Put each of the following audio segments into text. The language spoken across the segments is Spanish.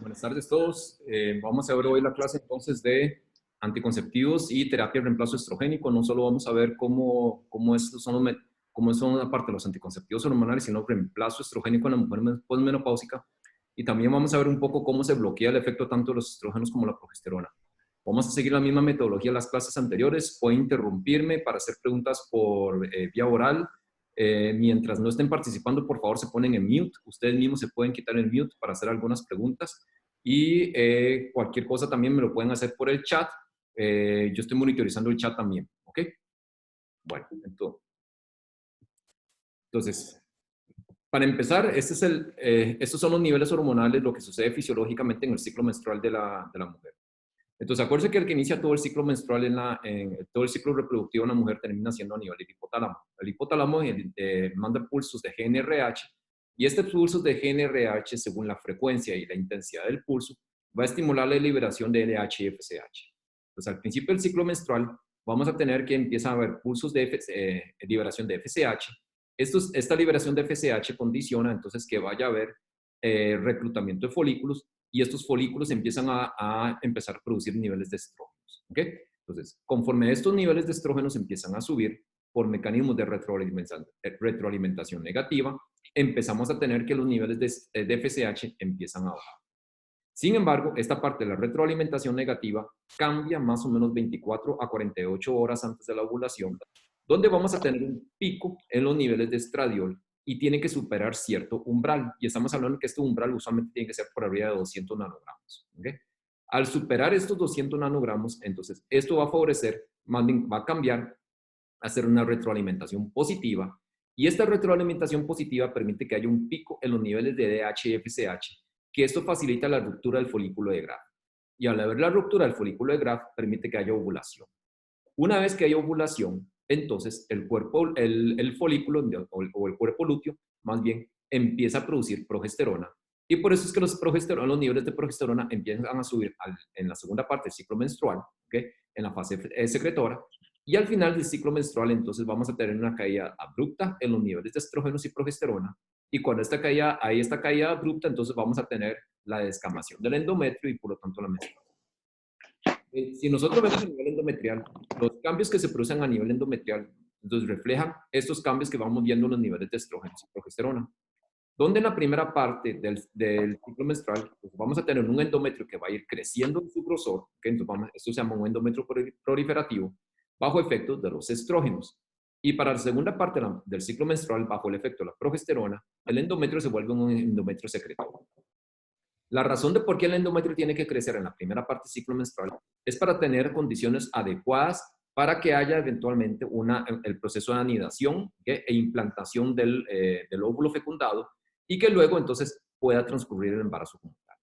Buenas tardes a todos. Vamos a ver hoy la clase entonces de anticonceptivos y terapia de reemplazo estrogénico. No solo vamos a ver cómo estos son, cómo son una parte de los anticonceptivos hormonales, sino reemplazo estrogénico en la mujer posmenopáusica. Y también vamos a ver un poco cómo se bloquea el efecto tanto de los estrógenos como la progesterona. Vamos a seguir la misma metodología de las clases anteriores. Pueden interrumpirme para hacer preguntas por vía oral. Mientras no estén participando, por favor, se ponen en mute. Ustedes mismos se pueden quitar el mute para hacer algunas preguntas. Y cualquier cosa también me lo pueden hacer por el chat. Yo estoy monitorizando el chat también. ¿Ok? Bueno, entonces para empezar, estos son los niveles hormonales, lo que sucede fisiológicamente en el ciclo menstrual de la mujer. Entonces, acuérdense que el que inicia todo el ciclo menstrual todo el ciclo reproductivo de una mujer termina siendo a nivel del hipotálamo. El hipotálamo manda pulsos de GnRH y este pulso de GnRH, según la frecuencia y la intensidad del pulso, va a estimular la liberación de LH y FSH. Entonces, al principio del ciclo menstrual, vamos a tener que empieza a haber pulsos de liberación de FSH. Esta liberación de FSH condiciona entonces que vaya a haber reclutamiento de folículos y estos folículos empiezan a empezar a producir niveles de estrógenos. ¿Ok? Entonces, conforme estos niveles de estrógenos empiezan a subir por mecanismos de retroalimentación negativa, empezamos a tener que los niveles de FSH empiezan a bajar. Sin embargo, esta parte de la retroalimentación negativa cambia más o menos 24 a 48 horas antes de la ovulación, donde vamos a tener un pico en los niveles de estradiol y tiene que superar cierto umbral. Y estamos hablando que este umbral usualmente tiene que ser por arriba de 200 nanogramos. ¿Okay? Al superar estos 200 nanogramos, entonces esto va a favorecer, más bien va a cambiar a hacer una retroalimentación positiva. Y esta retroalimentación positiva permite que haya un pico en los niveles de DH y FSH, que esto facilita la ruptura del folículo de Graf. Y al haber la ruptura del folículo de Graf, permite que haya ovulación. Una vez que hay ovulación, entonces el folículo o el cuerpo lúteo, más bien, empieza a producir progesterona. Y por eso es que los niveles de progesterona empiezan a subir en la segunda parte del ciclo menstrual, ¿okay? En la fase secretora. Y al final del ciclo menstrual, entonces vamos a tener una caída abrupta en los niveles de estrógenos y progesterona. Y cuando hay esta caída abrupta, entonces vamos a tener la descamación del endometrio y por lo tanto la menstruación. Si nosotros vemos a nivel endometrial, los cambios que se producen a nivel endometrial, entonces reflejan estos cambios que vamos viendo en los niveles de estrógenos y progesterona. Donde en la primera parte del ciclo menstrual, pues vamos a tener un endometrio que va a ir creciendo en su grosor, que entonces esto se llama un endometrio proliferativo, bajo efectos de los estrógenos. Y para la segunda parte del ciclo menstrual, bajo el efecto de la progesterona, el endometrio se vuelve un endometrio secretorio. La razón de por qué el endometrio tiene que crecer en la primera parte del ciclo menstrual es para tener condiciones adecuadas para que haya eventualmente el proceso de anidación e implantación del óvulo fecundado y que luego entonces pueda transcurrir el embarazo como tal.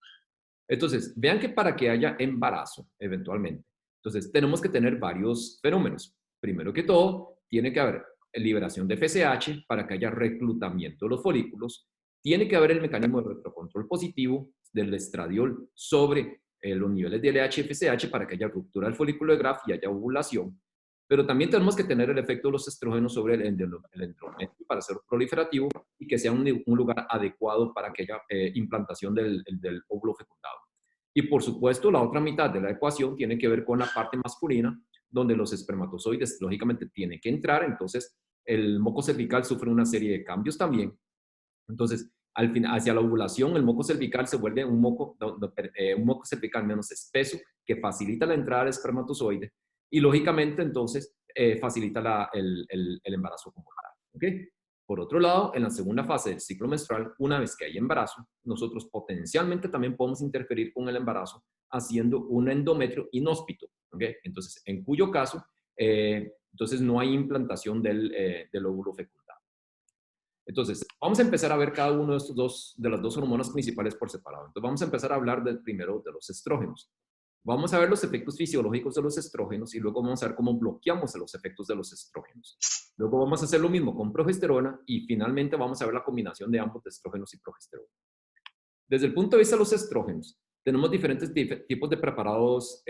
Entonces, vean que para que haya embarazo eventualmente, entonces tenemos que tener varios fenómenos. Primero que todo, tiene que haber liberación de FSH para que haya reclutamiento de los folículos, tiene que haber el mecanismo de retrocontrol positivo del estradiol sobre los niveles de LH y FSH para que haya ruptura del folículo de Graf y haya ovulación. Pero también tenemos que tener el efecto de los estrógenos sobre el endometrio para ser proliferativo y que sea un lugar adecuado para que haya implantación del óvulo fecundado. Y por supuesto, la otra mitad de la ecuación tiene que ver con la parte masculina, donde los espermatozoides lógicamente tienen que entrar, entonces el moco cervical sufre una serie de cambios también. Entonces, al final, hacia la ovulación, el moco cervical se vuelve un moco cervical menos espeso que facilita la entrada del espermatozoide y lógicamente entonces facilita el embarazo como tal. ¿Okay? Por otro lado, en la segunda fase del ciclo menstrual, una vez que hay embarazo, nosotros potencialmente también podemos interferir con el embarazo haciendo un endometrio inhóspito. ¿Okay? Entonces, en cuyo caso, entonces no hay implantación del óvulo fecundado. Entonces, vamos a empezar a ver cada uno de las dos hormonas principales por separado. Entonces, vamos a empezar a hablar primero de los estrógenos. Vamos a ver los efectos fisiológicos de los estrógenos y luego vamos a ver cómo bloqueamos los efectos de los estrógenos. Luego vamos a hacer lo mismo con progesterona y finalmente vamos a ver la combinación de ambos de estrógenos y progesterona. Desde el punto de vista de los estrógenos, tenemos diferentes tipos de preparados,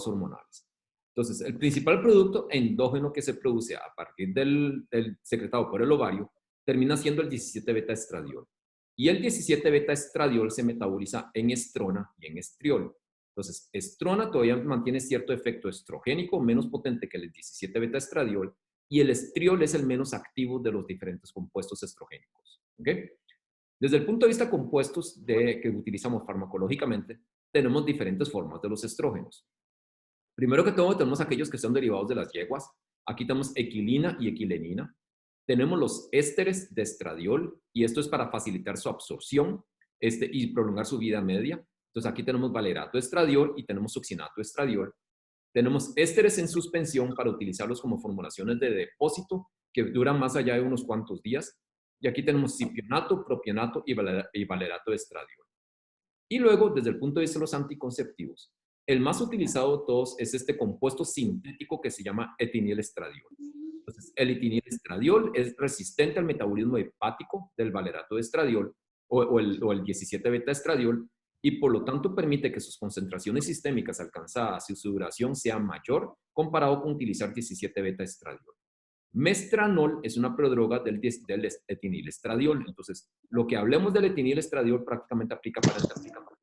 hormonales. Entonces, el principal producto endógeno que se produce a partir del secretado por el ovario termina siendo el 17 beta estradiol. Y el 17 beta estradiol se metaboliza en estrona y en estriol. Entonces, estrona todavía mantiene cierto efecto estrogénico, menos potente que el 17 beta estradiol, y el estriol es el menos activo de los diferentes compuestos estrogénicos. ¿Okay? Desde el punto de vista compuestos que utilizamos farmacológicamente, tenemos diferentes formas de los estrógenos. Primero que todo, tenemos aquellos que son derivados de las yeguas. Aquí tenemos equilina y equilenina. Tenemos los ésteres de estradiol, y esto es para facilitar su absorción y prolongar su vida media. Entonces, aquí tenemos valerato estradiol y tenemos succinato estradiol. Tenemos ésteres en suspensión para utilizarlos como formulaciones de depósito que duran más allá de unos cuantos días. Y aquí tenemos cipionato, propionato y valerato estradiol. Y luego, desde el punto de vista de los anticonceptivos, el más utilizado de todos es este compuesto sintético que se llama etinil-estradiol. Entonces, el etinil-estradiol es resistente al metabolismo hepático del valerato de estradiol o el 17-beta-estradiol, y por lo tanto permite que sus concentraciones sistémicas alcanzadas y su duración sea mayor comparado con utilizar 17-beta-estradiol. Mestranol es una prodroga del etinil-estradiol. Entonces, lo que hablemos del etinil-estradiol prácticamente aplica para esta aplicación.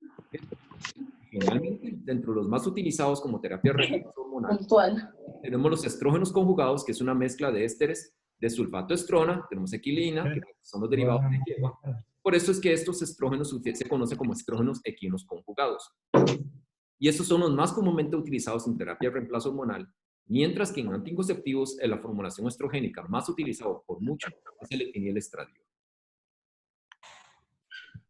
Generalmente, dentro de los más utilizados como terapia hormonal, tenemos los estrógenos conjugados, que es una mezcla de ésteres de sulfato-estrona, tenemos equilina, que son los derivados de yegua. Por eso es que estos estrógenos se conocen como estrógenos equinos conjugados. Y estos son los más comúnmente utilizados en terapia de reemplazo hormonal, mientras que en anticonceptivos la formulación estrogénica más utilizada por mucho es el etinil-estradiol.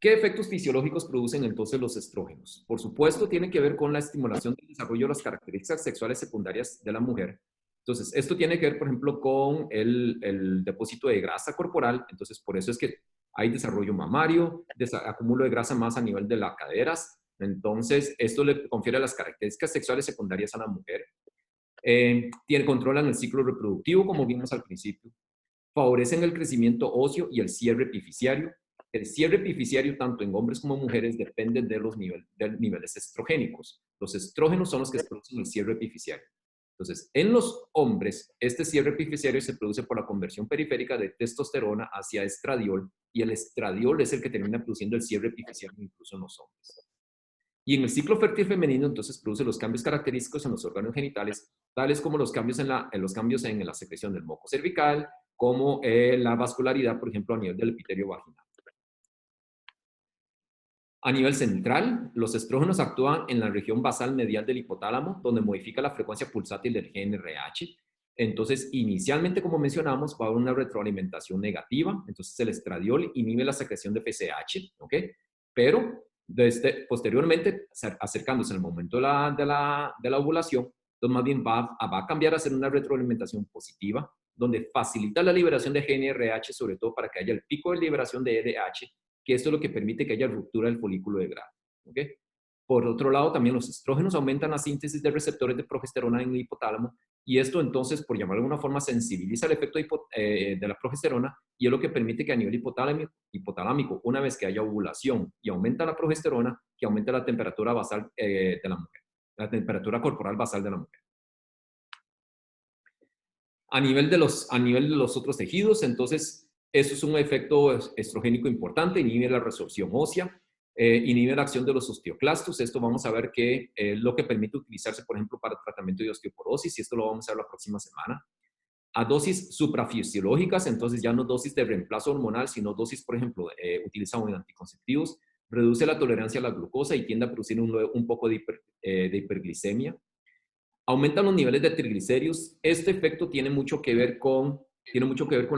¿Qué efectos fisiológicos producen entonces los estrógenos? Por supuesto, tiene que ver con la estimulación del desarrollo de las características sexuales secundarias de la mujer. Entonces, esto tiene que ver, por ejemplo, con el depósito de grasa corporal. Entonces, por eso es que hay desarrollo mamario, acúmulo de grasa más a nivel de las caderas. Entonces, esto le confiere las características sexuales secundarias a la mujer. Controlan el ciclo reproductivo, como vimos al principio. Favorecen el crecimiento óseo y el cierre epificiario. El cierre epificiario, tanto en hombres como mujeres, depende de los niveles estrogénicos. Los estrógenos son los que producen el cierre epificiario. Entonces, en los hombres, este cierre epificiario se produce por la conversión periférica de testosterona hacia estradiol, y el estradiol es el que termina produciendo el cierre epificiario incluso en los hombres. Y en el ciclo fértil femenino, entonces, produce los cambios característicos en los órganos genitales, tales como los cambios en la secreción del moco cervical, como la vascularidad, por ejemplo, a nivel del epitelio vaginal. A nivel central, los estrógenos actúan en la región basal medial del hipotálamo, donde modifica la frecuencia pulsátil del GnRH. Entonces, inicialmente, como mencionamos, va a haber una retroalimentación negativa. Entonces, el estradiol inhibe la secreción de FSH, ¿ok? Pero, posteriormente, acercándose al momento de la ovulación, entonces más bien va a cambiar a ser una retroalimentación positiva, donde facilita la liberación de GnRH, sobre todo para que haya el pico de liberación de EDH, que esto es lo que permite que haya ruptura del folículo de Graafi. ¿Okay? Por otro lado, también los estrógenos aumentan la síntesis de receptores de progesterona en el hipotálamo, y esto entonces, por llamarlo de alguna forma, sensibiliza el efecto de la progesterona, y es lo que permite que a nivel hipotalámico, una vez que haya ovulación y aumenta la progesterona, que aumente la temperatura basal de la mujer, la temperatura corporal basal de la mujer. A nivel de los otros tejidos, entonces, eso es un efecto estrogénico importante, inhibe la resorción ósea, inhibe la acción de los osteoclastos. Esto vamos a ver que es lo que permite utilizarse, por ejemplo, para el tratamiento de osteoporosis, y esto lo vamos a ver la próxima semana. A dosis suprafisiológicas, entonces ya no dosis de reemplazo hormonal, sino dosis, por ejemplo, utilizadas en anticonceptivos, reduce la tolerancia a la glucosa y tiende a producir un poco de hiperglicemia. Aumentan los niveles de triglicéridos. Este efecto tiene mucho que ver con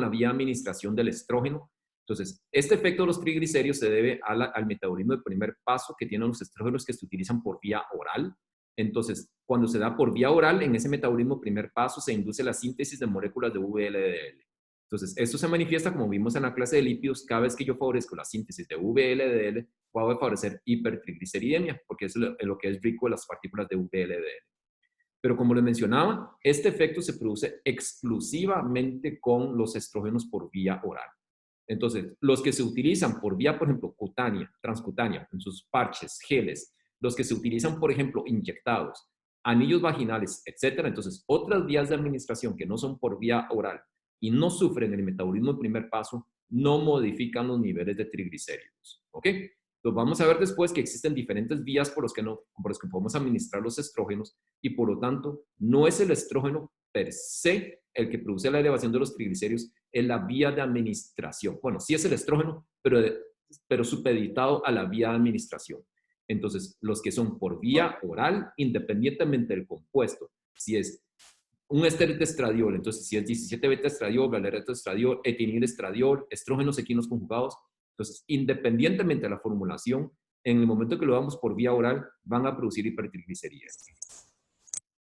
la vía de administración del estrógeno. Entonces, este efecto de los triglicéridos se debe al metabolismo de primer paso que tienen los estrógenos que se utilizan por vía oral. Entonces, cuando se da por vía oral, en ese metabolismo primer paso se induce la síntesis de moléculas de VLDL. Entonces, esto se manifiesta, como vimos en la clase de lípidos, cada vez que yo favorezco la síntesis de VLDL, puedo favorecer hipertrigliceridemia, porque es lo que es rico en las partículas de VLDL. Pero como les mencionaba, este efecto se produce exclusivamente con los estrógenos por vía oral. Entonces, los que se utilizan por vía, por ejemplo, cutánea, transcutánea, en sus parches, geles, los que se utilizan, por ejemplo, inyectados, anillos vaginales, etcétera. Entonces, otras vías de administración que no son por vía oral y no sufren el metabolismo de primer paso, no modifican los niveles de triglicéridos. ¿Ok? Entonces vamos a ver después que existen diferentes vías por los que podemos administrar los estrógenos y por lo tanto no es el estrógeno per se el que produce la elevación de los triglicéridos, es la vía de administración. Bueno, sí es el estrógeno, pero supeditado a la vía de administración. Entonces, los que son por vía oral, independientemente del compuesto, si es un éster de estradiol, entonces si es 17-beta estradiol, valerato estradiol, etinil estradiol, estrógenos equinos conjugados, entonces independientemente de la formulación, en el momento que lo damos por vía oral, van a producir hipertriglicerídeos.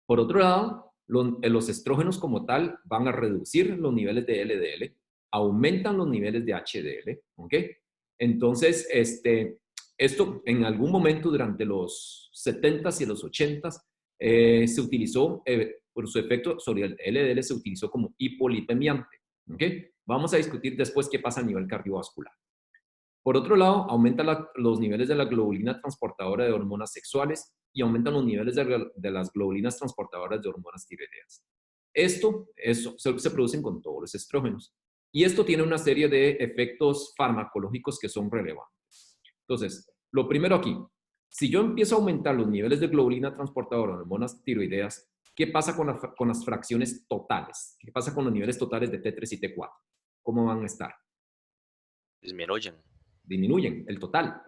Por otro lado, los estrógenos como tal van a reducir los niveles de LDL, aumentan los niveles de HDL, ¿ok? Entonces, esto en algún momento durante los 70s y los 80s se utilizó, por su efecto sobre el LDL, se utilizó como hipolipemiante, ¿ok? Vamos a discutir después qué pasa a nivel cardiovascular. Por otro lado, aumenta los niveles de la globulina transportadora de hormonas sexuales y aumentan los niveles de las globulinas transportadoras de hormonas tiroideas. Eso se producen con todos los estrógenos. Y esto tiene una serie de efectos farmacológicos que son relevantes. Entonces, lo primero aquí, si yo empiezo a aumentar los niveles de globulina transportadora de hormonas tiroideas, ¿qué pasa con las fracciones totales? ¿Qué pasa con los niveles totales de T3 y T4? ¿Cómo van a estar? Disminuyen. Disminuyen, el total.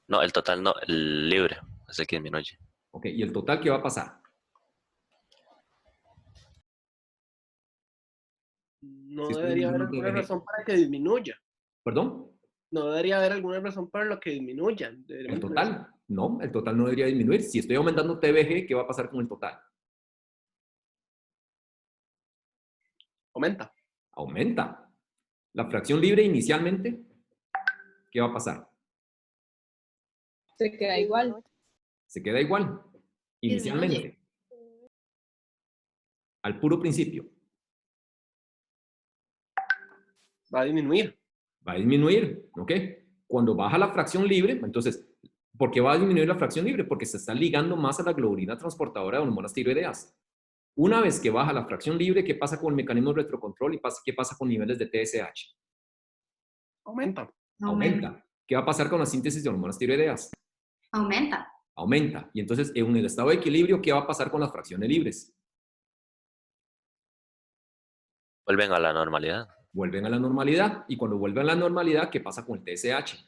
No, el total no, el libre es el que disminuye. Ok, ¿y el total qué va a pasar? No Si estoy debería haber aumentando alguna TBG. razón para que disminuya. ¿Perdón? No debería haber alguna razón para lo que disminuya. Debería ¿El mantenerse. total? No, el total no debería disminuir. Si estoy aumentando TBG, ¿qué va a pasar con el total? Aumenta. Aumenta. La fracción libre inicialmente, ¿qué va a pasar? Se queda igual. Se queda igual. Inicialmente. Al puro principio. Va a disminuir. Va a disminuir, ¿ok? Cuando baja la fracción libre, entonces, ¿por qué va a disminuir la fracción libre? Porque se está ligando más a la globulina transportadora de hormonas tiroideas. Una vez que baja la fracción libre, ¿qué pasa con el mecanismo de retrocontrol y qué pasa con niveles de TSH? Aumenta. Aumenta. ¿Qué va a pasar con la síntesis de hormonas tiroideas? Aumenta. Aumenta. Y entonces, en el estado de equilibrio, ¿qué va a pasar con las fracciones libres? Vuelven a la normalidad. Vuelven a la normalidad. Y cuando vuelven a la normalidad, ¿qué pasa con el TSH?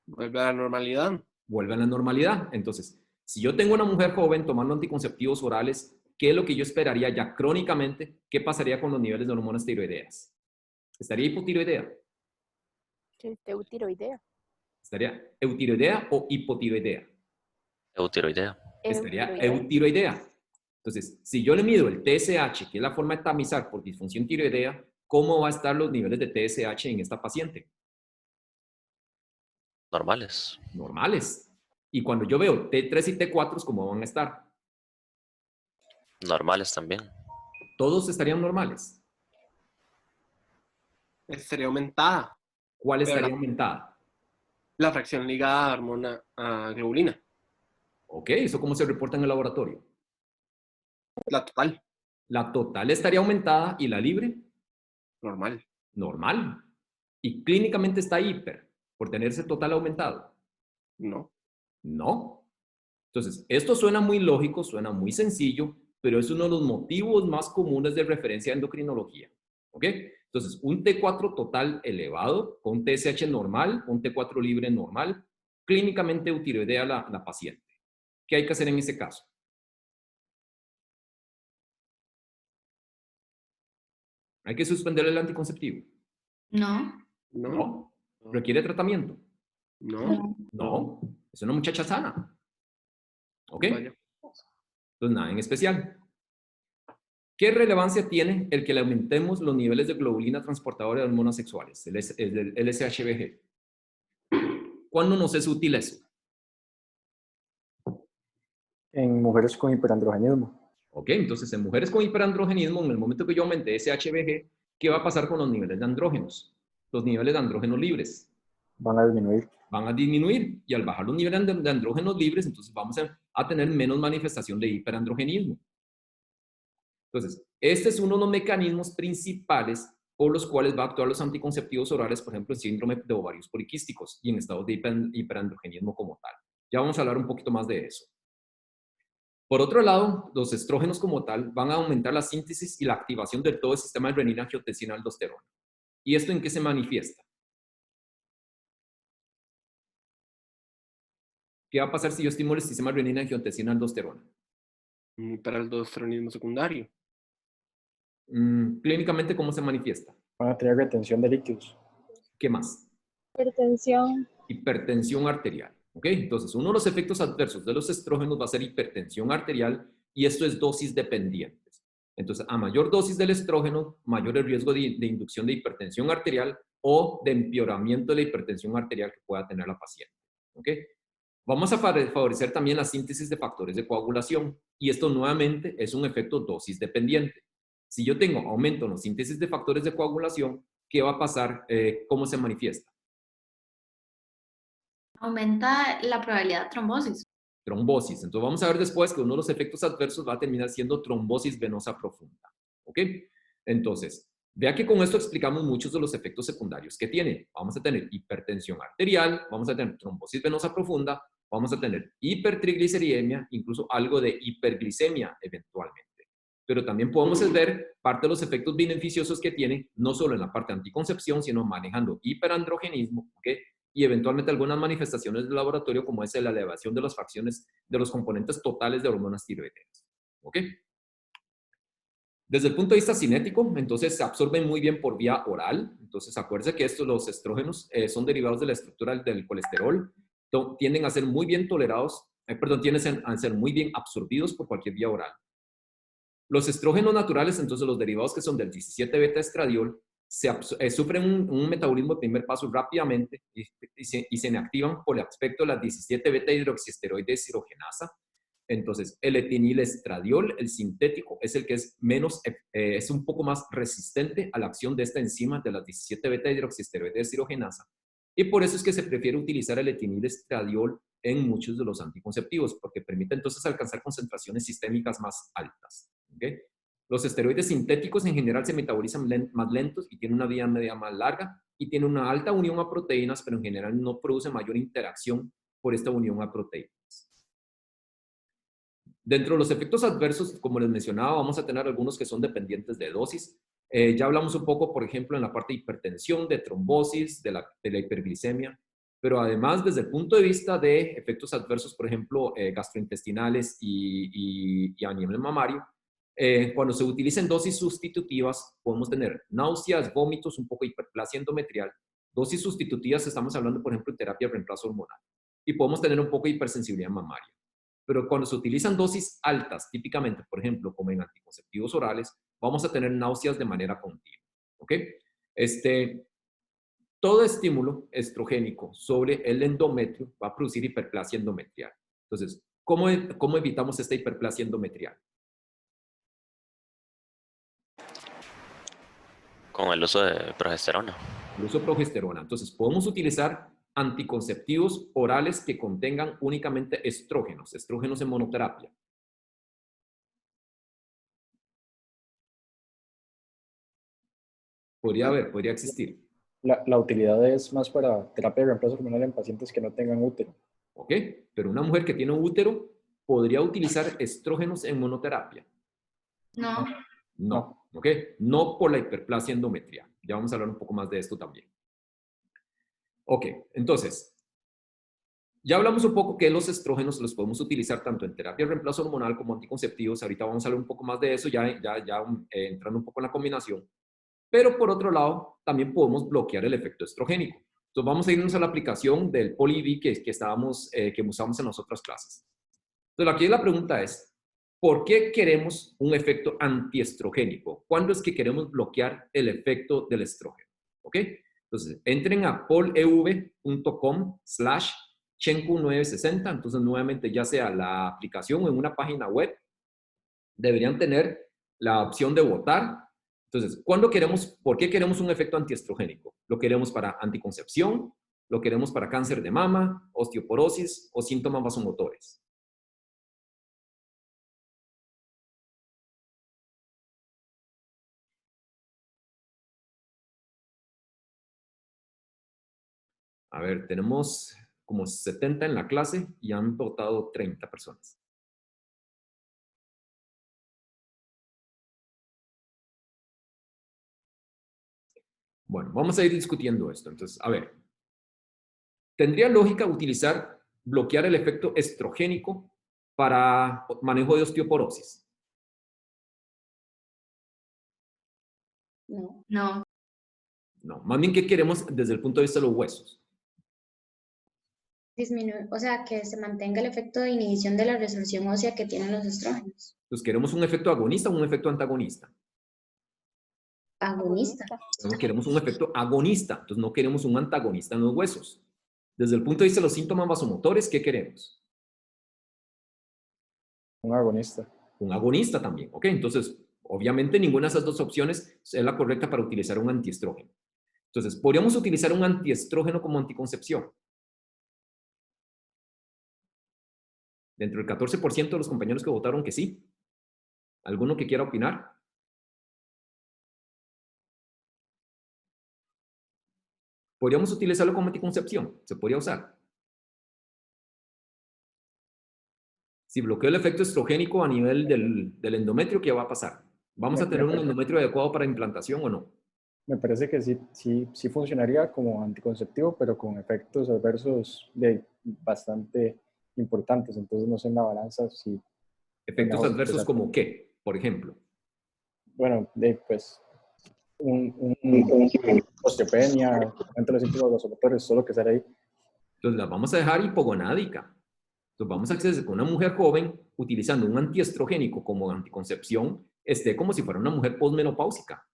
Vuelve a la normalidad. Vuelve a la normalidad. Entonces, si yo tengo una mujer joven tomando anticonceptivos orales, ¿qué es lo que yo esperaría ya crónicamente? ¿Qué pasaría con los niveles de hormonas tiroideas? ¿Estaría hipotiroidea? Eutiroidea. ¿Estaría eutiroidea o hipotiroidea? Eutiroidea. Estaría eutiroidea. Entonces, si yo le mido el TSH, que es la forma de tamizar por disfunción tiroidea, ¿cómo va a estar los niveles de TSH en esta paciente? Normales. Normales. Y cuando yo veo T3 y T4, ¿cómo van a estar? Normales también. Todos estarían normales. Estaría aumentada. ¿Cuál Pero estaría aumentada? La fracción ligada a hormona a globulina. Ok, ¿eso cómo se reporta en el laboratorio? La total. La total estaría aumentada y la libre, Normal. normal. Y clínicamente está hiper, por tenerse total aumentado. No. No. Entonces, esto suena muy lógico, suena muy sencillo, pero es uno de los motivos más comunes de referencia a endocrinología. ¿Ok? Entonces, un T4 total elevado, con TSH normal, un T4 libre normal, clínicamente eutiroidea la paciente. ¿Qué hay que hacer en ese caso? ¿Hay que suspender el anticonceptivo? No. No. No. ¿Requiere tratamiento? No. No. Es una muchacha sana. ¿Ok? Vaya. Entonces, nada en especial. ¿Qué relevancia tiene el que le aumentemos los niveles de globulina transportadora de hormonas sexuales, el LSHBG? ¿Cuándo nos es útil eso? En mujeres con hiperandrogenismo. Ok, entonces en mujeres con hiperandrogenismo, en el momento que yo aumente SHBG, ¿qué va a pasar con los niveles de andrógenos? Los niveles de andrógenos libres Van a disminuir. van a disminuir y al bajar los niveles de andrógenos libres, entonces vamos a tener menos manifestación de hiperandrogenismo. Entonces, este es uno de los mecanismos principales por los cuales va a actuar los anticonceptivos orales, por ejemplo, en síndrome de ovarios poliquísticos y en estados de hiperandrogenismo como tal. Ya vamos a hablar un poquito más de eso. Por otro lado, los estrógenos como tal van a aumentar la síntesis y la activación de todo el sistema de renina, angiotensina, aldosterona. ¿Y esto en qué se manifiesta? ¿Qué va a pasar si yo estimulo el sistema de renina, angiotensina, aldosterona? Para el aldosteronismo secundario. Clínicamente, ¿cómo se manifiesta? Van a tener retención de líquidos. ¿Qué más? Hipertensión. Hipertensión arterial. ¿Ok? Entonces, uno de los efectos adversos de los estrógenos va a ser hipertensión arterial y esto es dosis dependientes. Entonces, a mayor dosis del estrógeno, mayor el riesgo de inducción de hipertensión arterial o de empeoramiento de la hipertensión arterial que pueda tener la paciente. ¿Ok? Vamos a favorecer también la síntesis de factores de coagulación y esto nuevamente es un efecto dosis dependiente. Si yo tengo aumento en la síntesis de factores de coagulación, ¿qué va a pasar? ¿Cómo se manifiesta? Aumenta la probabilidad de trombosis. Trombosis. Entonces vamos a ver después que uno de los efectos adversos va a terminar siendo trombosis venosa profunda. ¿Ok? Entonces, vea que con esto explicamos muchos de los efectos secundarios que tiene. Vamos a tener hipertensión arterial, vamos a tener trombosis venosa profunda, vamos a tener hipertrigliceridemia, incluso algo de hiperglicemia eventualmente. Pero también podemos ver parte de los efectos beneficiosos que tiene, no solo en la parte de anticoncepción, sino manejando hiperandrogenismo, ¿ok? Y eventualmente algunas manifestaciones del laboratorio como es la elevación de las fracciones de los componentes totales de hormonas tiroideas. ¿Ok? Desde el punto de vista cinético, entonces se absorben muy bien por vía oral. Entonces acuérdense que estos, los estrógenos, son derivados de la estructura del colesterol, tienden a ser muy bien tolerados, tienden a ser muy bien absorbidos por cualquier vía oral. Los estrógenos naturales, entonces los derivados que son del 17-beta-estradiol, sufren un metabolismo de primer paso rápidamente y se inactivan por el aspecto de la 17-beta-hidroxiesteroide deshidrogenasa. Entonces, el etinilestradiol, el sintético, es el que es es un poco más resistente a la acción de esta enzima de la 17-beta-hidroxiesteroide deshidrogenasa. Y por eso es que se prefiere utilizar el etinilestradiol en muchos de los anticonceptivos, porque permite entonces alcanzar concentraciones sistémicas más altas. ¿Okay? Los esteroides sintéticos en general se metabolizan más lentos y tienen una vida media más larga y tienen una alta unión a proteínas, pero en general no produce mayor interacción por esta unión a proteínas. Dentro de los efectos adversos, como les mencionaba, vamos a tener algunos que son dependientes de dosis. Ya hablamos un poco, por ejemplo, en la parte de hipertensión, de trombosis, de la hiperglicemia, pero además desde el punto de vista de efectos adversos, por ejemplo, gastrointestinales y a nivel mamario, cuando se utilizan dosis sustitutivas, podemos tener náuseas, vómitos, un poco de hiperplasia endometrial. Dosis sustitutivas, estamos hablando, por ejemplo, de terapia de reemplazo hormonal. Y podemos tener un poco de hipersensibilidad mamaria. Pero cuando se utilizan dosis altas, típicamente, por ejemplo, como en anticonceptivos orales, vamos a tener náuseas de manera continua. ¿Ok? Todo estímulo estrogénico sobre el endometrio va a producir hiperplasia endometrial. Entonces, ¿cómo evitamos esta hiperplasia endometrial? Con el uso de progesterona. El uso de progesterona. Entonces, podemos utilizar anticonceptivos orales que contengan únicamente estrógenos en monoterapia. Podría existir. La utilidad es más para terapia de reemplazo hormonal en pacientes que no tengan útero. ¿Ok? Pero una mujer que tiene un útero podría utilizar estrógenos en monoterapia. No. No, ¿ok? No por la hiperplasia endometrial. Ya vamos a hablar un poco más de esto también. Ok, entonces, ya hablamos un poco que los estrógenos los podemos utilizar tanto en terapia de reemplazo hormonal como anticonceptivos. Ahorita vamos a hablar un poco más de eso, ya entrando un poco en la combinación. Pero por otro lado, también podemos bloquear el efecto estrogénico. Entonces vamos a irnos a la aplicación del PoliV que usamos en las otras clases. Entonces aquí la pregunta es, ¿por qué queremos un efecto antiestrogénico? ¿Cuándo es que queremos bloquear el efecto del estrógeno? ¿Ok? Entonces, entren a polev.com/chenku960. Entonces, nuevamente, ya sea la aplicación o en una página web, deberían tener la opción de votar. Entonces, ¿por qué queremos un efecto antiestrogénico? ¿Lo queremos para anticoncepción? ¿Lo queremos para cáncer de mama, osteoporosis o síntomas vasomotores? A ver, tenemos como 70 en la clase y han votado 30 personas. Bueno, vamos a ir discutiendo esto. Entonces, a ver. ¿Tendría lógica bloquear el efecto estrogénico para manejo de osteoporosis? No. No. No, más bien, ¿qué queremos desde el punto de vista de los huesos? O sea, que se mantenga el efecto de inhibición de la resorción ósea que tienen los estrógenos. Entonces, ¿queremos un efecto agonista o un efecto antagonista? Agonista. No, queremos un efecto agonista, entonces no queremos un antagonista en los huesos. Desde el punto de vista de los síntomas vasomotores, ¿qué queremos? Un agonista. Un agonista también, ¿ok? Entonces, obviamente ninguna de esas dos opciones es la correcta para utilizar un antiestrógeno. Entonces, ¿podríamos utilizar un antiestrógeno como anticoncepción? Dentro del 14% de los compañeros que votaron que sí. ¿Alguno que quiera opinar? ¿Podríamos utilizarlo como anticoncepción? ¿Se podría usar? Si bloqueo el efecto estrogénico a nivel del endometrio, ¿qué va a pasar? ¿Vamos a tener un endometrio adecuado para implantación o no? Me parece que sí funcionaría como anticonceptivo, pero con efectos adversos bastante importantes. Entonces, no sé en la balanza si... ¿Efectos mejor adversos utilizar. como qué, por ejemplo? Bueno, pues un osteopenia, aumento de los síntomas vasomotores, solo que sale ahí. Entonces la vamos a dejar hipogonádica. Entonces vamos a hacer que una mujer joven, utilizando un antiestrogénico como anticoncepción, esté como si fuera una mujer posmenopáusica.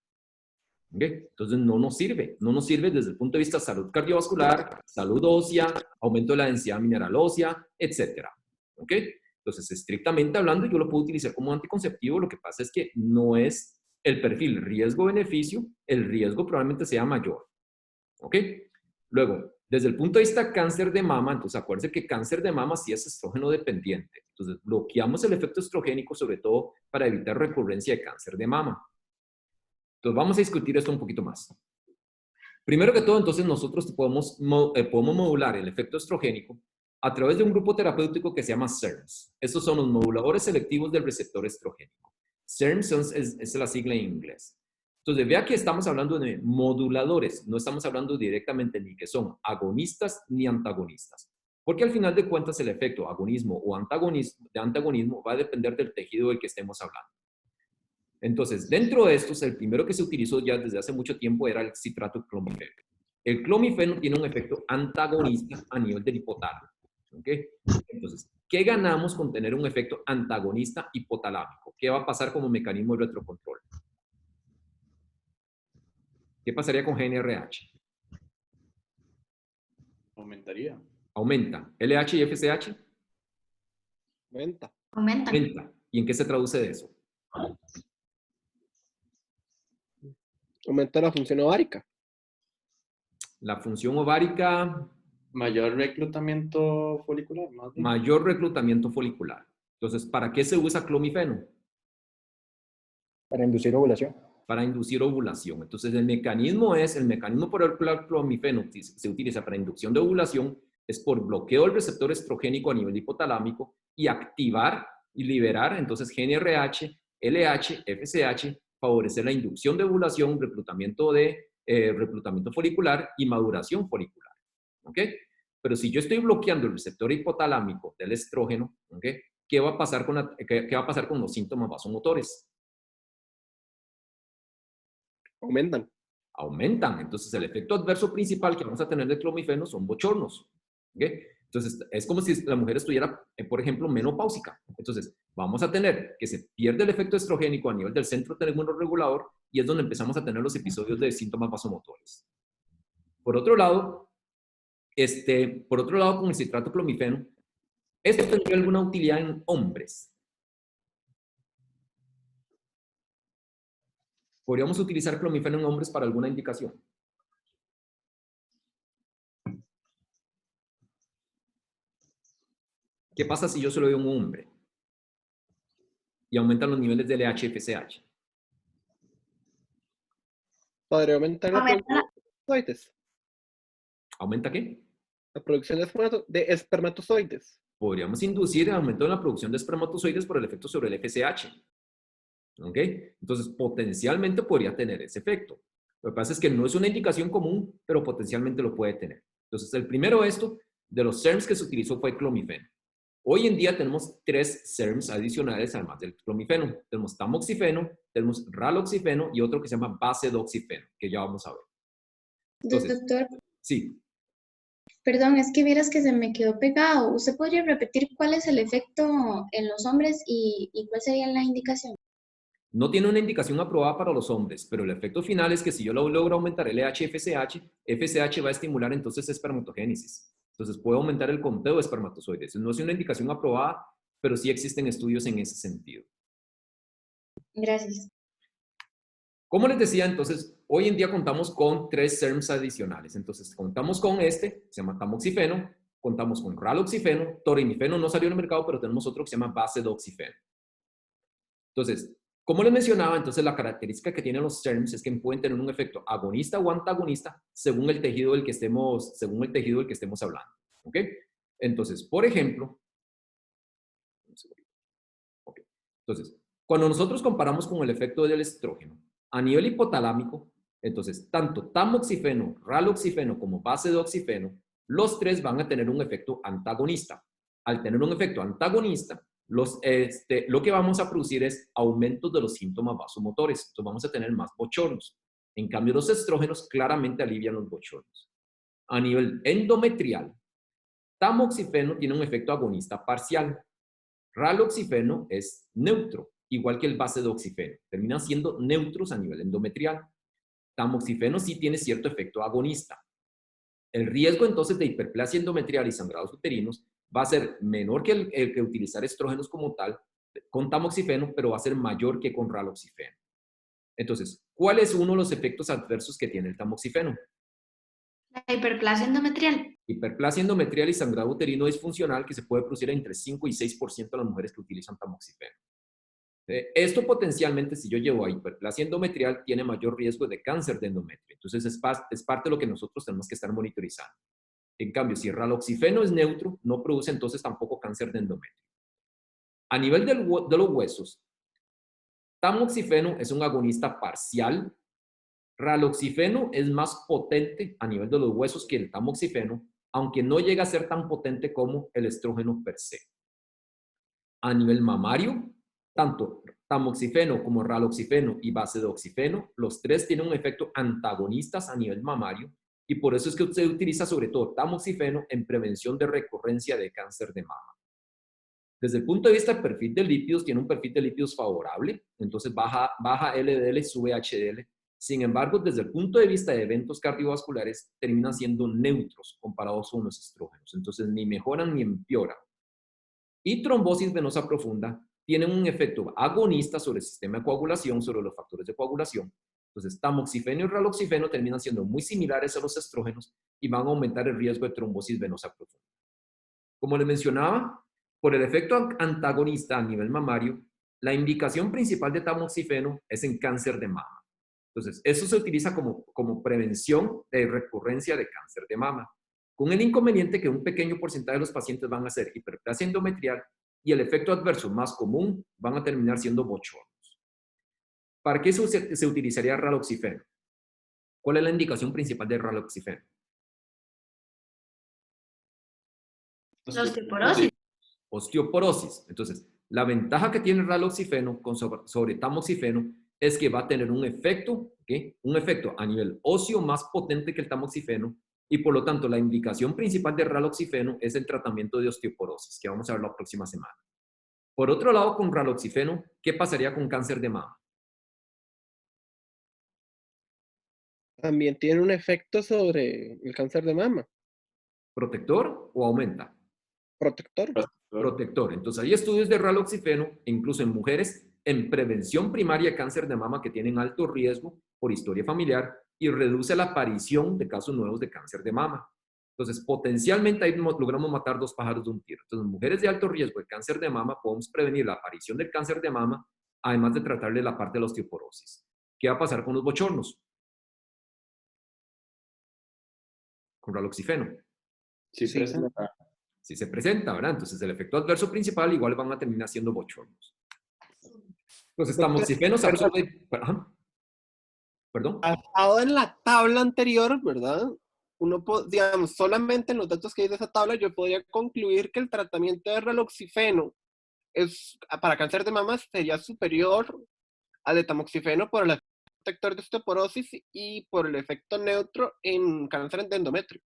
¿Okay? Entonces no nos sirve desde el punto de vista de salud cardiovascular, salud ósea, aumento de la densidad mineral ósea, etc. ¿Ok? Entonces, estrictamente hablando, yo lo puedo utilizar como anticonceptivo, lo que pasa es que no es el perfil riesgo-beneficio, el riesgo probablemente sea mayor. ¿Ok? Luego, desde el punto de vista cáncer de mama, entonces acuérdense que cáncer de mama sí es estrógeno dependiente. Entonces, bloqueamos el efecto estrogénico sobre todo para evitar recurrencia de cáncer de mama. Entonces, vamos a discutir esto un poquito más. Primero que todo, entonces, nosotros podemos modular el efecto estrogénico a través de un grupo terapéutico que se llama SERMs. Estos son los moduladores selectivos del receptor estrogénico. SERMs es la sigla en inglés. Entonces, vea que estamos hablando de moduladores, no estamos hablando directamente ni que son agonistas ni antagonistas. Porque al final de cuentas el efecto agonismo o antagonismo va a depender del tejido del que estemos hablando. Entonces, dentro de estos, el primero que se utilizó ya desde hace mucho tiempo era el citrato de clomifeno. El clomifeno tiene un efecto antagonista a nivel del hipotálamo. ¿Okay? Entonces, ¿qué ganamos con tener un efecto antagonista hipotalámico? ¿Qué va a pasar como mecanismo de retrocontrol? ¿Qué pasaría con GNRH? Aumentaría. Aumenta. ¿LH y FSH? Aumenta. Aumentan. Aumenta. ¿Y en qué se traduce de eso? Aumenta la función ovárica. La función ovárica, Mayor reclutamiento folicular, más bien. mayor reclutamiento folicular. Entonces, ¿para qué se usa clomifeno? Para inducir ovulación. Para inducir ovulación. Entonces, el mecanismo por el cual el clomifeno se utiliza para inducción de ovulación es por bloqueo del receptor estrogénico a nivel hipotalámico y activar y liberar entonces GNRH, LH, FSH, favorecer la inducción de ovulación, reclutamiento folicular y maduración folicular. ¿Ok? Pero si yo estoy bloqueando el receptor hipotalámico del estrógeno, ¿ok? ¿Qué va a pasar con los síntomas vasomotores? Aumentan. Aumentan. Entonces, el efecto adverso principal que vamos a tener de clomifeno son bochornos. ¿Okay? Entonces, es como si la mujer estuviera, por ejemplo, menopáusica. Entonces, vamos a tener que se pierde el efecto estrogénico a nivel del centro termoregulador y es donde empezamos a tener los episodios de síntomas vasomotores. Por otro lado, con el citrato clomifeno, ¿esto tendría alguna utilidad en hombres? ¿Podríamos utilizar clomifeno en hombres para alguna indicación? ¿Qué pasa si yo se lo doy a un hombre? Y aumentan los niveles de LH y FSH. Podría aumentar la Aumenta la- producción de espermatozoides. ¿Aumenta qué? La producción de espermatozoides. Podríamos inducir el aumento en la producción de espermatozoides por el efecto sobre el FSH. ¿Ok? Entonces, potencialmente podría tener ese efecto. Lo que pasa es que no es una indicación común, pero potencialmente lo puede tener. Entonces, el primero de los SERMs que se utilizó fue clomifeno. Hoy en día tenemos 3 SERMs adicionales además del clomifeno. Tenemos tamoxifeno, tenemos raloxifeno y otro que se llama basedoxifeno, que ya vamos a ver. Entonces, Doctor, sí. perdón, es que vieras que se me quedó pegado. ¿Usted podría repetir cuál es el efecto en los hombres y cuál sería la indicación? No tiene una indicación aprobada para los hombres, pero el efecto final es que si yo logro aumentar el FSH, FSH va a estimular entonces espermatogénesis. Entonces puede aumentar el conteo de espermatozoides. No es una indicación aprobada, pero sí existen estudios en ese sentido. Gracias. Como les decía, entonces, hoy en día contamos con 3 SERMs adicionales. Entonces, contamos con se llama tamoxifeno, contamos con raloxifeno, torinifeno no salió en el mercado, pero tenemos otro que se llama basedoxifeno. Entonces, como les mencionaba, entonces la característica que tienen los SERMs es que pueden tener un efecto agonista o antagonista según el tejido del que estemos hablando. ¿Ok? Entonces, por ejemplo, okay. Entonces, cuando nosotros comparamos con el efecto del estrógeno, a nivel hipotalámico, entonces, tanto tamoxifeno, raloxifeno como basedoxifeno, los 3 van a tener un efecto antagonista. Al tener un efecto antagonista, lo que vamos a producir es aumentos de los síntomas vasomotores. Entonces, vamos a tener más bochornos. En cambio, los estrógenos claramente alivian los bochornos. A nivel endometrial, tamoxifeno tiene un efecto agonista parcial. Raloxifeno es neutro, igual que el basedoxifeno. Terminan siendo neutros a nivel endometrial. Tamoxifeno sí tiene cierto efecto agonista. El riesgo entonces de hiperplasia endometrial y sangrados uterinos va a ser menor que el que utilizar estrógenos como tal con tamoxifeno, pero va a ser mayor que con raloxifeno. Entonces, ¿cuál es uno de los efectos adversos que tiene el tamoxifeno? La hiperplasia endometrial. Hiperplasia endometrial y sangrado uterino disfuncional que se puede producir entre 5 y 6% de las mujeres que utilizan tamoxifeno. Esto potencialmente, si yo llevo a hiperplasia endometrial, tiene mayor riesgo de cáncer de endometrio. Entonces, es parte de lo que nosotros tenemos que estar monitorizando. En cambio, si el raloxifeno es neutro, no produce entonces tampoco cáncer de endometrio. A nivel de los huesos, tamoxifeno es un agonista parcial. Raloxifeno es más potente a nivel de los huesos que el tamoxifeno, aunque no llega a ser tan potente como el estrógeno per se. A nivel mamario, tanto tamoxifeno como raloxifeno y basedoxifeno, los 3 tienen un efecto antagonistas a nivel mamario y por eso es que se utiliza sobre todo tamoxifeno en prevención de recurrencia de cáncer de mama. Desde el punto de vista del perfil de lípidos, tiene un perfil de lípidos favorable, entonces baja LDL, sube HDL. Sin embargo, desde el punto de vista de eventos cardiovasculares, terminan siendo neutros comparados con los estrógenos. Entonces, ni mejoran ni empeoran. Y trombosis venosa profunda tienen un efecto agonista sobre el sistema de coagulación, sobre los factores de coagulación. Entonces, tamoxifeno y raloxifeno terminan siendo muy similares a los estrógenos y van a aumentar el riesgo de trombosis venosa profunda. Como les mencionaba, por el efecto antagonista a nivel mamario, la indicación principal de tamoxifeno es en cáncer de mama. Entonces, eso se utiliza como prevención de recurrencia de cáncer de mama, con el inconveniente que un pequeño porcentaje de los pacientes van a ser hiperplasia endometrial y el efecto adverso más común van a terminar siendo bochornos. ¿Para qué se utilizaría raloxifeno? ¿Cuál es la indicación principal de raloxifeno? La osteoporosis. Osteoporosis. Entonces, la ventaja que tiene el raloxifeno sobre tamoxifeno es que va a tener un efecto, ¿okay? Un efecto a nivel óseo más potente que el tamoxifeno y por lo tanto la indicación principal de raloxifeno es el tratamiento de osteoporosis, que vamos a ver la próxima semana. Por otro lado, con raloxifeno, ¿qué pasaría con cáncer de mama? También tiene un efecto sobre el cáncer de mama. ¿Protector o aumenta? Protector. Protector. Entonces hay estudios de raloxifeno, incluso en mujeres, en prevención primaria de cáncer de mama que tienen alto riesgo por historia familiar y reduce la aparición de casos nuevos de cáncer de mama. Entonces, potencialmente ahí logramos matar 2 pájaros de un tiro. Entonces, en mujeres de alto riesgo de cáncer de mama podemos prevenir la aparición del cáncer de mama, además de tratarle la parte de la osteoporosis. ¿Qué va a pasar con los bochornos? Con raloxifeno. Sí, Sí, presenta. Si se presenta, ¿verdad? Entonces el efecto adverso principal igual van a terminar siendo bochornos. Entonces tamoxifeno se absorbe... Ajá. ¿Perdón? Basado en la tabla anterior, ¿verdad? Digamos, solamente en los datos que hay de esa tabla, yo podría concluir que el tratamiento de raloxifeno para cáncer de mama sería superior al de tamoxifeno por el efecto protector de osteoporosis y por el efecto neutro en cáncer de endometrio.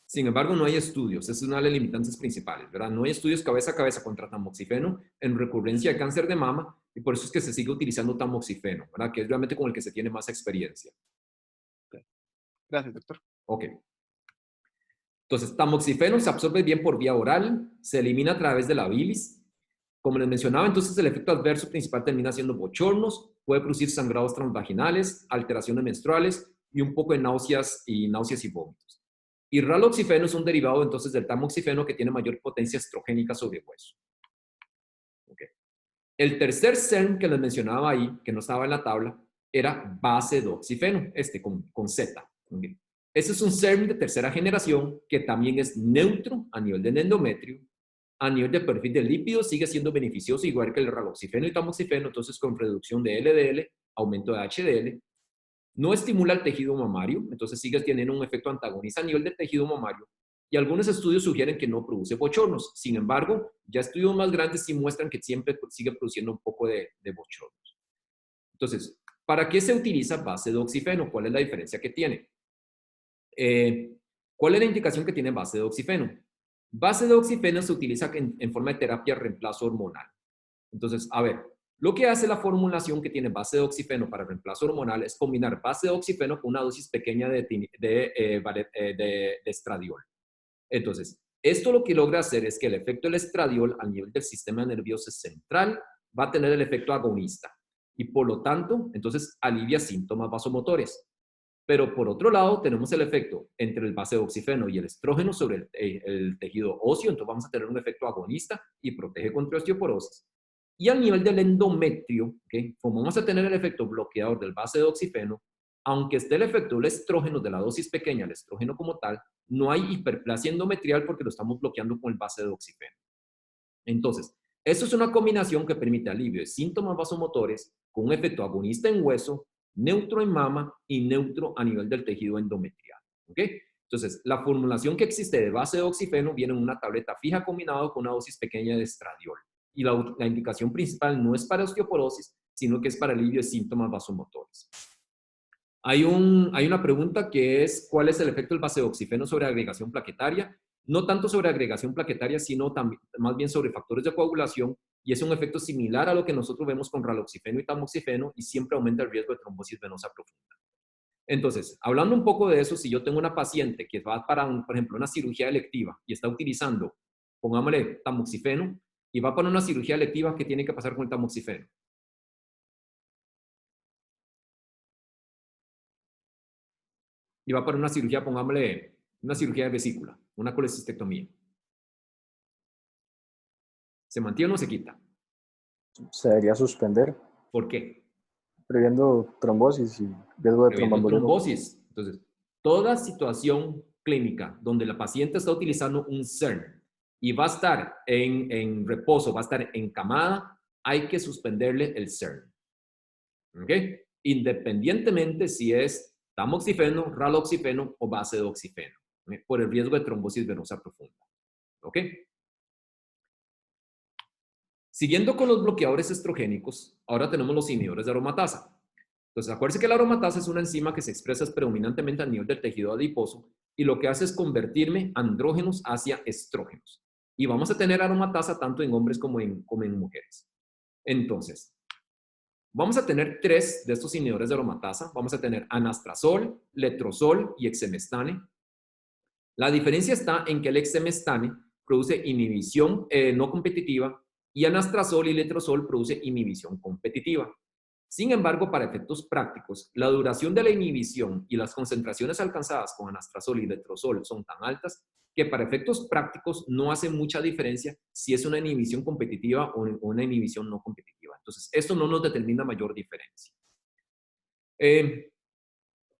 Sin embargo, no hay estudios. Esa es una de las limitantes principales, ¿verdad? No hay estudios cabeza a cabeza contra tamoxifeno en recurrencia de cáncer de mama y por eso es que se sigue utilizando tamoxifeno, ¿verdad? Que es realmente con el que se tiene más experiencia. Gracias, doctor. Ok. Entonces, tamoxifeno se absorbe bien por vía oral, se elimina a través de la bilis. Como les mencionaba, entonces el efecto adverso principal termina siendo bochornos, puede producir sangrados transvaginales, alteraciones menstruales y un poco de náuseas y vómitos. Y raloxifeno es un derivado entonces del tamoxifeno que tiene mayor potencia estrogénica sobre hueso. Okay. El tercer SERM que les mencionaba ahí, que no estaba en la tabla, era base-doxifeno, con Z. Okay. Ese es un SERM de tercera generación que también es neutro a nivel del endometrio. A nivel de perfil de lípidos sigue siendo beneficioso, igual que el raloxifeno y tamoxifeno, entonces con reducción de LDL, aumento de HDL. No estimula el tejido mamario, entonces sigue teniendo un efecto antagonista a nivel del tejido mamario. Y algunos estudios sugieren que no produce bochornos. Sin embargo, ya estudios más grandes sí muestran que siempre sigue produciendo un poco de bochornos. Entonces, ¿para qué se utiliza base de oxifeno? ¿Cuál es la diferencia que tiene? ¿Cuál es la indicación que tiene base de oxifeno? Base de oxifeno se utiliza en forma de terapia reemplazo hormonal. Entonces, a ver, lo que hace la formulación que tiene base de oxifeno para reemplazo hormonal es combinar base de oxifeno con una dosis pequeña de estradiol. Entonces, esto lo que logra hacer es que el efecto del estradiol a nivel del sistema nervioso central va a tener el efecto agonista y por lo tanto, entonces alivia síntomas vasomotores. Pero por otro lado, tenemos el efecto entre el base de oxifeno y el estrógeno sobre el tejido óseo, entonces vamos a tener un efecto agonista y protege contra osteoporosis. Y a nivel del endometrio, ¿okay? Como vamos a tener el efecto bloqueador del base de oxifeno, aunque esté el efecto del estrógeno de la dosis pequeña, el estrógeno como tal, no hay hiperplasia endometrial porque lo estamos bloqueando con el base de oxifeno. Entonces, esto es una combinación que permite alivio de síntomas vasomotores con un efecto agonista en hueso, neutro en mama y neutro a nivel del tejido endometrial. ¿Ok? Entonces, la formulación que existe de base de oxifeno viene en una tableta fija combinado con una dosis pequeña de estradiol. Y la indicación principal no es para osteoporosis, sino que es para alivio de síntomas vasomotores. Hay una pregunta que es, ¿cuál es el efecto del base de oxifeno sobre agregación plaquetaria? No tanto sobre agregación plaquetaria, sino también, más bien sobre factores de coagulación, y es un efecto similar a lo que nosotros vemos con raloxifeno y tamoxifeno, y siempre aumenta el riesgo de trombosis venosa profunda. Entonces, hablando un poco de eso, si yo tengo una paciente que va para, por ejemplo, una cirugía electiva y está utilizando, pongámosle tamoxifeno, y va para una cirugía electiva, ¿qué tiene que pasar con el tamoxifeno? Y va para una cirugía, pongámosle, una cirugía de vesícula, una colecistectomía. ¿Se mantiene o se quita? Se debería suspender, ¿Por qué? previendo trombosis y riesgo de Previendo tromboembolismo. trombosis. Entonces, toda situación clínica donde la paciente está utilizando un CERN y va a estar en reposo, va a estar encamada, hay que suspenderle el CERN. ¿Ok? Independientemente si es tamoxifeno, raloxifeno o base de oxifeno, ¿ok? Por el riesgo de trombosis venosa profunda. ¿Ok? Siguiendo con los bloqueadores estrogénicos, ahora tenemos los inhibidores de aromatasa. Entonces, acuérdense que la aromatasa es una enzima que se expresa predominantemente a nivel del tejido adiposo y lo que hace es convertirme andrógenos hacia estrógenos. Y vamos a tener aromatasa tanto en hombres como en mujeres. Entonces, vamos a tener 3 de estos inhibidores de aromatasa. Vamos a tener anastrozol, letrozol y exemestane. La diferencia está en que el exemestane produce inhibición no competitiva y anastrozol y letrozol produce inhibición competitiva. Sin embargo, para efectos prácticos, la duración de la inhibición y las concentraciones alcanzadas con anastrozol y letrozol son tan altas que para efectos prácticos no hace mucha diferencia si es una inhibición competitiva o una inhibición no competitiva. Entonces, esto no nos determina mayor diferencia.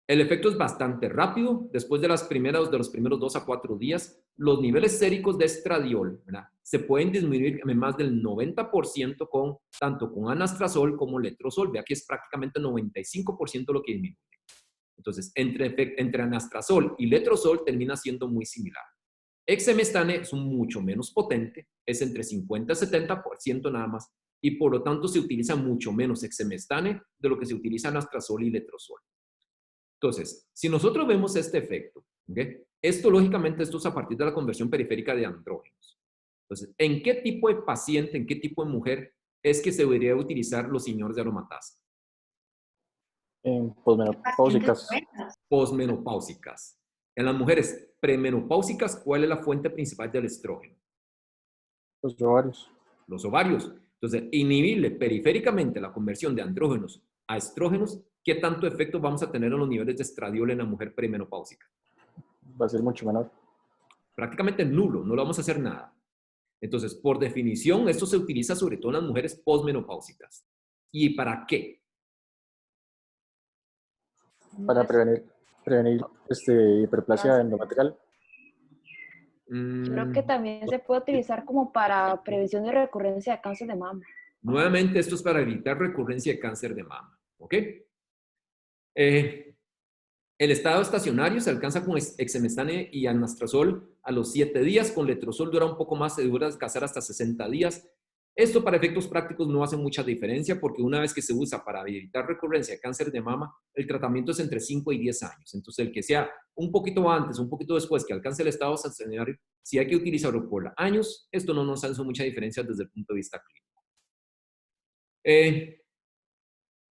El efecto es bastante rápido. Después de los primeros 2 a 4 días, los niveles séricos de estradiol, ¿verdad?, se pueden disminuir en más del 90% tanto con anastrozol como letrozol. Vea que es prácticamente 95% lo que disminuye. Entonces, entre anastrozol y letrozol termina siendo muy similar. Exemestane es mucho menos potente, es entre 50 y 70% nada más, y por lo tanto se utiliza mucho menos exemestane de lo que se utiliza anastrozol y letrozol. Entonces, si nosotros vemos este efecto, ¿okay?, esto lógicamente es a partir de la conversión periférica de andrógenos. Entonces, ¿en qué tipo de paciente, en qué tipo de mujer es que se debería utilizar los inhibidores de aromatasa? En posmenopáusicas. Posmenopáusicas. En las mujeres premenopáusicas, ¿cuál es la fuente principal del estrógeno? Los ovarios. Los ovarios. Entonces, inhibirle periféricamente la conversión de andrógenos a estrógenos, ¿qué tanto efecto vamos a tener en los niveles de estradiol en la mujer premenopáusica? Va a ser mucho menor. Prácticamente nulo, no lo vamos a hacer nada. Entonces, por definición, esto se utiliza sobre todo en las mujeres posmenopáusicas. ¿Y para qué? Para prevenir hiperplasia endometrial. Creo que también se puede utilizar como para prevención de recurrencia de cáncer de mama. Nuevamente, esto es para evitar recurrencia de cáncer de mama. ¿Ok? El estado estacionario se alcanza con exemestane y anastrozol a los 7 días. Con letrozol dura un poco más, se dura descansar hasta 60 días. Esto para efectos prácticos no hace mucha diferencia porque una vez que se usa para evitar recurrencia de cáncer de mama, el tratamiento es entre 5 y 10 años. Entonces, el que sea un poquito antes, un poquito después que alcance el estado estacionario, si hay que utilizarlo por años, esto no nos hace mucha diferencia desde el punto de vista clínico.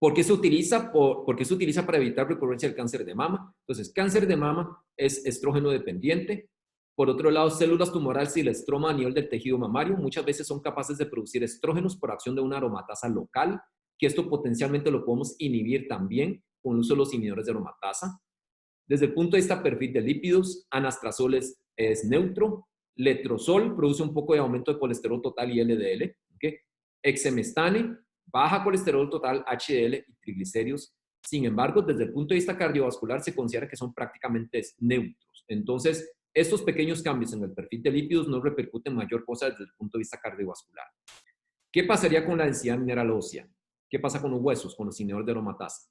¿Por qué se utiliza? Porque se utiliza para evitar recurrencia del cáncer de mama. Entonces, cáncer de mama es estrógeno dependiente. Por otro lado, células tumorales y el estroma a nivel del tejido mamario muchas veces son capaces de producir estrógenos por acción de una aromatasa local, que esto potencialmente lo podemos inhibir también con el uso de los inhibidores de aromatasa. Desde el punto de vista perfil de lípidos, anastrozol es neutro, letrozol produce un poco de aumento de colesterol total y LDL, ¿okay? Exemestane, baja colesterol total, HDL y triglicéridos. Sin embargo, desde el punto de vista cardiovascular se considera que son prácticamente neutros. Entonces, estos pequeños cambios en el perfil de lípidos no repercuten mayor cosa desde el punto de vista cardiovascular. ¿Qué pasaría con la densidad mineral ósea? ¿Qué pasa con los huesos, con los inhibidores de aromatasa?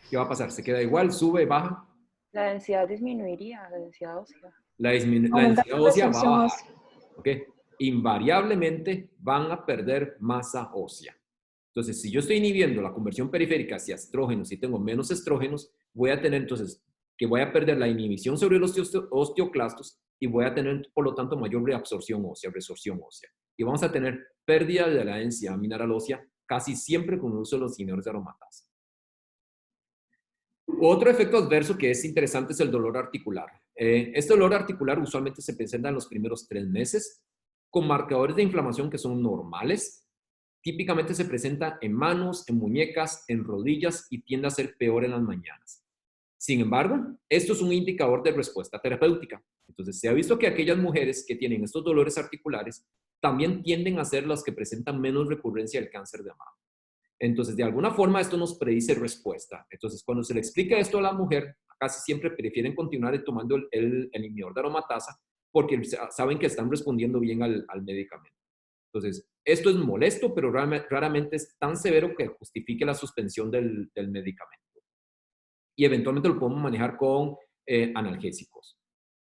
¿Qué va a pasar? ¿Se queda igual? ¿Sube? ¿Baja? La densidad disminuiría, la densidad ósea. La densidad ósea va a bajar. ¿Okay? Invariablemente van a perder masa ósea. Entonces, si yo estoy inhibiendo la conversión periférica hacia estrógenos y tengo menos estrógenos, voy a tener entonces que voy a perder la inhibición sobre los osteoclastos y voy a tener, por lo tanto, mayor reabsorción ósea, resorción ósea. Y vamos a tener pérdida de la densidad mineral ósea casi siempre con el uso de los inhibidores de aromatasa. Otro efecto adverso que es interesante es el dolor articular. Este dolor articular usualmente se presenta en los primeros 3 meses con marcadores de inflamación que son normales. Típicamente se presenta en manos, en muñecas, en rodillas y tiende a ser peor en las mañanas. Sin embargo, esto es un indicador de respuesta terapéutica. Entonces, se ha visto que aquellas mujeres que tienen estos dolores articulares también tienden a ser las que presentan menos recurrencia del cáncer de mama. Entonces, de alguna forma, esto nos predice respuesta. Entonces, cuando se le explica esto a la mujer, casi siempre prefieren continuar tomando el inhibidor de aromatasa porque saben que están respondiendo bien al medicamento. Entonces, esto es molesto, pero raramente es tan severo que justifique la suspensión del medicamento. Y eventualmente lo podemos manejar con analgésicos.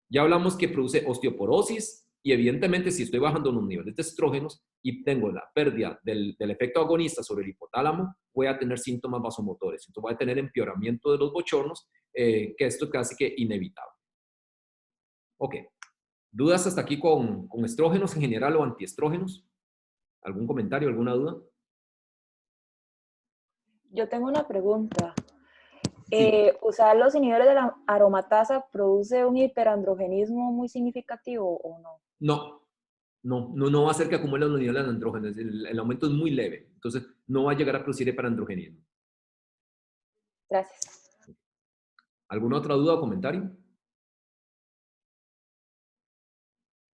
Ya hablamos que produce osteoporosis y evidentemente si estoy bajando los niveles de estrógenos y tengo la pérdida del efecto agonista sobre el hipotálamo, voy a tener síntomas vasomotores. Entonces voy a tener empeoramiento de los bochornos, que esto es casi que inevitable. Ok. ¿Dudas hasta aquí con estrógenos en general o antiestrógenos? ¿Algún comentario, alguna duda? Yo tengo una pregunta. Sí. ¿Usar los inhibidores de la aromatasa produce un hiperandrogenismo muy significativo o no? No va a hacer que acumule los niveles de andrógenos. El aumento es muy leve. Entonces, no va a llegar a producir hiperandrogenismo. Gracias. ¿Alguna otra duda o comentario?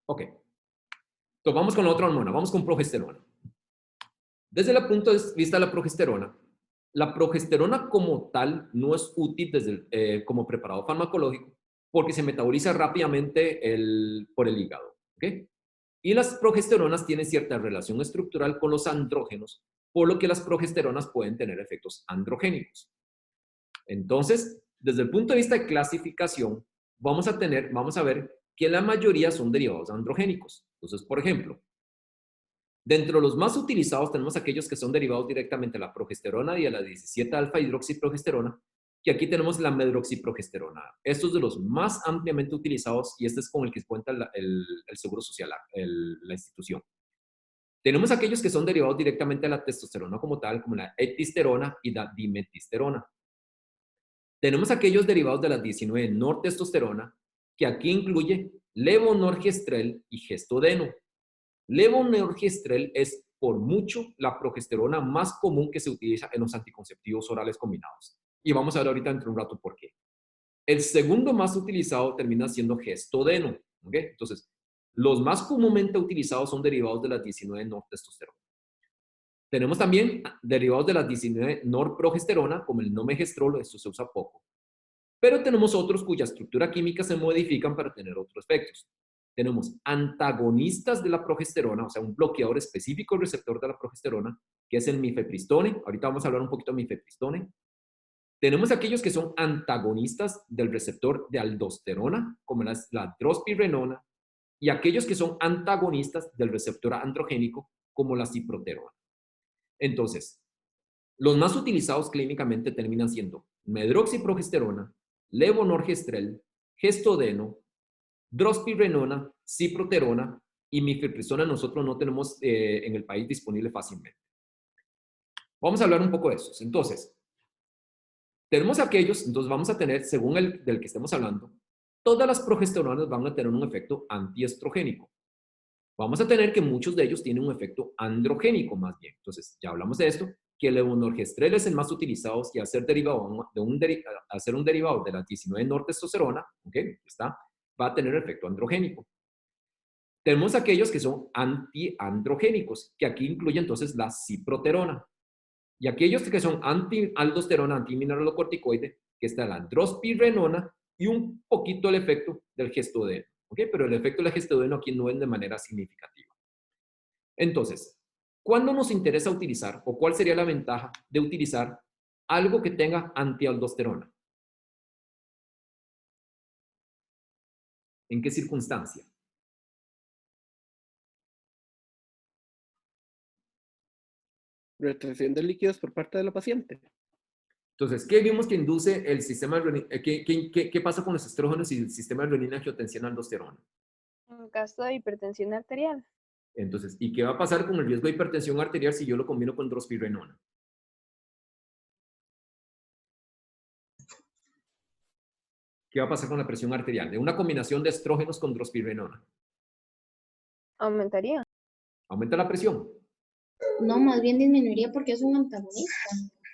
Ok. Entonces, vamos con la otra hormona. Vamos con progesterona. Desde el punto de vista de la progesterona como tal no es útil como preparado farmacológico porque se metaboliza rápidamente por el hígado. ¿Okay? Y las progesteronas tienen cierta relación estructural con los andrógenos, por lo que las progesteronas pueden tener efectos androgénicos. Entonces, desde el punto de vista de clasificación, vamos a ver que la mayoría son derivados androgénicos. Entonces, por ejemplo, dentro de los más utilizados tenemos aquellos que son derivados directamente de la progesterona y de la 17-alfa-hidroxiprogesterona, que aquí tenemos la medroxiprogesterona. Esto es de los más ampliamente utilizados y este es con el que cuenta el Seguro Social, la institución. Tenemos aquellos que son derivados directamente de la testosterona como tal, como la etisterona y la dimetesterona. Tenemos aquellos derivados de la 19-nortestosterona, que aquí incluye levonorgestrel y gestodeno. Levonorgestrel es por mucho la progesterona más común que se utiliza en los anticonceptivos orales combinados. Y vamos a ver ahorita dentro de un rato por qué. El segundo más utilizado termina siendo gestodeno. ¿Okay? Entonces, los más comúnmente utilizados son derivados de la 19-nortestosterona. Tenemos también derivados de la 19-norprogesterona, como el nomegestrol, esto se usa poco. Pero tenemos otros cuya estructura química se modifican para tener otros efectos. Tenemos antagonistas de la progesterona, o sea, un bloqueador específico del receptor de la progesterona, que es el mifepristone. Ahorita vamos a hablar un poquito de mifepristone. Tenemos aquellos que son antagonistas del receptor de aldosterona, como la drospirenona, y aquellos que son antagonistas del receptor androgénico, como la ciproterona. Entonces, los más utilizados clínicamente terminan siendo medroxiprogesterona, levonorgestrel, gestodeno, drospirenona, ciproterona y mifepristona nosotros no tenemos en el país disponible fácilmente. Vamos a hablar un poco de esos. Entonces, tenemos aquellos, entonces vamos a tener, según del que estemos hablando, todas las progesteronas van a tener un efecto antiestrogénico. Vamos a tener que muchos de ellos tienen un efecto androgénico más bien. Entonces, ya hablamos de esto, que el levonorgestrel es el más utilizado y al ser un derivado de la 19-nortestosterona, ¿okay? Va a tener efecto androgénico. Tenemos aquellos que son antiandrogénicos, que aquí incluye entonces la ciproterona. Y aquellos que son antialdosterona, antimineralocorticoide, que está la drospirenona y un poquito el efecto del gestodeno. ¿Okay? Pero el efecto del gestodeno aquí no es de manera significativa. Entonces, ¿cuándo nos interesa utilizar o cuál sería la ventaja de utilizar algo que tenga antialdosterona? ¿En qué circunstancia? Retención de líquidos por parte de la paciente. Entonces, ¿qué vimos que induce el sistema de ¿qué pasa con los estrógenos y el sistema de renina-angiotensina-aldosterona? Un gasto de hipertensión arterial. Entonces, ¿y qué va a pasar con el riesgo de hipertensión arterial si yo lo combino con drospirenona? ¿Qué va a pasar con la presión arterial? De una combinación de estrógenos con drospirenona. Aumentaría. ¿Aumenta la presión? No, más bien disminuiría porque es un antagonista.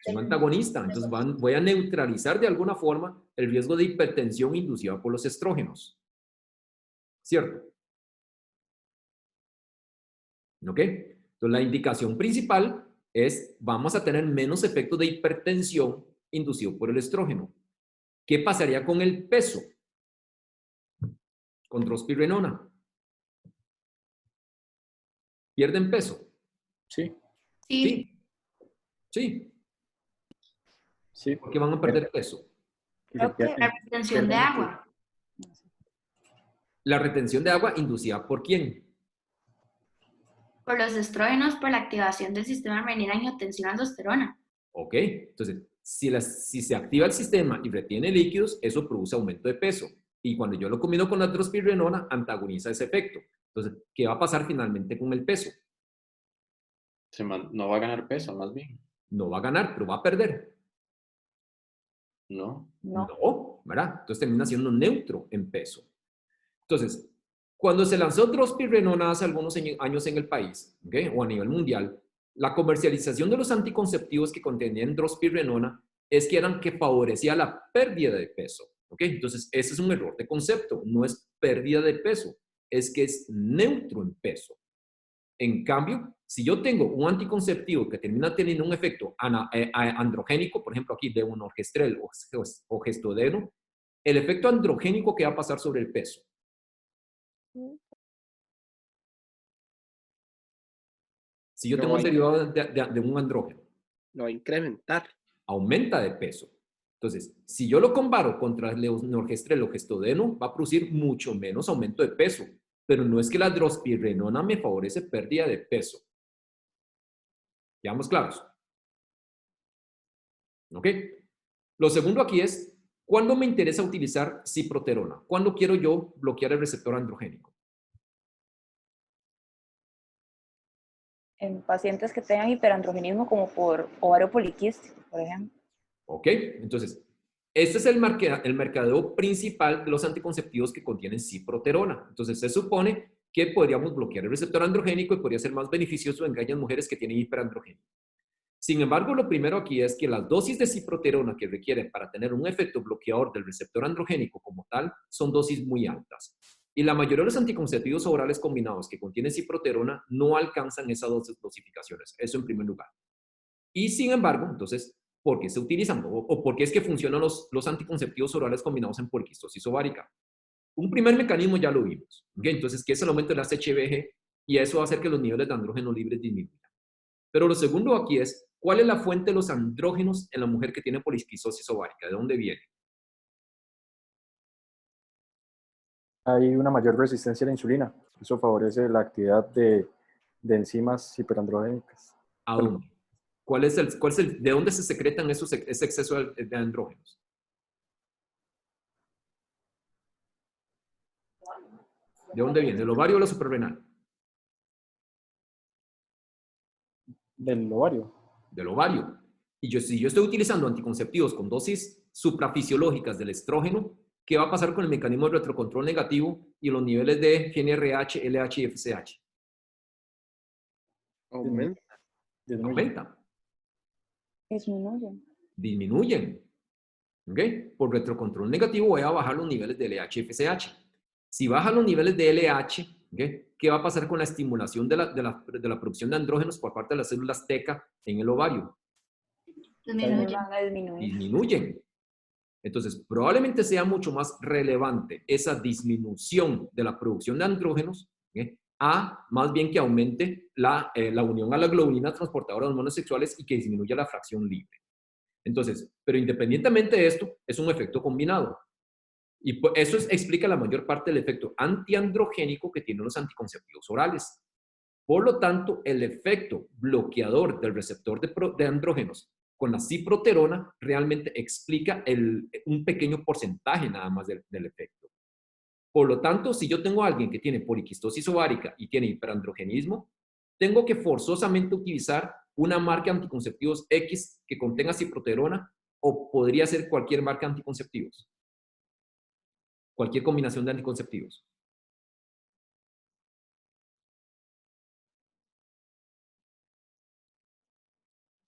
Es un antagonista. Entonces voy a neutralizar de alguna forma el riesgo de hipertensión inducida por los estrógenos. ¿Cierto? ¿Ok? Entonces la indicación principal es, vamos a tener menos efecto de hipertensión inducido por el estrógeno. ¿Qué pasaría con el peso? Con drospirenona. ¿Pierden peso? Sí. Sí. Sí. Sí. ¿Por qué van a perder peso? Creo que la retención de agua. La retención de agua inducida ¿por quién? Por los estrógenos, por la activación del sistema renina-angiotensina-aldosterona. Ok, entonces, si se activa el sistema y retiene líquidos, eso produce aumento de peso. Y cuando yo lo combino con la drospirenona, antagoniza ese efecto. Entonces, ¿qué va a pasar finalmente con el peso? No va a ganar peso, más bien. No va a ganar, pero va a perder. No. No, ¿verdad? Entonces termina siendo neutro en peso. Entonces, cuando se lanzó drospirenona hace algunos años en el país, ¿okay? O a nivel mundial, la comercialización de los anticonceptivos que contenían drospirenona es que favorecía la pérdida de peso. ¿Okay? Entonces, ese es un error de concepto. No es pérdida de peso, es que es neutro en peso. En cambio, si yo tengo un anticonceptivo que termina teniendo un efecto androgénico, por ejemplo aquí de un orgestrel o gestodeno, el efecto androgénico que va a pasar sobre el peso. Si yo tengo un derivado de un andrógeno, lo va a incrementar. Aumenta de peso. Entonces, si yo lo comparo contra el norgestrel o gestodeno, va a producir mucho menos aumento de peso. Pero no es que la drospirenona me favorece pérdida de peso. ¿Quedamos claros? ¿Ok? Lo segundo aquí es, ¿cuándo me interesa utilizar ciproterona? ¿Cuándo quiero yo bloquear el receptor androgénico? En pacientes que tengan hiperandrogenismo como por ovario poliquístico, por ejemplo. ¿Ok? Entonces, este es el mercadeo principal de los anticonceptivos que contienen ciproterona. Entonces, se supone que podríamos bloquear el receptor androgénico y podría ser más beneficioso en aquellas mujeres que tienen hiperandrogenismo. Sin embargo, lo primero aquí es que las dosis de ciproterona que requieren para tener un efecto bloqueador del receptor androgénico como tal son dosis muy altas. Y la mayoría de los anticonceptivos orales combinados que contienen ciproterona no alcanzan esas dosificaciones. Eso en primer lugar. Y sin embargo, entonces, ¿por qué se utilizan? ¿O por qué es que funcionan los anticonceptivos orales combinados en poliquistosis ovárica? Un primer mecanismo ya lo vimos. ¿Okay? Entonces, que es el aumento del HCBG y eso va a hacer que los niveles de andrógeno libres disminuyan. Pero lo segundo aquí es, ¿cuál es la fuente de los andrógenos en la mujer que tiene poliquistosis ovárica? ¿De dónde viene? Hay una mayor resistencia a la insulina. Eso favorece la actividad de enzimas hiperandrogénicas. ¿A dónde? ¿De dónde se secretan ese exceso de andrógenos? ¿De dónde viene? ¿Del ovario o la suprarrenal? Del ovario. Del ovario. Y si yo estoy utilizando anticonceptivos con dosis suprafisiológicas del estrógeno, ¿qué va a pasar con el mecanismo de retrocontrol negativo y los niveles de GnRH, LH y FSH? Aumenta. Disminuyen. ¿Okay? Por retrocontrol negativo voy a bajar los niveles de LH y FSH. Si bajan los niveles de LH, ¿okay? ¿Qué va a pasar con la estimulación de la producción de andrógenos por parte de las células TECA en el ovario? Disminuyen. Entonces, probablemente sea mucho más relevante esa disminución de la producción de andrógenos, ¿okay? Más bien que aumente la unión a la globulina transportadora de hormonas sexuales y que disminuya la fracción libre. Entonces, pero independientemente de esto, es un efecto combinado. Y eso explica la mayor parte del efecto antiandrogénico que tienen los anticonceptivos orales. Por lo tanto, el efecto bloqueador del receptor de andrógenos con la ciproterona realmente explica un pequeño porcentaje nada más del efecto. Por lo tanto, si yo tengo a alguien que tiene poliquistosis ovárica y tiene hiperandrogenismo, tengo que forzosamente utilizar una marca de anticonceptivos X que contenga ciproterona o podría ser cualquier marca de anticonceptivos. Cualquier combinación de anticonceptivos.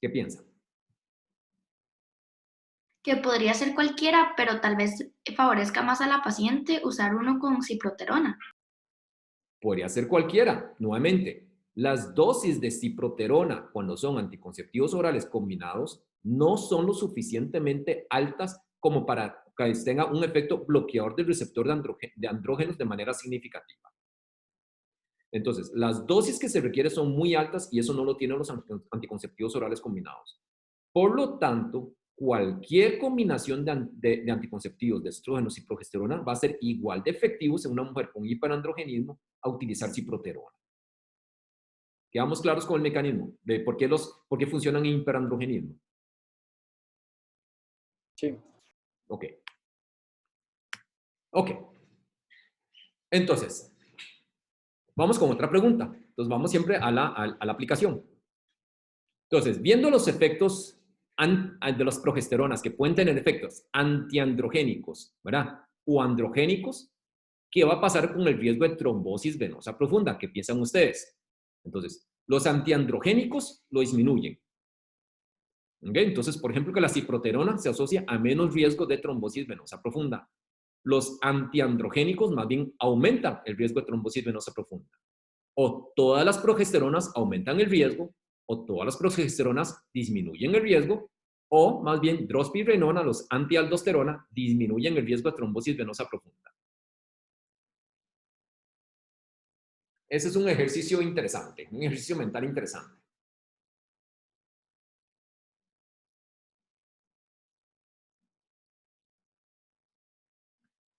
¿Qué piensa? Que podría ser cualquiera, pero tal vez favorezca más a la paciente usar uno con ciproterona. Podría ser cualquiera. Nuevamente, las dosis de ciproterona cuando son anticonceptivos orales combinados no son lo suficientemente altas como para que tenga un efecto bloqueador del receptor de andrógenos de manera significativa. Entonces, las dosis que se requieren son muy altas y eso no lo tienen los anticonceptivos orales combinados. Por lo tanto, cualquier combinación de anticonceptivos de estrógenos y progesterona va a ser igual de efectivos en una mujer con hiperandrogenismo a utilizar ciproterona. ¿Quedamos claros con el mecanismo de por qué funcionan en hiperandrogenismo? Sí. Ok. Ok. Entonces, vamos con otra pregunta. Entonces, vamos siempre a la aplicación. Entonces, viendo los efectos de las progesteronas que pueden tener efectos antiandrogénicos, ¿verdad? O androgénicos, ¿qué va a pasar con el riesgo de trombosis venosa profunda? ¿Qué piensan ustedes? Entonces, los antiandrogénicos lo disminuyen. ¿Okay? Entonces, por ejemplo, que la ciproterona se asocia a menos riesgo de trombosis venosa profunda. Los antiandrogénicos más bien aumentan el riesgo de trombosis venosa profunda. O todas las progesteronas aumentan el riesgo, o todas las progesteronas disminuyen el riesgo, o más bien drospirenona, los antialdosterona, disminuyen el riesgo de trombosis venosa profunda. Ese es un ejercicio interesante, un ejercicio mental interesante.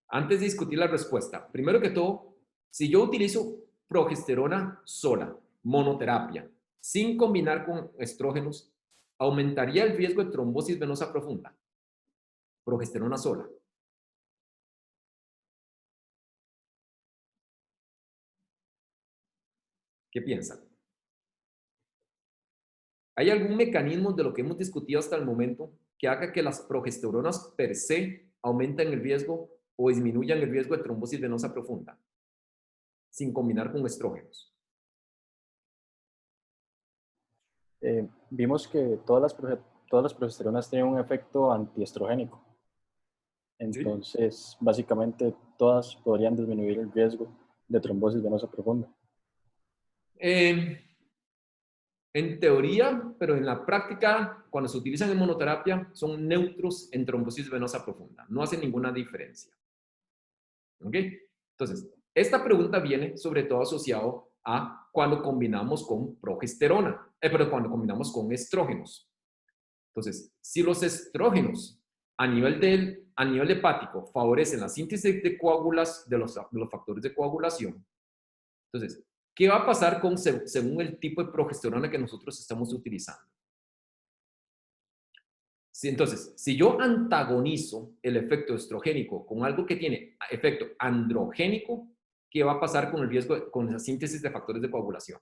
Antes de discutir la respuesta, primero que todo, si yo utilizo progesterona sola, monoterapia, sin combinar con estrógenos, ¿aumentaría el riesgo de trombosis venosa profunda? Progesterona sola. ¿Qué piensan? ¿Hay algún mecanismo de lo que hemos discutido hasta el momento que haga que las progesteronas per se aumenten el riesgo o disminuyan el riesgo de trombosis venosa profunda sin combinar con estrógenos? Vimos que todas las progesteronas tienen un efecto antiestrogénico. Entonces, ¿sí? Básicamente, todas podrían disminuir el riesgo de trombosis venosa profunda. En teoría, pero en la práctica, cuando se utilizan en monoterapia, son neutros en trombosis venosa profunda. No hacen ninguna diferencia. ¿Ok? Entonces, esta pregunta viene sobre todo asociado a cuando combinamos con progesterona, pero cuando combinamos con estrógenos. Entonces, si los estrógenos a nivel hepático favorecen la síntesis de coágulas de los factores de coagulación, entonces, ¿qué va a pasar según el tipo de progesterona que nosotros estamos utilizando? Entonces, si yo antagonizo el efecto estrogénico con algo que tiene efecto androgénico, ¿qué va a pasar con el riesgo, con la síntesis de factores de coagulación?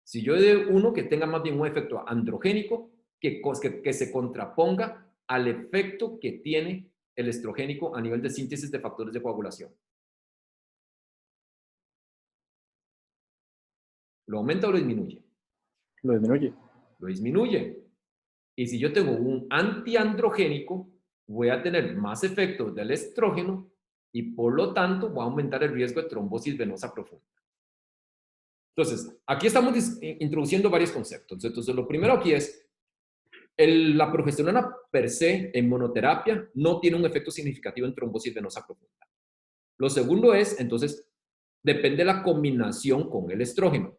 Si yo de uno que tenga más bien un efecto androgénico, que se contraponga al efecto que tiene el estrogénico a nivel de síntesis de factores de coagulación. ¿Lo aumenta o lo disminuye? Lo disminuye. Lo disminuye. Y si yo tengo un antiandrogénico, voy a tener más efectos del estrógeno y por lo tanto voy a aumentar el riesgo de trombosis venosa profunda. Entonces, aquí estamos introduciendo varios conceptos. Entonces, lo primero aquí es, la progesterona per se en monoterapia no tiene un efecto significativo en trombosis venosa profunda. Lo segundo es, entonces, depende de la combinación con el estrógeno.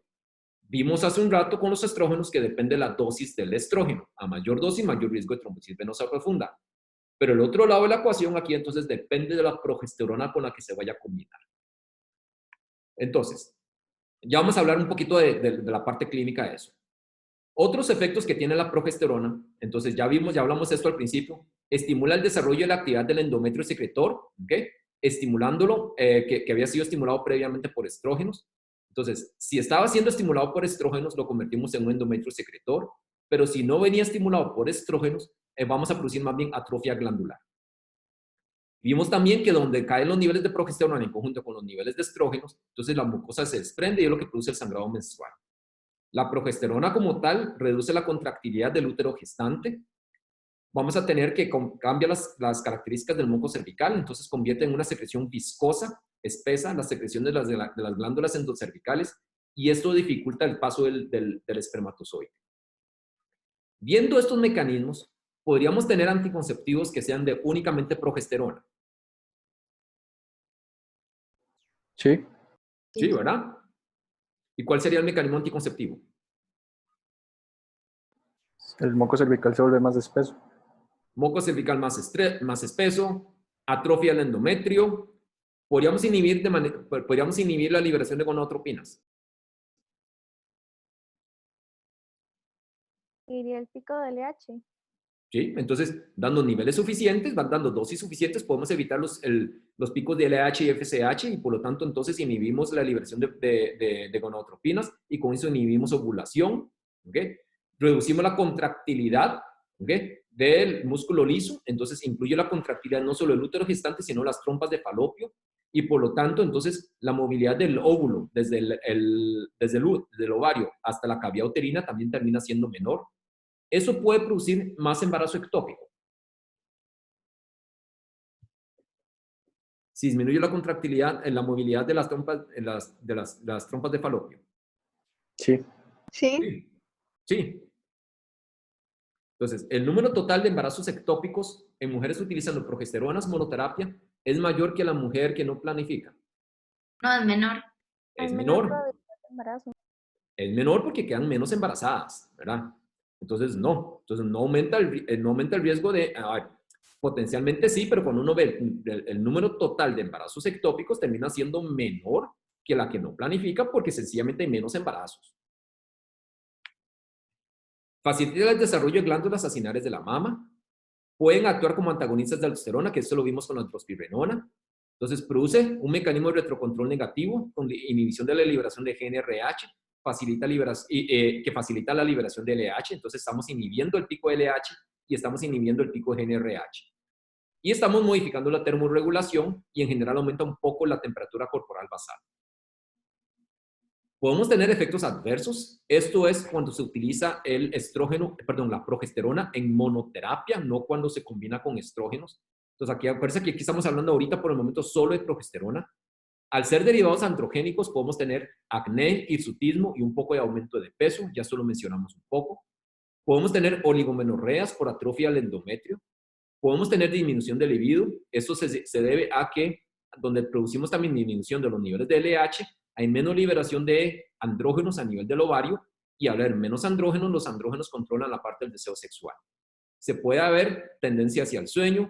Vimos hace un rato con los estrógenos que depende de la dosis del estrógeno. A mayor dosis, mayor riesgo de trombosis venosa profunda. Pero el otro lado de la ecuación aquí, entonces, depende de la progesterona con la que se vaya a combinar. Entonces, ya vamos a hablar un poquito de la parte clínica de eso. Otros efectos que tiene la progesterona, entonces ya hablamos de esto al principio, estimula el desarrollo y la actividad del endometrio secretor, ¿ok? Estimulándolo, que había sido estimulado previamente por estrógenos. Entonces, si estaba siendo estimulado por estrógenos, lo convertimos en un endometrio secretor, pero si no venía estimulado por estrógenos, vamos a producir más bien atrofia glandular. Vimos también que donde caen los niveles de progesterona en conjunto con los niveles de estrógenos, entonces la mucosa se desprende y es lo que produce el sangrado menstrual. La progesterona como tal reduce la contractilidad del útero gestante. Vamos a tener que cambiar las características del moco cervical, entonces convierte en una secreción viscosa, espesa, la secreción de las glándulas endocervicales, y esto dificulta el paso del espermatozoide. Viendo estos mecanismos, podríamos tener anticonceptivos que sean de únicamente progesterona. Sí. Sí, ¿verdad? ¿Y cuál sería el mecanismo anticonceptivo? El moco cervical se vuelve más espeso. Moco cervical más espeso, atrofia del endometrio. Podríamos inhibir la liberación de gonadotropinas. ¿Iría el pico de LH? ¿Sí? Entonces, dando niveles suficientes, dando dosis suficientes, podemos evitar los picos de LH y FSH y por lo tanto entonces inhibimos la liberación de gonadotropinas y con eso inhibimos ovulación. ¿Okay? Reducimos la contractilidad, ¿okay?, del músculo liso, entonces incluye la contractilidad no solo del útero gestante, sino las trompas de falopio y por lo tanto entonces la movilidad del óvulo desde el ovario hasta la cavidad uterina también termina siendo menor. Eso puede producir más embarazo ectópico. Si disminuye la contractilidad en la movilidad de las trompas, las trompas de falopio. Sí. Sí. Sí. Entonces, el número total de embarazos ectópicos en mujeres utilizando progesteronas monoterapia es mayor que la mujer que no planifica. No, es menor. Es Hay menor. probabilidad de embarazo. Es menor porque quedan menos embarazadas, ¿verdad? Entonces, no. Entonces, no aumenta el riesgo de... potencialmente sí, pero cuando uno ve el número total de embarazos ectópicos termina siendo menor que la que no planifica porque sencillamente hay menos embarazos. Facilita el desarrollo de glándulas acinares de la mama. Pueden actuar como antagonistas de aldosterona, que esto lo vimos con la drospirenona. Entonces, produce un mecanismo de retrocontrol negativo con inhibición de la liberación de GnRH, que facilita la liberación de LH. Entonces, estamos inhibiendo el pico de LH y estamos inhibiendo el pico de GnRH. Y estamos modificando la termorregulación y en general aumenta un poco la temperatura corporal basal. Podemos tener efectos adversos. Esto es cuando se utiliza la progesterona en monoterapia, no cuando se combina con estrógenos. Entonces, parece que aquí estamos hablando ahorita por el momento solo de progesterona. Al ser derivados androgénicos, podemos tener acné, hirsutismo y un poco de aumento de peso. Ya solo mencionamos un poco. Podemos tener oligomenorreas por atrofia del endometrio. Podemos tener disminución de libido. Esto se debe a que, donde producimos también disminución de los niveles de LH, hay menos liberación de andrógenos a nivel del ovario, y al haber menos andrógenos, los andrógenos controlan la parte del deseo sexual. Se puede haber tendencia hacia el sueño.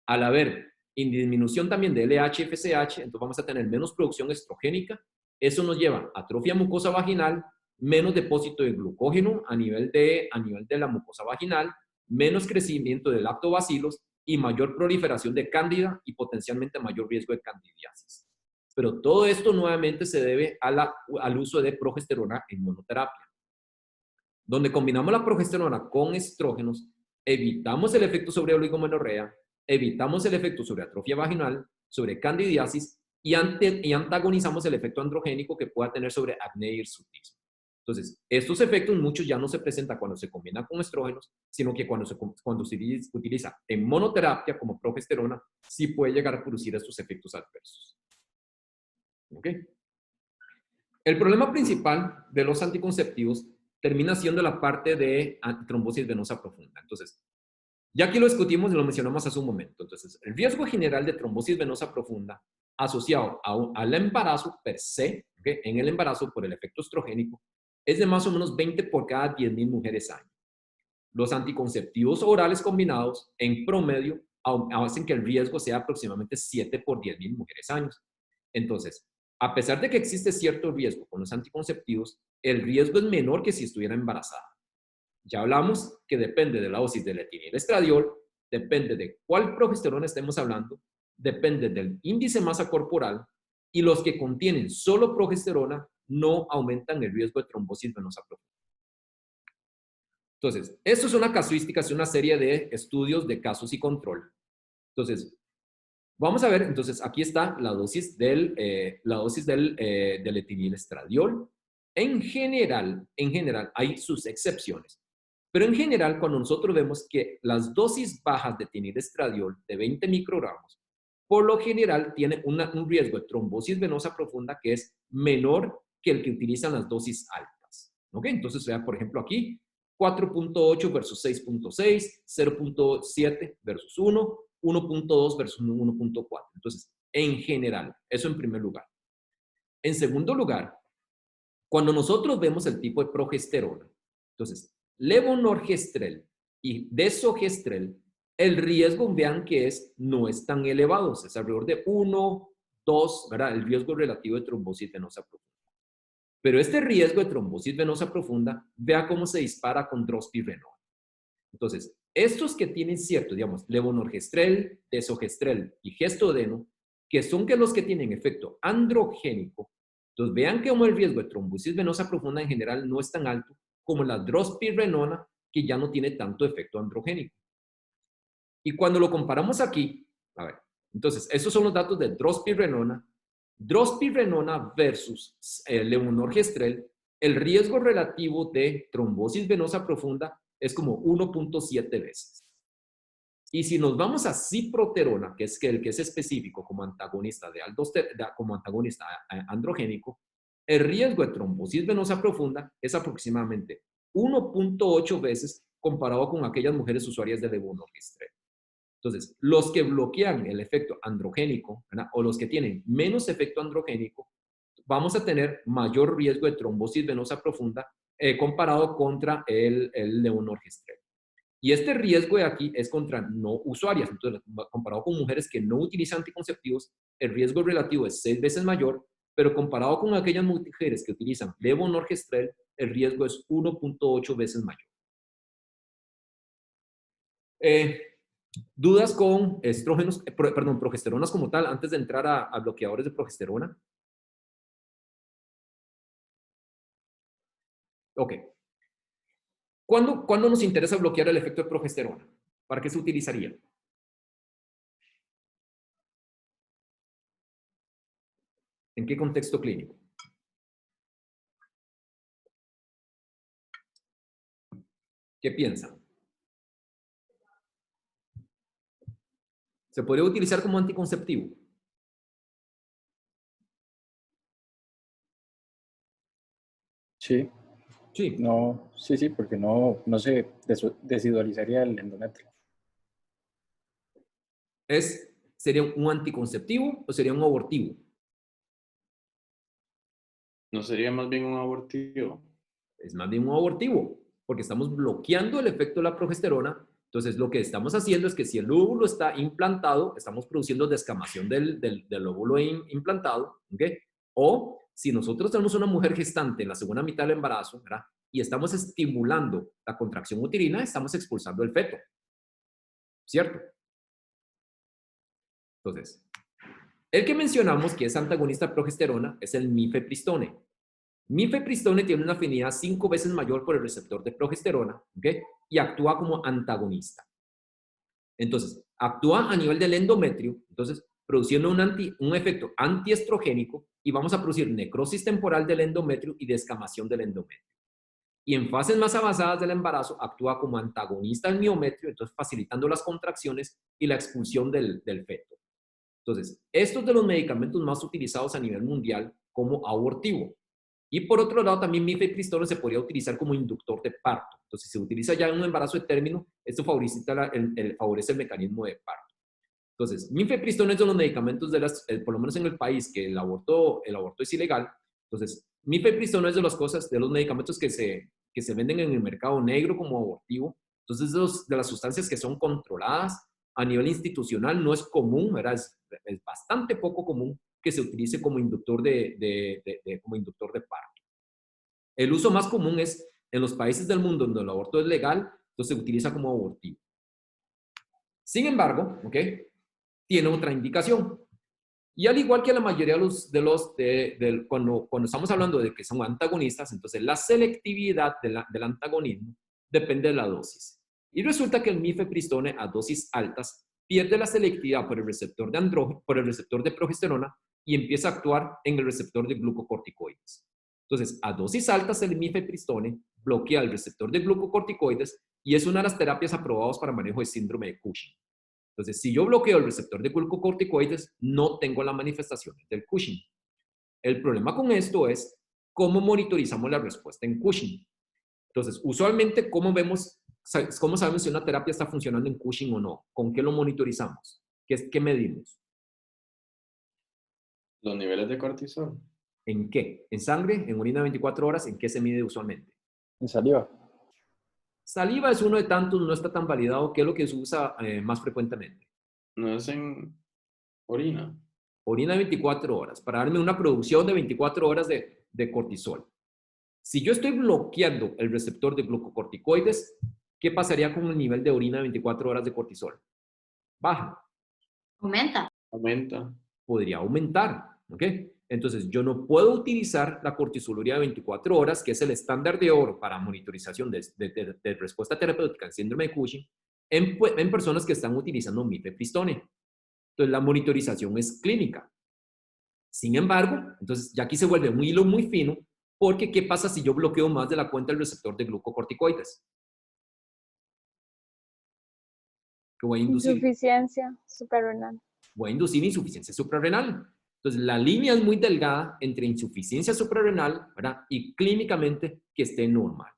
Al haber disminución también de LH y FSH, entonces vamos a tener menos producción estrogénica. Eso nos lleva a atrofia mucosa vaginal, menos depósito de glucógeno a nivel de la mucosa vaginal, menos crecimiento de lactobacilos y mayor proliferación de cándida y potencialmente mayor riesgo de candidiasis. Pero todo esto nuevamente se debe al uso de progesterona en monoterapia. Donde combinamos la progesterona con estrógenos, evitamos el efecto sobre oligomenorrea, evitamos el efecto sobre atrofia vaginal, sobre candidiasis y antagonizamos el efecto androgénico que pueda tener sobre acné y hirsutismo. Entonces, estos efectos muchos ya no se presentan cuando se combinan con estrógenos, sino que cuando se utiliza en monoterapia como progesterona, sí puede llegar a producir estos efectos adversos. ¿Ok? El problema principal de los anticonceptivos termina siendo la parte de trombosis venosa profunda. Entonces, ya aquí lo discutimos y lo mencionamos hace un momento. Entonces, el riesgo general de trombosis venosa profunda asociado al embarazo per se, ¿okay? En el embarazo por el efecto estrogénico, es de más o menos 20 por cada 10.000 mujeres año. Los anticonceptivos orales combinados, en promedio, hacen que el riesgo sea aproximadamente 7 por 10.000 mujeres años. Entonces, a pesar de que existe cierto riesgo con los anticonceptivos, el riesgo es menor que si estuviera embarazada. Ya hablamos que depende de la dosis del etinilestradiol, depende de cuál progesterona estemos hablando, depende del índice masa corporal, y los que contienen solo progesterona no aumentan el riesgo de trombosis venosa profunda. Entonces, esto es una casuística, es una serie de estudios de casos y control. Entonces, vamos a ver, entonces aquí está la dosis del etinilestradiol. En general, hay sus excepciones. Pero en general, cuando nosotros vemos que las dosis bajas de etinilestradiol de 20 microgramos, por lo general tiene un riesgo de trombosis venosa profunda que es menor que el que utilizan las dosis altas. ¿Ok? Entonces, vean, por ejemplo, aquí, 4.8 versus 6.6, 0.7 versus 1, 1.2 versus 1.4. Entonces, en general, eso en primer lugar. En segundo lugar, cuando nosotros vemos el tipo de progesterona, entonces, levonorgestrel y desogestrel, el riesgo, vean que no es tan elevado, es alrededor de 1, 2, ¿verdad? El riesgo relativo de trombosis venosa profunda. Pero este riesgo de trombosis venosa profunda, vea cómo se dispara con drospirenona. Entonces, estos que tienen cierto, digamos, levonorgestrel, desogestrel y gestodeno, que son los que tienen efecto androgénico, entonces vean que como el riesgo de trombosis venosa profunda en general no es tan alto como la drospirenona, que ya no tiene tanto efecto androgénico. Y cuando lo comparamos aquí, a ver, entonces, estos son los datos de drospirenona versus levonorgestrel, el riesgo relativo de trombosis venosa profunda es como 1.7 veces. Y si nos vamos a ciproterona, que es el que es específico como antagonista como antagonista androgénico, el riesgo de trombosis venosa profunda es aproximadamente 1.8 veces comparado con aquellas mujeres usuarias de levonorgestrel. Entonces, los que bloquean el efecto androgénico, ¿verdad?, o los que tienen menos efecto androgénico, vamos a tener mayor riesgo de trombosis venosa profunda comparado contra el levonorgestrel. Y este riesgo de aquí es contra no usuarias. Entonces, comparado con mujeres que no utilizan anticonceptivos, el riesgo relativo es 6 veces mayor, pero comparado con aquellas mujeres que utilizan levonorgestrel, el riesgo es 1.8 veces mayor. ¿Dudas con estrógenos, progesteronas como tal, antes de entrar a bloqueadores de progesterona? Ok. ¿Cuándo nos interesa bloquear el efecto de progesterona? ¿Para qué se utilizaría? ¿En qué contexto clínico? ¿Qué piensan? ¿Se podría utilizar como anticonceptivo? Sí. Sí. No, sí, porque no se desidualizaría el endometrio. ¿Sería un anticonceptivo o sería un abortivo? ¿No sería más bien un abortivo? Es más bien un abortivo, porque estamos bloqueando el efecto de la progesterona. Entonces, lo que estamos haciendo es que si el óvulo está implantado, estamos produciendo descamación del óvulo implantado, ¿ok? O si nosotros tenemos una mujer gestante en la segunda mitad del embarazo, ¿verdad?, y estamos estimulando la contracción uterina, estamos expulsando el feto, ¿cierto? Entonces, el que mencionamos que es antagonista de progesterona es el mifepristone. Mifepristone tiene una afinidad 5 veces mayor por el receptor de progesterona, ¿ok?, y actúa como antagonista. Entonces, actúa a nivel del endometrio, entonces, produciendo un efecto antiestrogénico, y vamos a producir necrosis temporal del endometrio y descamación del endometrio. Y en fases más avanzadas del embarazo, actúa como antagonista al miometrio, entonces facilitando las contracciones y la expulsión del feto. Entonces, estos de los medicamentos más utilizados a nivel mundial como abortivo. Y por otro lado, también mifepristone se podría utilizar como inductor de parto. Entonces, si se utiliza ya en un embarazo de término, esto favorece el mecanismo de parto. Entonces, mifepristone es de los medicamentos, por lo menos en el país, que el aborto es ilegal. Entonces, mifepristone es de los medicamentos que se venden en el mercado negro como abortivo. Entonces, de las sustancias que son controladas a nivel institucional, no es común, ¿verdad? Es bastante poco común que se utilice como inductor como inductor de parto. El uso más común es en los países del mundo donde el aborto es legal, entonces se utiliza como abortivo. Sin embargo, ¿ok?, tiene otra indicación. Y al igual que la mayoría cuando estamos hablando de que son antagonistas, entonces la selectividad del antagonismo depende de la dosis. Y resulta que el mifepristone a dosis altas pierde la selectividad por el receptor de progesterona y empieza a actuar en el receptor de glucocorticoides. Entonces, a dosis altas el mifepristone bloquea el receptor de glucocorticoides y es una de las terapias aprobadas para manejo de síndrome de Cushing. Entonces, si yo bloqueo el receptor de glucocorticoides, no tengo las manifestaciones del Cushing. El problema con esto es cómo monitorizamos la respuesta en Cushing. Entonces, usualmente, ¿cómo sabemos si una terapia está funcionando en Cushing o no? ¿Con qué lo monitorizamos? ¿Qué medimos? Los niveles de cortisol. ¿En qué? ¿En sangre? ¿En orina de 24 horas? ¿En qué se mide usualmente? En saliva. Saliva es uno de tantos, no está tan validado. ¿Qué es lo que se usa más frecuentemente? No es en orina. Orina de 24 horas, para darme una producción de 24 horas de cortisol. Si yo estoy bloqueando el receptor de glucocorticoides, ¿qué pasaría con el nivel de orina de 24 horas de cortisol? Baja. Aumenta. Aumenta. Podría aumentar, ¿ok? Entonces, yo no puedo utilizar la cortisoluria de 24 horas, que es el estándar de oro para monitorización de respuesta terapéutica en síndrome de Cushing, en personas que están utilizando mifepristone. Entonces, la monitorización es clínica. Sin embargo, entonces, ya aquí se vuelve un hilo muy fino, porque ¿qué pasa si yo bloqueo más de la cuenta el receptor de glucocorticoides? que voy a inducir. Insuficiencia suprarrenal. Voy a inducir insuficiencia suprarrenal. Entonces, la línea es muy delgada entre insuficiencia suprarrenal, ¿verdad? Y clínicamente que esté normal.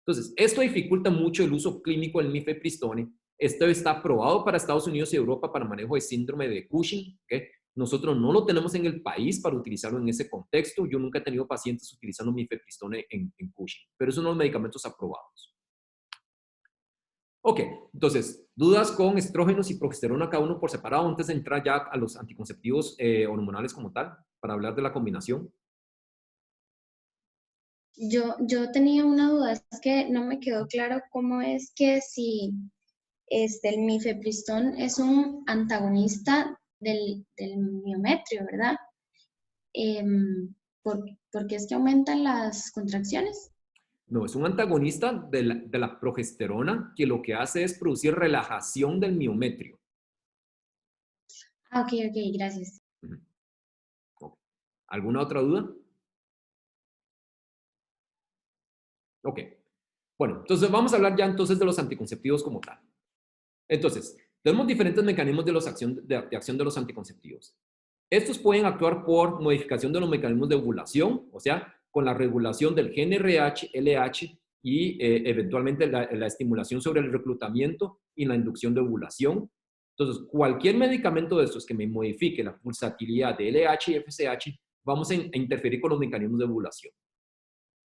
Entonces, esto dificulta mucho el uso clínico del mifepristone. Esto está aprobado para Estados Unidos y Europa para manejo de síndrome de Cushing, ¿okay? Nosotros no lo tenemos en el país para utilizarlo en ese contexto. Yo nunca he tenido pacientes utilizando mifepristone en Cushing, pero son los medicamentos aprobados. Ok, entonces, dudas con estrógenos y progesterona cada uno por separado antes de entrar ya a los anticonceptivos hormonales como tal, para hablar de la combinación. Yo tenía una duda, es que no me quedó claro cómo es que si el mifepristón es un antagonista del miometrio, ¿verdad? ¿Por qué es que aumentan las contracciones? No, es un antagonista de la progesterona que lo que hace es producir relajación del miometrio. Ah, ok, gracias. ¿Alguna otra duda? Ok. Bueno, entonces vamos a hablar ya entonces de los anticonceptivos como tal. Entonces, tenemos diferentes mecanismos de acción de los anticonceptivos. Estos pueden actuar por modificación de los mecanismos de ovulación, o sea, con la regulación del gen RH, LH y eventualmente la estimulación sobre el reclutamiento y la inducción de ovulación. Entonces, cualquier medicamento de estos que me modifique la pulsatilidad de LH y FSH, vamos a interferir con los mecanismos de ovulación.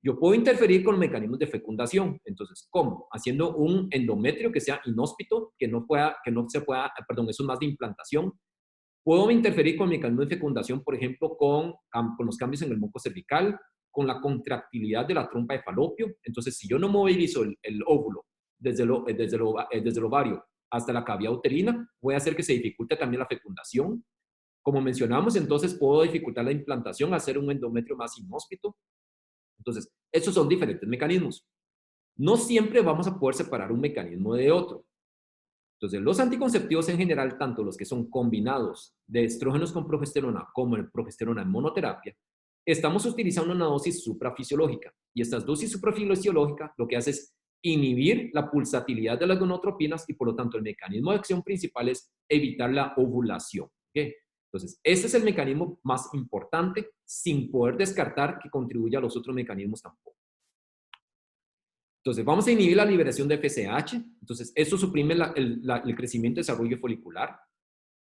Yo puedo interferir con mecanismos de fecundación. Entonces, ¿cómo? Haciendo un endometrio que sea inhóspito, que no se pueda, perdón, eso es más de implantación. Puedo interferir con mecanismos de fecundación, por ejemplo, con los cambios en el moco cervical, con la contractilidad de la trompa de falopio. Entonces, si yo no movilizo el óvulo desde el ovario hasta la cavidad uterina, voy a hacer que se dificulte también la fecundación. Como mencionamos, entonces puedo dificultar la implantación, hacer un endometrio más inhóspito. Entonces, esos son diferentes mecanismos. No siempre vamos a poder separar un mecanismo de otro. Entonces, los anticonceptivos en general, tanto los que son combinados de estrógenos con progesterona como el progesterona en monoterapia, estamos utilizando una dosis suprafisiológica. Y esta dosis suprafisiológica lo que hace es inhibir la pulsatilidad de las gonotropinas y por lo tanto el mecanismo de acción principal es evitar la ovulación. ¿Okay? Entonces, este es el mecanismo más importante sin poder descartar que contribuya a los otros mecanismos tampoco. Entonces, vamos a inhibir la liberación de FSH. Entonces, eso suprime el crecimiento y desarrollo folicular.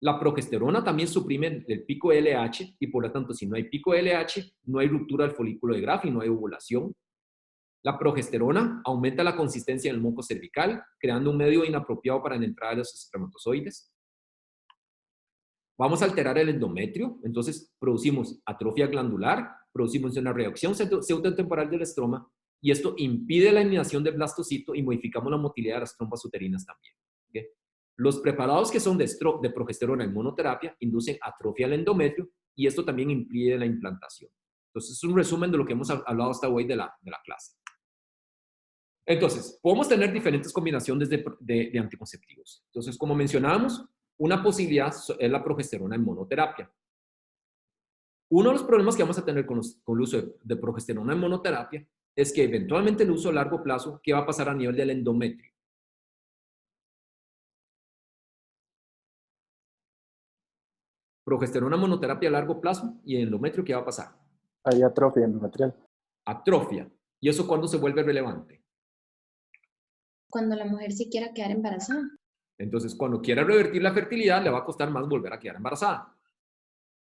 La progesterona también suprime el pico LH y por lo tanto, si no hay pico LH, no hay ruptura del folículo de Graf y no hay ovulación. La progesterona aumenta la consistencia del moco cervical, creando un medio inapropiado para la entrada de los espermatozoides. Vamos a alterar el endometrio, entonces producimos atrofia glandular, producimos una reacción pseudotemporal del estroma y esto impide la eliminación del blastocito y modificamos la motilidad de las trompas uterinas también. ¿Okay? Los preparados que son de progesterona en monoterapia inducen atrofia del endometrio y esto también impide la implantación. Entonces es un resumen de lo que hemos hablado hasta hoy de la clase. Entonces, podemos tener diferentes combinaciones de anticonceptivos. Entonces, como mencionábamos, una posibilidad es la progesterona en monoterapia. Uno de los problemas que vamos a tener con el uso de progesterona en monoterapia es que eventualmente el uso a largo plazo, ¿qué va a pasar a nivel del endometrio? Progesterona monoterapia a largo plazo y el endometrio, ¿qué va a pasar? Hay atrofia endometrial. Atrofia. ¿Y eso cuándo se vuelve relevante? Cuando la mujer sí quiera quedar embarazada. Entonces, cuando quiera revertir la fertilidad, le va a costar más volver a quedar embarazada.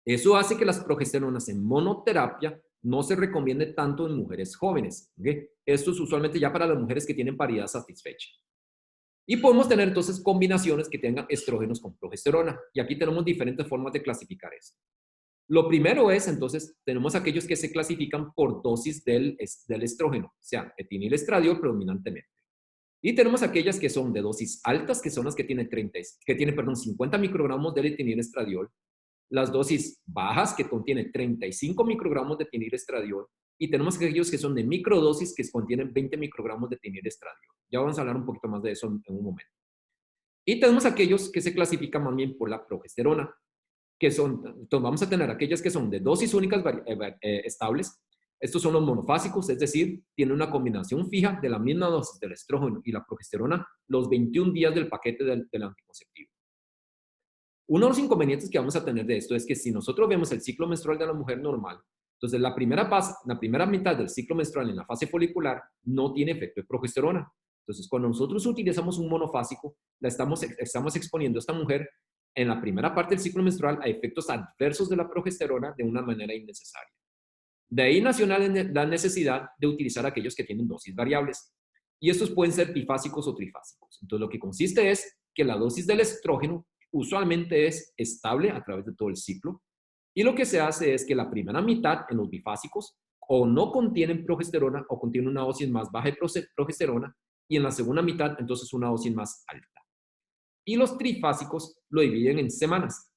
Eso hace que las progesteronas en monoterapia no se recomiende tanto en mujeres jóvenes. ¿Okay? Esto es usualmente ya para las mujeres que tienen paridad satisfecha. Y podemos tener entonces combinaciones que tengan estrógenos con progesterona. Y aquí tenemos diferentes formas de clasificar esto. Lo primero es, entonces, tenemos aquellos que se clasifican por dosis del estrógeno, o sea, etinilestradiol predominantemente. Y tenemos aquellas que son de dosis altas, que son las que tienen 50 microgramos de etinilestradiol. Las dosis bajas, que contienen 35 microgramos de etinilestradiol. Y tenemos aquellos que son de microdosis, que contienen 20 microgramos de etinilestradiol. Ya vamos a hablar un poquito más de eso en un momento. Y tenemos aquellos que se clasifican más bien por la progesterona, que son, entonces vamos a tener aquellas que son de dosis únicas estables. Estos son los monofásicos, es decir, tienen una combinación fija de la misma dosis del estrógeno y la progesterona los 21 días del paquete del anticonceptivo. Uno de los inconvenientes que vamos a tener de esto es que si nosotros vemos el ciclo menstrual de la mujer normal, entonces la primera mitad del ciclo menstrual en la fase folicular no tiene efecto de progesterona. Entonces, cuando nosotros utilizamos un monofásico, estamos exponiendo a esta mujer en la primera parte del ciclo menstrual a efectos adversos de la progesterona de una manera innecesaria. De ahí nació la necesidad de utilizar aquellos que tienen dosis variables. Y estos pueden ser bifásicos o trifásicos. Entonces, lo que consiste es que la dosis del estrógeno usualmente es estable a través de todo el ciclo. Y lo que se hace es que la primera mitad en los bifásicos o no contienen progesterona o contienen una dosis más baja de progesterona, y en la segunda mitad entonces una dosis más alta. Y los trifásicos lo dividen en semanas.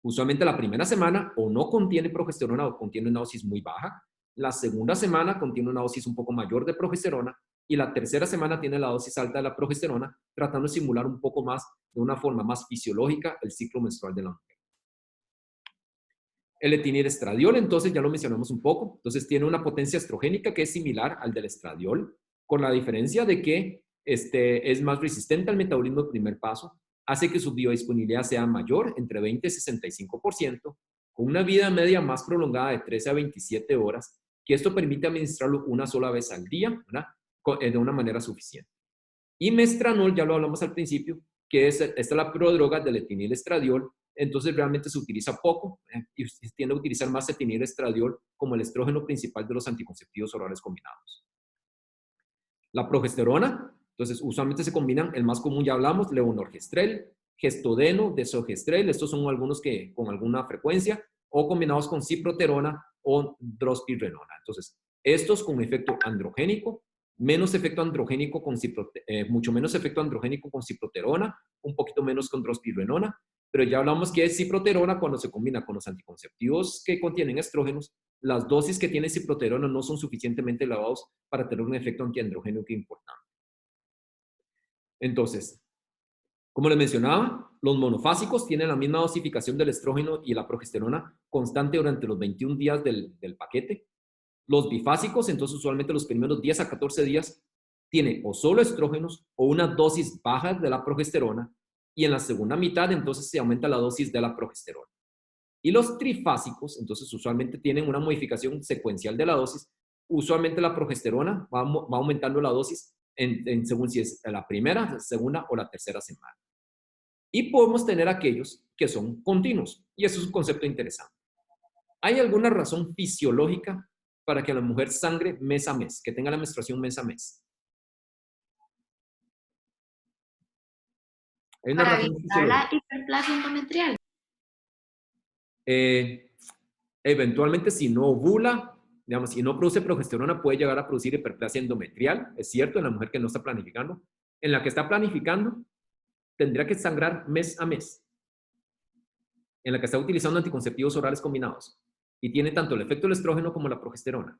Usualmente la primera semana o no contiene progesterona o contiene una dosis muy baja. La segunda semana contiene una dosis un poco mayor de progesterona. Y la tercera semana tiene la dosis alta de la progesterona, tratando de simular un poco más, de una forma más fisiológica, el ciclo menstrual de la mujer. El etinilestradiol, entonces, ya lo mencionamos un poco. Entonces, tiene una potencia estrogénica que es similar al del estradiol, con la diferencia de que es más resistente al metabolismo del primer paso, hace que su biodisponibilidad sea mayor, entre 20 y 65%, con una vida media más prolongada de 13 a 27 horas, que esto permite administrarlo una sola vez al día, ¿verdad? De una manera suficiente. Y mestranol, ya lo hablamos al principio, que esta es la prodroga del etinilestradiol, entonces realmente se utiliza poco y se tiende a utilizar más etinilestradiol como el estrógeno principal de los anticonceptivos orales combinados. La progesterona, entonces usualmente se combinan, el más común ya hablamos, levonorgestrel, gestodeno, desogestrel, estos son algunos que con alguna frecuencia, o combinados con ciproterona o drospirenona. Entonces, estos con efecto androgénico, menos efecto androgénico mucho menos efecto androgénico con ciproterona, un poquito menos con drospirenona, pero ya hablamos que es ciproterona cuando se combina con los anticonceptivos que contienen estrógenos. Las dosis que tiene ciproterona no son suficientemente elevados para tener un efecto antiandrogénico importante. Entonces, como les mencionaba, los monofásicos tienen la misma dosificación del estrógeno y la progesterona constante durante los 21 días del paquete. Los bifásicos, entonces usualmente los primeros 10 a 14 días, tienen o solo estrógenos o una dosis baja de la progesterona, y en la segunda mitad entonces se aumenta la dosis de la progesterona. Y los trifásicos, entonces usualmente tienen una modificación secuencial de la dosis. Usualmente la progesterona va aumentando la dosis según si es la primera, la segunda o la tercera semana. Y podemos tener aquellos que son continuos, y eso es un concepto interesante. ¿Hay alguna razón fisiológica para que la mujer sangre mes a mes, que tenga la menstruación mes a mes? ¿Hay una para razón evitar la fisiológica? hiperplasia endometrial. Eventualmente, si no ovula, digamos, si no produce progesterona, puede llegar a producir hiperplasia endometrial, es cierto, en la mujer que no está planificando. En la que está planificando, tendría que sangrar mes a mes. En la que está utilizando anticonceptivos orales combinados y tiene tanto el efecto del estrógeno como la progesterona.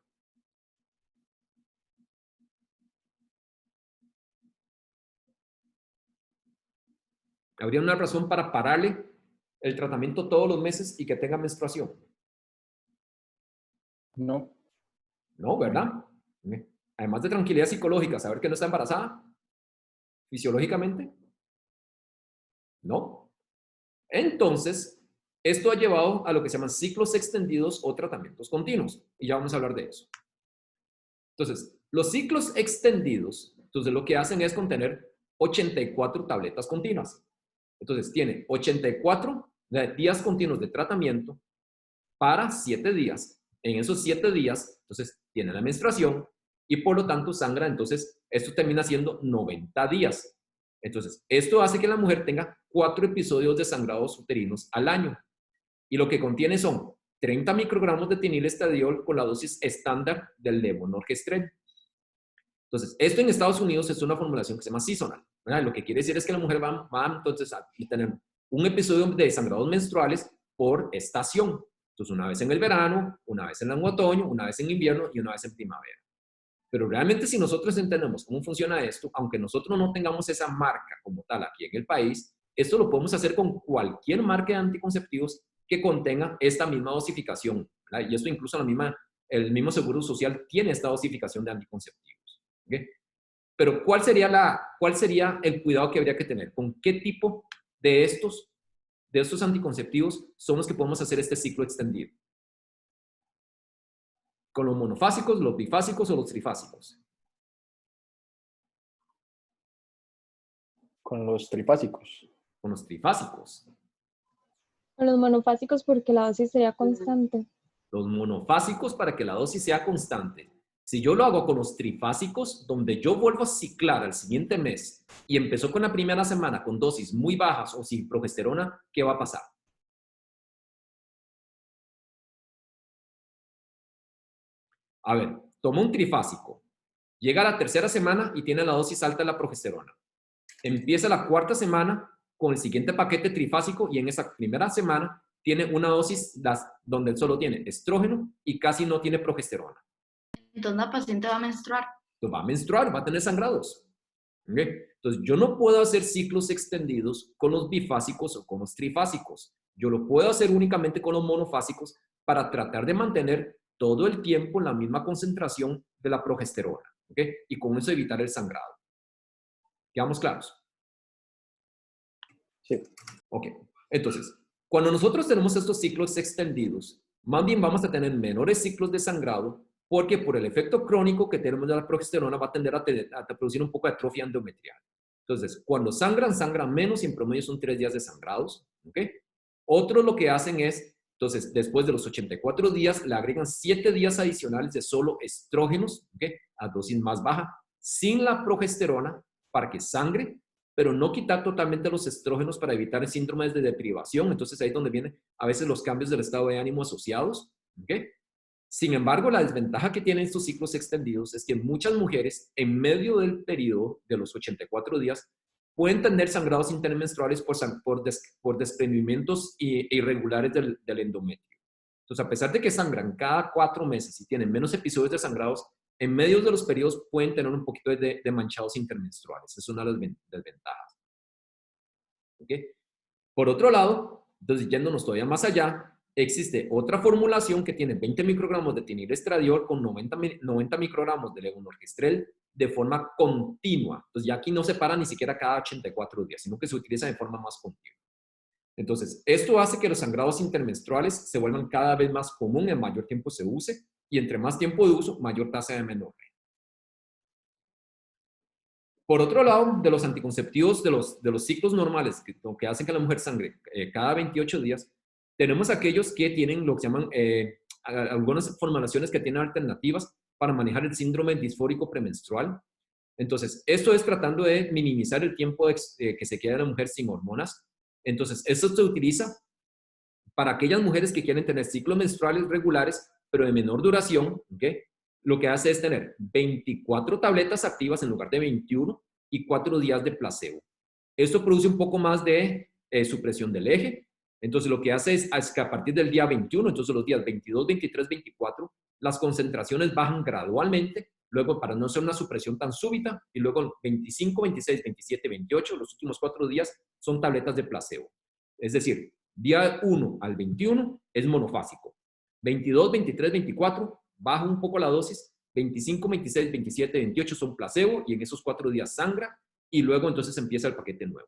¿Habría una razón para pararle el tratamiento todos los meses y que tenga menstruación? No. No, ¿verdad? Además de tranquilidad psicológica, saber que no está embarazada, fisiológicamente, no. Entonces, esto ha llevado a lo que se llaman ciclos extendidos o tratamientos continuos, y ya vamos a hablar de eso. Entonces, los ciclos extendidos, entonces lo que hacen es contener 84 tabletas continuas. Entonces, tiene 84 días continuos de tratamiento para 7 días. En esos 7 días, entonces, tiene la menstruación y por lo tanto sangra. Entonces, esto termina siendo 90 días. Entonces, esto hace que la mujer tenga 4 episodios de sangrados uterinos al año. Y lo que contiene son 30 microgramos de etinilestradiol con la dosis estándar del levonorgestrel. Entonces, esto en Estados Unidos es una formulación que se llama seasonal, ¿verdad? Lo que quiere decir es que la mujer va entonces a tener un episodio de sangrados menstruales por estación. Entonces, una vez en el verano, una vez en el otoño, una vez en invierno y una vez en primavera. Pero realmente si nosotros entendemos cómo funciona esto, aunque nosotros no tengamos esa marca como tal aquí en el país, esto lo podemos hacer con cualquier marca de anticonceptivos que contenga esta misma dosificación, ¿verdad? Y esto incluso la misma el mismo Seguro Social tiene esta dosificación de anticonceptivos. ¿Okay? Pero ¿cuál sería el cuidado que habría que tener? ¿Con qué tipo de estos anticonceptivos son los que podemos hacer este ciclo extendido? ¿Con los monofásicos, los bifásicos o los trifásicos? Con los trifásicos. Con los trifásicos. Con los monofásicos porque la dosis sería constante. Los monofásicos para que la dosis sea constante. Si yo lo hago con los trifásicos, donde yo vuelvo a ciclar al siguiente mes y empezó con la primera semana con dosis muy bajas o sin progesterona, ¿qué va a pasar? A ver, toma un trifásico, llega a la tercera semana y tiene la dosis alta de la progesterona. Empieza la cuarta semana con el siguiente paquete trifásico y en esa primera semana tiene una dosis donde solo tiene estrógeno y casi no tiene progesterona. Entonces la paciente va a menstruar. Entonces va a menstruar, va a tener sangrados. ¿Okay? Entonces yo no puedo hacer ciclos extendidos con los bifásicos o con los trifásicos. Yo lo puedo hacer únicamente con los monofásicos para tratar de mantener todo el tiempo la misma concentración de la progesterona. ¿Okay? Y con eso evitar el sangrado. ¿Quedamos claros? Sí. Ok. Entonces, cuando nosotros tenemos estos ciclos extendidos, más bien vamos a tener menores ciclos de sangrado porque por el efecto crónico que tenemos de la progesterona va a tender a producir un poco de atrofia endometrial. Entonces, cuando sangran menos y en promedio son 3 días de sangrados. ¿Okay? Otros lo que hacen es, entonces, después de los 84 días, le agregan 7 días adicionales de solo estrógenos, ¿okay? A dosis más baja, sin la progesterona, para que sangre, pero no quitar totalmente los estrógenos para evitar síndromes de deprivación. Entonces ahí es donde vienen a veces los cambios del estado de ánimo asociados. ¿Okay? Sin embargo, la desventaja que tienen estos ciclos extendidos es que muchas mujeres en medio del periodo de los 84 días pueden tener sangrados intermenstruales por desprendimientos irregulares del endometrio. Entonces, a pesar de que sangran cada 4 meses y tienen menos episodios de sangrados, en medio de los periodos pueden tener un poquito de manchados intermenstruales. Es una de las desventajas. ¿Okay? Por otro lado, entonces yéndonos todavía más allá, existe otra formulación que tiene 20 microgramos de etinilestradiol con 90 microgramos de levonorgestrel de forma continua. Entonces ya aquí no se para ni siquiera cada 84 días, sino que se utiliza de forma más continua. Entonces, esto hace que los sangrados intermenstruales se vuelvan cada vez más común, en mayor tiempo se use, y entre más tiempo de uso, mayor tasa de amenorrea. Por otro lado, de los anticonceptivos, de los ciclos normales que hacen que la mujer sangre cada 28 días, tenemos aquellos que tienen lo que se llaman, algunas formulaciones que tienen alternativas para manejar el síndrome disfórico premenstrual. Entonces, esto es tratando de minimizar el tiempo que se queda la mujer sin hormonas. Entonces, esto se utiliza para aquellas mujeres que quieren tener ciclos menstruales regulares, pero de menor duración. ¿Okay? Lo que hace es tener 24 tabletas activas en lugar de 21 y 4 días de placebo. Esto produce un poco más de supresión del eje. Entonces, lo que hace es que a partir del día 21, entonces los días 22, 23, 24, las concentraciones bajan gradualmente, luego para no ser una supresión tan súbita, y luego 25, 26, 27, 28, los últimos 4 días son tabletas de placebo. Es decir, día 1 al 21 es monofásico. 22, 23, 24, baja un poco la dosis. 25, 26, 27, 28 son placebo y en esos 4 días sangra y luego entonces empieza el paquete nuevo.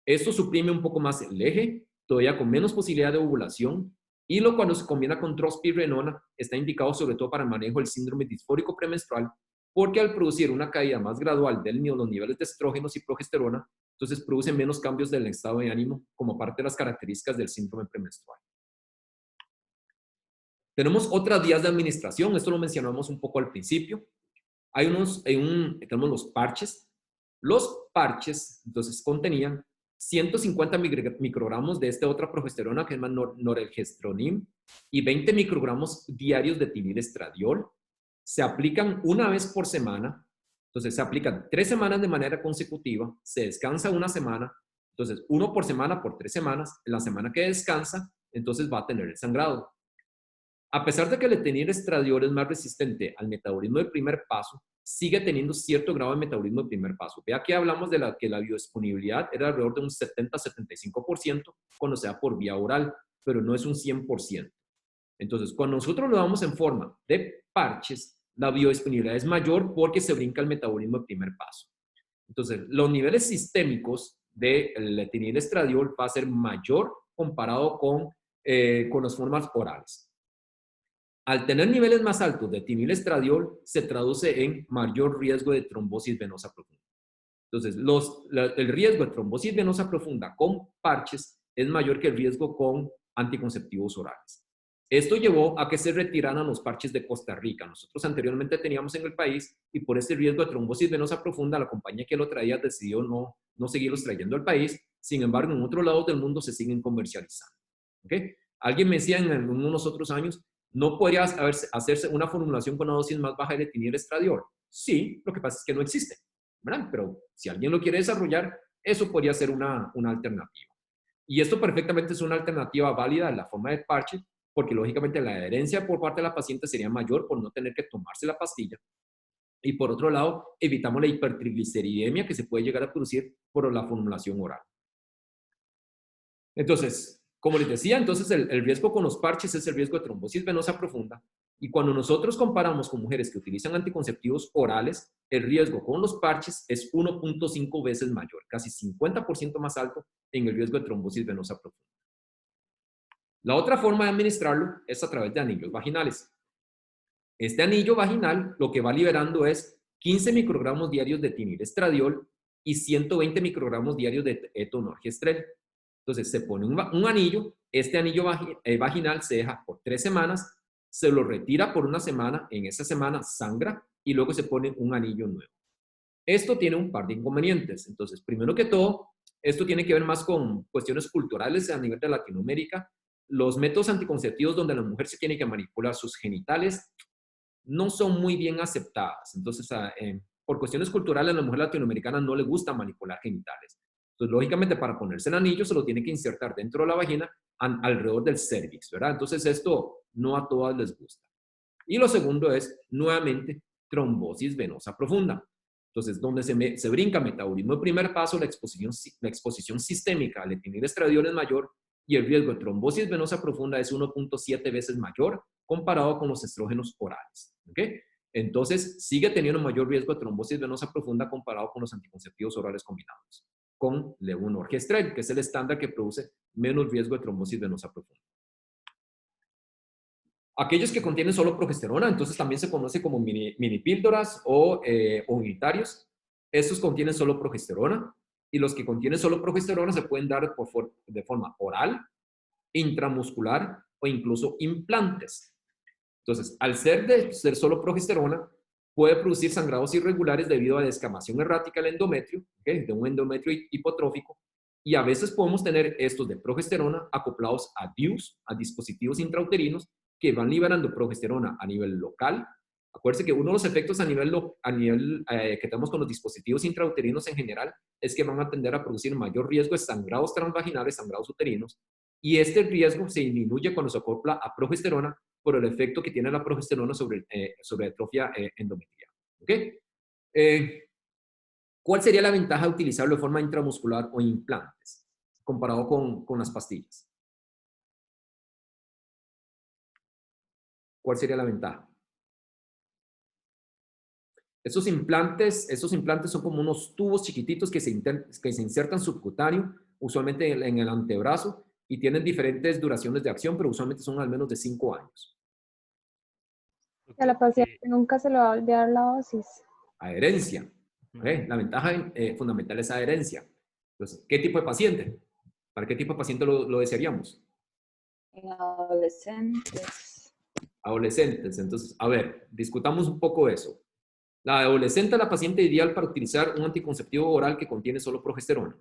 Esto suprime un poco más el eje, todavía con menos posibilidad de ovulación y cuando se combina con drospirenona está indicado sobre todo para el manejo del síndrome disfórico premenstrual porque al producir una caída más gradual de los niveles de estrógenos y progesterona, entonces produce menos cambios del estado de ánimo como parte de las características del síndrome premenstrual. Tenemos otras vías de administración, esto lo mencionamos un poco al principio. Tenemos los parches. Los parches, entonces, contenían 150 microgramos de esta otra progesterona que es norelgestronim y 20 microgramos diarios de etinilestradiol. Se aplican una vez por semana. Entonces, se aplican 3 semanas de manera consecutiva, se descansa una semana. Entonces, 1 por semana por 3 semanas. En la semana que descansa, entonces va a tener el sangrado. A pesar de que el etinilestradiol es más resistente al metabolismo del primer paso, sigue teniendo cierto grado de metabolismo del primer paso. Vea que hablamos de que la biodisponibilidad era alrededor de un 70-75% cuando se da por vía oral, pero no es un 100%. Entonces, cuando nosotros lo damos en forma de parches, la biodisponibilidad es mayor porque se brinca el metabolismo de primer paso. Entonces, los niveles sistémicos del etinilestradiol va a ser mayor comparado con las formas orales. Al tener niveles más altos de etinilestradiol, se traduce en mayor riesgo de trombosis venosa profunda. Entonces, el riesgo de trombosis venosa profunda con parches es mayor que el riesgo con anticonceptivos orales. Esto llevó a que se retiraran los parches de Costa Rica. Nosotros anteriormente teníamos en el país y por ese riesgo de trombosis venosa profunda, la compañía que lo traía decidió no seguirlos trayendo al país. Sin embargo, en otros lados del mundo se siguen comercializando. ¿Okay? Alguien me decía en unos otros años, ¿no podría hacerse una formulación con una dosis más baja de etinilestradiol? Sí, lo que pasa es que no existe, ¿verdad? Pero si alguien lo quiere desarrollar, eso podría ser una alternativa. Y esto perfectamente es una alternativa válida en la forma de parche, porque lógicamente la adherencia por parte de la paciente sería mayor por no tener que tomarse la pastilla. Y por otro lado, evitamos la hipertrigliceridemia que se puede llegar a producir por la formulación oral. Entonces, como les decía, entonces el riesgo con los parches es el riesgo de trombosis venosa profunda. Y cuando nosotros comparamos con mujeres que utilizan anticonceptivos orales, el riesgo con los parches es 1.5 veces mayor, casi 50% más alto en el riesgo de trombosis venosa profunda. La otra forma de administrarlo es a través de anillos vaginales. Este anillo vaginal lo que va liberando es 15 microgramos diarios de etinilestradiol y 120 microgramos diarios de etonorgestrel. Entonces se pone un anillo, este anillo vaginal se deja por 3 semanas, se lo retira por 1 semana, en esa semana sangra y luego se pone un anillo nuevo. Esto tiene un par de inconvenientes. Entonces, primero que todo, esto tiene que ver más con cuestiones culturales a nivel de Latinoamérica. Los métodos anticonceptivos donde la mujer se tiene que manipular sus genitales no son muy bien aceptadas. Entonces, por cuestiones culturales, a la mujer latinoamericana no le gusta manipular genitales. Entonces, lógicamente, para ponerse el anillo, se lo tiene que insertar dentro de la vagina, alrededor del cérvix, ¿verdad? Entonces, esto no a todas les gusta. Y lo segundo es, nuevamente, trombosis venosa profunda. Entonces, donde se brinca metabolismo de primer paso, la exposición sistémica al etinilestradiol es mayor y el riesgo de trombosis venosa profunda es 1.7 veces mayor comparado con los estrógenos orales. ¿Okay? Entonces, sigue teniendo mayor riesgo de trombosis venosa profunda comparado con los anticonceptivos orales combinados, con levonorgestrel, que es el estándar que produce menos riesgo de trombosis venosa profunda. Aquellos que contienen solo progesterona, entonces también se conoce como mini píldoras o unitarios. Estos contienen solo progesterona. Y los que contienen solo progesterona se pueden dar de forma oral, intramuscular o incluso implantes. Entonces, al ser solo progesterona, puede producir sangrados irregulares debido a la descamación errática del endometrio, ¿okay? De un endometrio hipotrófico. Y a veces podemos tener estos de progesterona acoplados a DIUs, a dispositivos intrauterinos, que van liberando progesterona a nivel local. Acuérdense que uno de los efectos a nivel que tenemos con los dispositivos intrauterinos en general es que van a tender a producir mayor riesgo de sangrados transvaginales, sangrados uterinos, y este riesgo se disminuye cuando se acopla a progesterona por el efecto que tiene la progesterona sobre atrofia endometrial. ¿Okay? ¿Cuál sería la ventaja de utilizarlo de forma intramuscular o implantes comparado con las pastillas? ¿Cuál sería la ventaja? Esos implantes son como unos tubos chiquititos que se insertan subcutáneo, usualmente en el antebrazo, y tienen diferentes duraciones de acción, pero usualmente son al menos de 5 años. A la paciente nunca se le va a olvidar la dosis. Adherencia. ¿Okay? La ventaja fundamental es adherencia. Entonces, ¿qué tipo de paciente? ¿Para qué tipo de paciente lo desearíamos? En adolescentes. Adolescentes. Entonces, a ver, discutamos un poco eso. La adolescente es la paciente ideal para utilizar un anticonceptivo oral que contiene solo progesterona.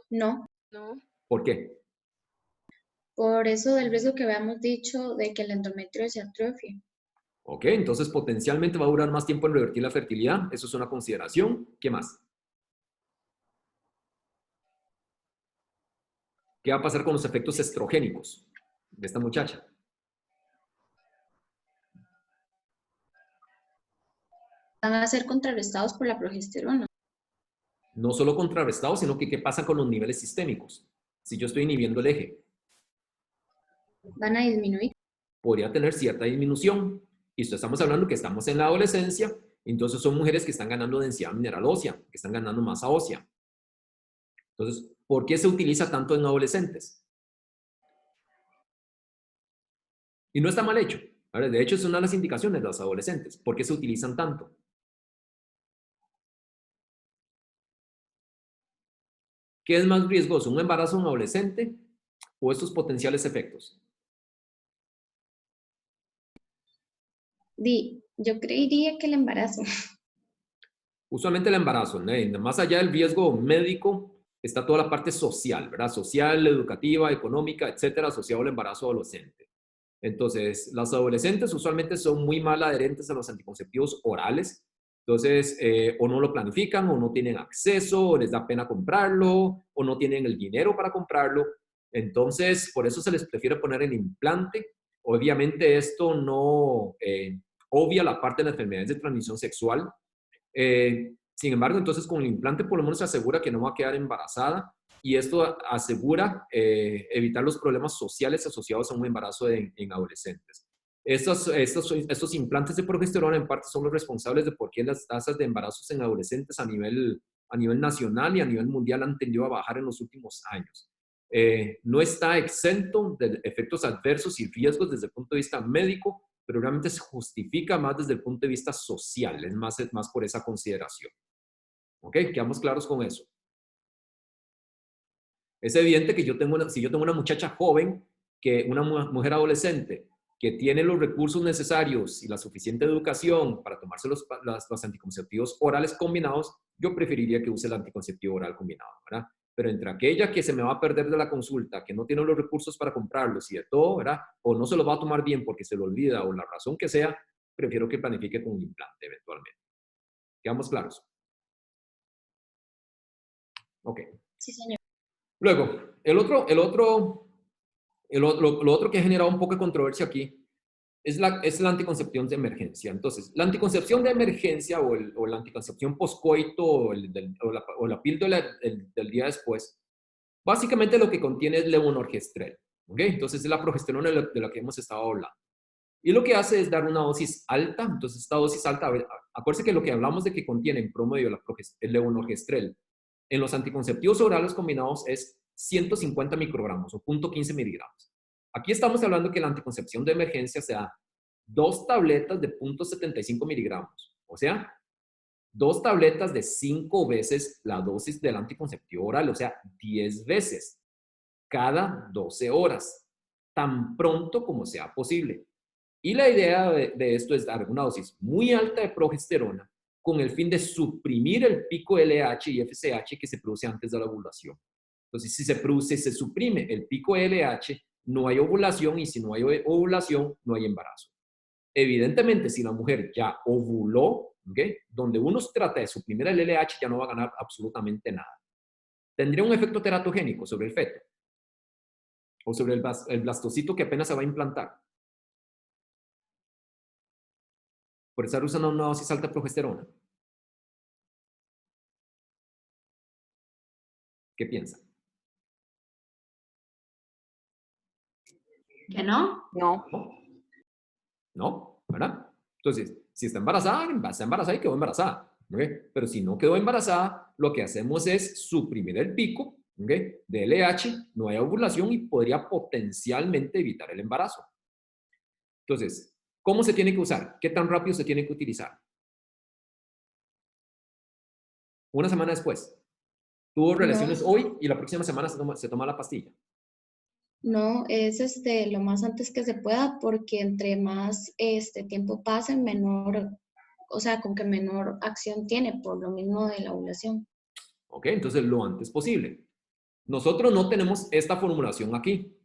No. ¿Por qué? Por eso del riesgo que habíamos dicho de que el endometrio se atrofie. Ok, entonces potencialmente va a durar más tiempo en revertir la fertilidad. Eso es una consideración. ¿Qué más? ¿Qué va a pasar con los efectos estrogénicos de esta muchacha? Van a ser contrarrestados por la progesterona. No solo contrarrestados, sino que ¿qué pasa con los niveles sistémicos? Si yo estoy inhibiendo el eje. van a disminuir. Podría tener cierta disminución. Y esto estamos hablando que estamos en la adolescencia, entonces son mujeres que están ganando densidad mineral ósea, que están ganando masa ósea. Entonces, ¿por qué se utiliza tanto en adolescentes? Y no está mal hecho. De hecho, es una de las indicaciones de los adolescentes. ¿Por qué se utilizan tanto? ¿Qué es más riesgoso, un embarazo en un adolescente o estos potenciales efectos? Yo creería que el embarazo. Usualmente el embarazo, ¿no? Más allá del riesgo médico, está toda la parte social, ¿verdad? Social, educativa, económica, etcétera, asociado al embarazo adolescente. Entonces, las adolescentes usualmente son muy mal adherentes a los anticonceptivos orales. Entonces, o no lo planifican, o no tienen acceso, o les da pena comprarlo, o no tienen el dinero para comprarlo. Entonces, por eso se les prefiere poner el implante. Obviamente, esto no obvia la parte de las enfermedades de transmisión sexual. Sin embargo, entonces con el implante por lo menos se asegura que no va a quedar embarazada y esto asegura evitar los problemas sociales asociados a un embarazo en adolescentes. Estos implantes de progesterona en parte son los responsables de por qué las tasas de embarazos en adolescentes a nivel nacional y a nivel mundial han tendido a bajar en los últimos años. No está exento de efectos adversos y riesgos desde el punto de vista médico, pero realmente se justifica más desde el punto de vista social, es más por esa consideración. ¿Ok? Quedamos claros con eso. Es evidente que si yo tengo una muchacha joven, una mujer adolescente, que tiene los recursos necesarios y la suficiente educación para tomarse los anticonceptivos orales combinados, yo preferiría que use el anticonceptivo oral combinado, ¿verdad? Pero entre aquella que se me va a perder de la consulta, que no tiene los recursos para comprarlos y de todo, ¿verdad? O no se lo va a tomar bien porque se lo olvida o la razón que sea, prefiero que planifique con un implante eventualmente. ¿Quedamos claros? Ok. Sí, señor. Luego, lo otro que ha generado un poco de controversia aquí es la anticoncepción de emergencia. Entonces, la anticoncepción de emergencia o la anticoncepción poscoito o la píldora del día después, básicamente lo que contiene es levonorgestrel. ¿Ok? Entonces, es la progesterona de la que hemos estado hablando. Y lo que hace es dar una dosis alta. Entonces, esta dosis alta, acuérdense que lo que hablamos de que contiene en promedio el levonorgestrel en los anticonceptivos orales combinados es 150 microgramos o 0.15 miligramos. Aquí estamos hablando que la anticoncepción de emergencia se da 2 tabletas de 0.75 miligramos. O sea, 2 tabletas de 5 veces la dosis del anticonceptivo oral, o sea, 10 veces cada 12 horas, tan pronto como sea posible. Y la idea de esto es dar una dosis muy alta de progesterona con el fin de suprimir el pico LH y FSH que se produce antes de la ovulación. Entonces, si se suprime el pico LH, no hay ovulación y si no hay ovulación, no hay embarazo. Evidentemente, si la mujer ya ovuló, ¿okay? Donde uno trata de suprimir el LH, ya no va a ganar absolutamente nada. Tendría un efecto teratogénico sobre el feto o sobre el blastocito que apenas se va a implantar. Por estar usando una dosis alta de progesterona. ¿Qué piensan? ¿Que no? No. No, ¿verdad? Entonces, si está embarazada y quedó embarazada. ¿Okay? Pero si no quedó embarazada, lo que hacemos es suprimir el pico, ¿okay? De LH, no hay ovulación y podría potencialmente evitar el embarazo. Entonces, ¿cómo se tiene que usar? ¿Qué tan rápido se tiene que utilizar? Una semana después. Tuvo relaciones hoy y la próxima semana se toma la pastilla. No, es lo más antes que se pueda, porque entre más tiempo pase, menor, o sea, con que menor acción tiene, por lo mismo de la ovulación. Ok, entonces lo antes posible. Nosotros no tenemos esta formulación aquí.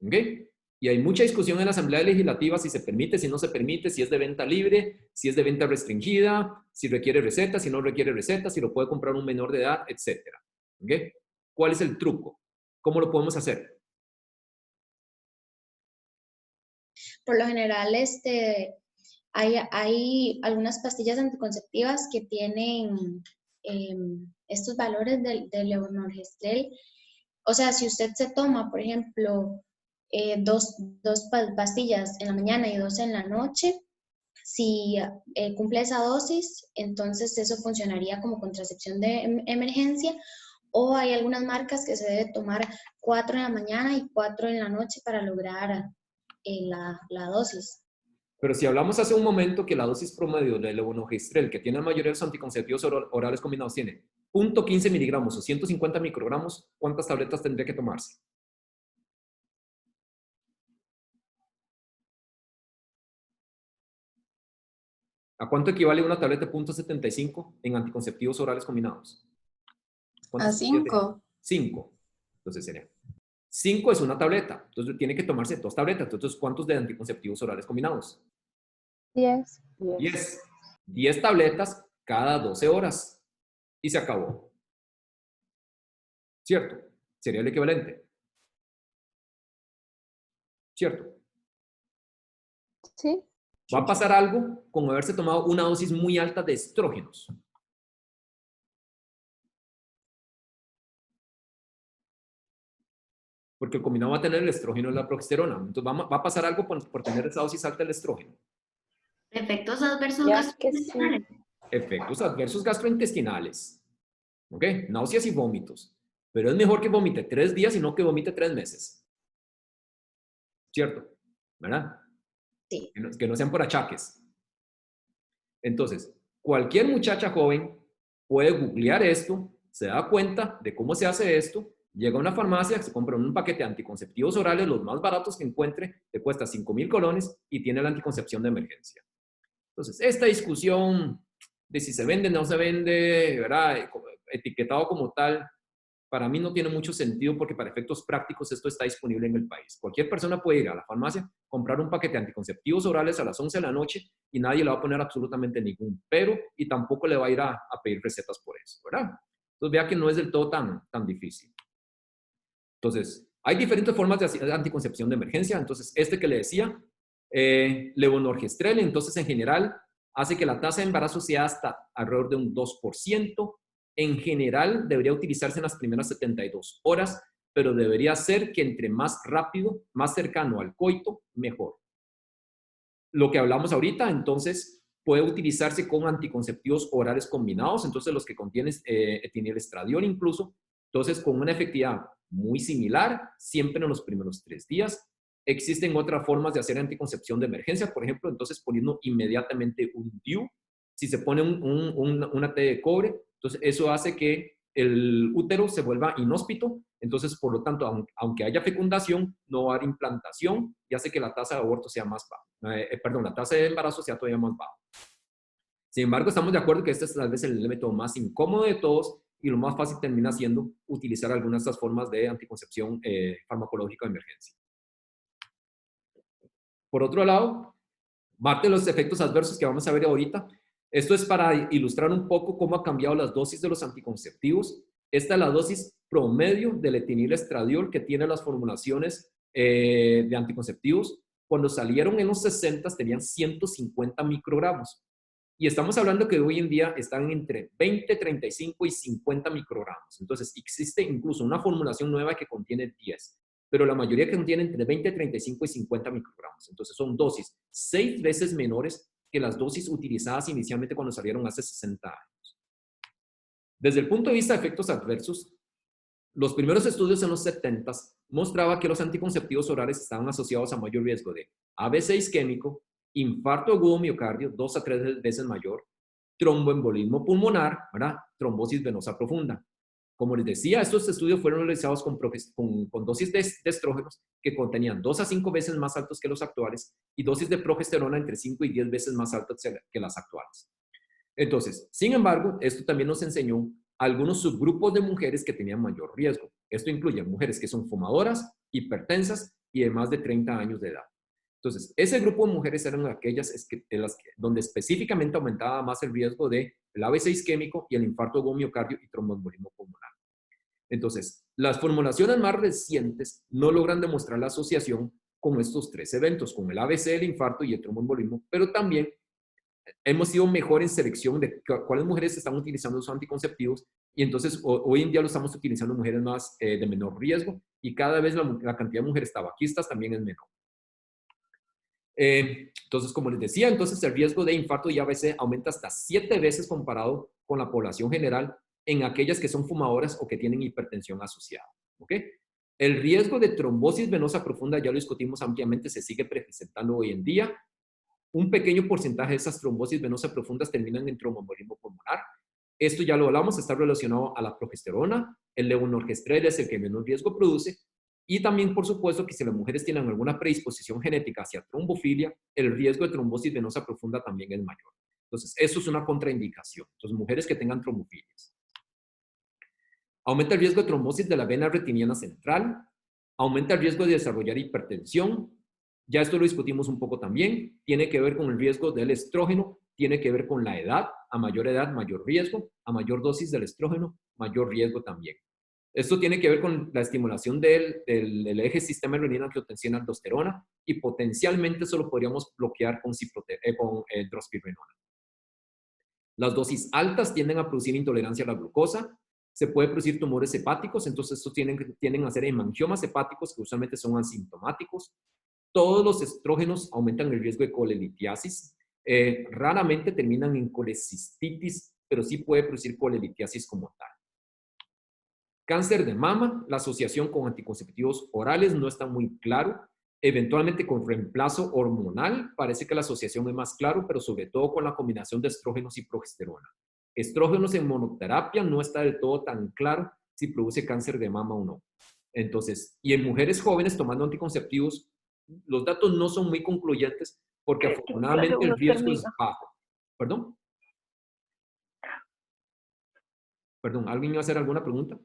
¿Ok? Y hay mucha discusión en la Asamblea Legislativa si se permite, si no se permite, si es de venta libre, si es de venta restringida, si requiere receta, si no requiere receta, si lo puede comprar un menor de edad, etc. ¿Ok? ¿Cuál es el truco? ¿Cómo lo podemos hacer? Por lo general, hay algunas pastillas anticonceptivas que tienen estos valores del levonorgestrel. O sea, si usted se toma, por ejemplo, dos pastillas en la mañana y 2 en la noche. Si cumple esa dosis, entonces eso funcionaría como contracepción de emergencia, o hay algunas marcas que se debe tomar 4 en la mañana y 4 en la noche para lograr la dosis. Pero si hablamos hace un momento que la dosis promedio del levonorgestrel, que tiene la mayoría de los anticonceptivos orales combinados, tiene 0.15 miligramos o 150 microgramos, ¿cuántas tabletas tendría que tomarse? ¿A cuánto equivale una tableta de 0.75 en anticonceptivos orales combinados? A 5. 5. Entonces sería 5 es una tableta. Entonces tiene que tomarse 2 tabletas. Entonces, ¿cuántos de anticonceptivos orales combinados? 10. 10 tabletas cada 12 horas. Y se acabó. ¿Cierto? Sería el equivalente. ¿Cierto? Sí. Va a pasar algo con haberse tomado una dosis muy alta de estrógenos. Porque el combinado va a tener el estrógeno y la progesterona. Entonces va a pasar algo por tener esa dosis alta del estrógeno. Efectos adversos Ya que sí. gastrointestinales. Efectos adversos gastrointestinales. ¿Ok? Náuseas y vómitos. Pero es mejor que vomite 3 días y no que vomite 3 meses. ¿Cierto? ¿Verdad? Sí. Que no sean por achaques. Entonces, cualquier muchacha joven puede googlear esto, se da cuenta de cómo se hace esto, llega a una farmacia, se compra un paquete de anticonceptivos orales, los más baratos que encuentre, te cuesta 5,000 colones y tiene la anticoncepción de emergencia. Entonces, esta discusión de si se vende o no se vende, ¿verdad? Etiquetado como tal, para mí no tiene mucho sentido porque para efectos prácticos esto está disponible en el país. Cualquier persona puede ir a la farmacia, comprar un paquete de anticonceptivos orales a las 11 de la noche y nadie le va a poner absolutamente ningún pero y tampoco le va a ir a pedir recetas por eso, ¿verdad? Entonces vea que no es del todo tan difícil. Entonces, hay diferentes formas de anticoncepción de emergencia. Entonces, que le decía, levonorgestrel, entonces en general hace que la tasa de embarazo sea hasta alrededor de un 2%. En general debería utilizarse en las primeras 72 horas, pero debería ser que entre más rápido, más cercano al coito, mejor. Lo que hablamos ahorita, entonces, puede utilizarse con anticonceptivos orales combinados, entonces los que contienen etinilestradiol incluso, entonces con una efectividad muy similar, siempre en los primeros 3 días. Existen otras formas de hacer anticoncepción de emergencia, por ejemplo, entonces poniendo inmediatamente un DIU. Si se pone una T de cobre, entonces eso hace que el útero se vuelva inhóspito, entonces por lo tanto, aunque haya fecundación, no va a haber implantación y hace que la tasa de aborto sea más baja. La tasa de embarazo sea todavía más baja. Sin embargo, estamos de acuerdo que este es tal vez el método más incómodo de todos y lo más fácil termina siendo utilizar algunas de estas formas de anticoncepción farmacológica de emergencia. Por otro lado, parte de los efectos adversos que vamos a ver ahorita, esto es para ilustrar un poco cómo ha cambiado las dosis de los anticonceptivos. Esta es la dosis promedio del etinilestradiol que tienen las formulaciones de anticonceptivos. Cuando salieron en los 60 tenían 150 microgramos. Y estamos hablando que hoy en día están entre 20, 35 y 50 microgramos. Entonces, existe incluso una formulación nueva que contiene 10, pero la mayoría que contiene entre 20, 35 y 50 microgramos. Entonces, son dosis 6 veces menores que las dosis utilizadas inicialmente cuando salieron hace 60 años. Desde el punto de vista de efectos adversos, los primeros estudios en los 70 mostraban que los anticonceptivos orales estaban asociados a mayor riesgo de ABC isquémico, infarto agudo miocardio, 2 a 3 veces mayor, tromboembolismo pulmonar, ¿verdad? Trombosis venosa profunda. Como les decía, estos estudios fueron realizados con dosis de estrógenos que contenían 2 a 5 veces más altos que los actuales y dosis de progesterona entre 5 y 10 veces más altas que las actuales. Entonces, sin embargo, esto también nos enseñó algunos subgrupos de mujeres que tenían mayor riesgo. Esto incluye mujeres que son fumadoras, hipertensas y de más de 30 años de edad. Entonces, ese grupo de mujeres eran aquellas donde específicamente aumentaba más el riesgo del ABC isquémico y el infarto agudo miocardio y tromboembolismo pulmonar. Entonces, las formulaciones más recientes no logran demostrar la asociación con estos 3 eventos, con el ABC, el infarto y el tromboembolismo, pero también hemos sido mejor en selección de cuáles mujeres están utilizando sus anticonceptivos y entonces hoy en día lo estamos utilizando mujeres más de menor riesgo y cada vez la cantidad de mujeres tabaquistas también es menor. Entonces, como les decía, entonces el riesgo de infarto y ABC aumenta hasta 7 veces comparado con la población general en aquellas que son fumadoras o que tienen hipertensión asociada. ¿Ok? El riesgo de trombosis venosa profunda, ya lo discutimos ampliamente, se sigue presentando hoy en día. Un pequeño porcentaje de esas trombosis venosas profundas terminan en tromboembolismo pulmonar. Esto ya lo hablamos, está relacionado a la progesterona. El levonorgestrel es el que menos riesgo produce. Y también, por supuesto, que si las mujeres tienen alguna predisposición genética hacia trombofilia, el riesgo de trombosis venosa profunda también es mayor. Entonces, eso es una contraindicación. Entonces, mujeres que tengan trombofilias. Aumenta el riesgo de trombosis de la vena retiniana central. Aumenta el riesgo de desarrollar hipertensión. Ya esto lo discutimos un poco también. Tiene que ver con el riesgo del estrógeno. Tiene que ver con la edad. A mayor edad, mayor riesgo. A mayor dosis del estrógeno, mayor riesgo también. Esto tiene que ver con la estimulación del eje sistema adrenina-angiotensina-aldosterona y potencialmente eso lo podríamos bloquear con drospirenona. Las dosis altas tienden a producir intolerancia a la glucosa. Se puede producir tumores hepáticos, entonces estos tienden a ser hemangiomas hepáticos que usualmente son asintomáticos. Todos los estrógenos aumentan el riesgo de colelitiasis. Raramente terminan en colecistitis, pero sí puede producir colelitiasis como tal. Cáncer de mama, la asociación con anticonceptivos orales no está muy claro. Eventualmente con reemplazo hormonal parece que la asociación es más claro, pero sobre todo con la combinación de estrógenos y progesterona. Estrógenos en monoterapia no está del todo tan claro si produce cáncer de mama o no. Entonces, y en mujeres jóvenes tomando anticonceptivos, los datos no son muy concluyentes porque afortunadamente el riesgo es bajo. ¿Perdón? Perdón, ¿alguien iba a hacer alguna pregunta?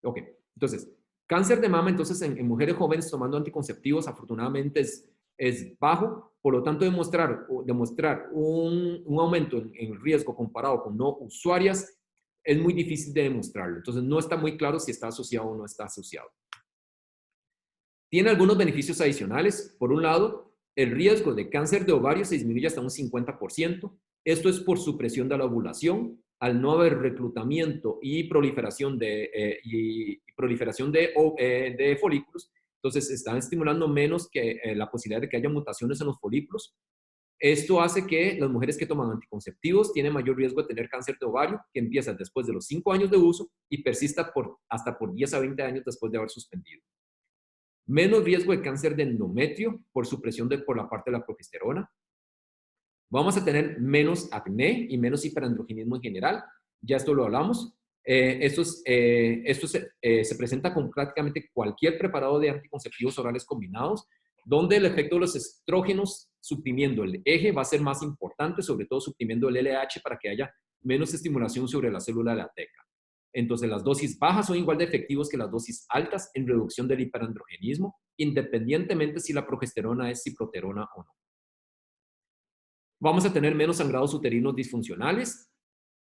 Ok, entonces, cáncer de mama, entonces, en mujeres jóvenes tomando anticonceptivos, afortunadamente es bajo, por lo tanto, demostrar un aumento en riesgo comparado con no usuarias es muy difícil de demostrarlo. Entonces, no está muy claro si está asociado o no está asociado. Tiene algunos beneficios adicionales. Por un lado, el riesgo de cáncer de ovario se disminuye hasta un 50%. Esto es por supresión de la ovulación. Al no haber reclutamiento y proliferación de folículos, entonces están estimulando menos que la posibilidad de que haya mutaciones en los folículos. Esto hace que las mujeres que toman anticonceptivos tienen mayor riesgo de tener cáncer de ovario, que empieza después de los 5 años de uso y persista hasta por 10 a 20 años después de haber suspendido. Menos riesgo de cáncer de endometrio por supresión por la parte de la progesterona. Vamos a tener menos acné y menos hiperandrogenismo en general. Ya esto lo hablamos. Esto se presenta con prácticamente cualquier preparado de anticonceptivos orales combinados, donde el efecto de los estrógenos suprimiendo el eje va a ser más importante, sobre todo suprimiendo el LH para que haya menos estimulación sobre la célula de la teca. Entonces, las dosis bajas son igual de efectivos que las dosis altas en reducción del hiperandrogenismo, independientemente si la progesterona es ciproterona o no. Vamos a tener menos sangrados uterinos disfuncionales.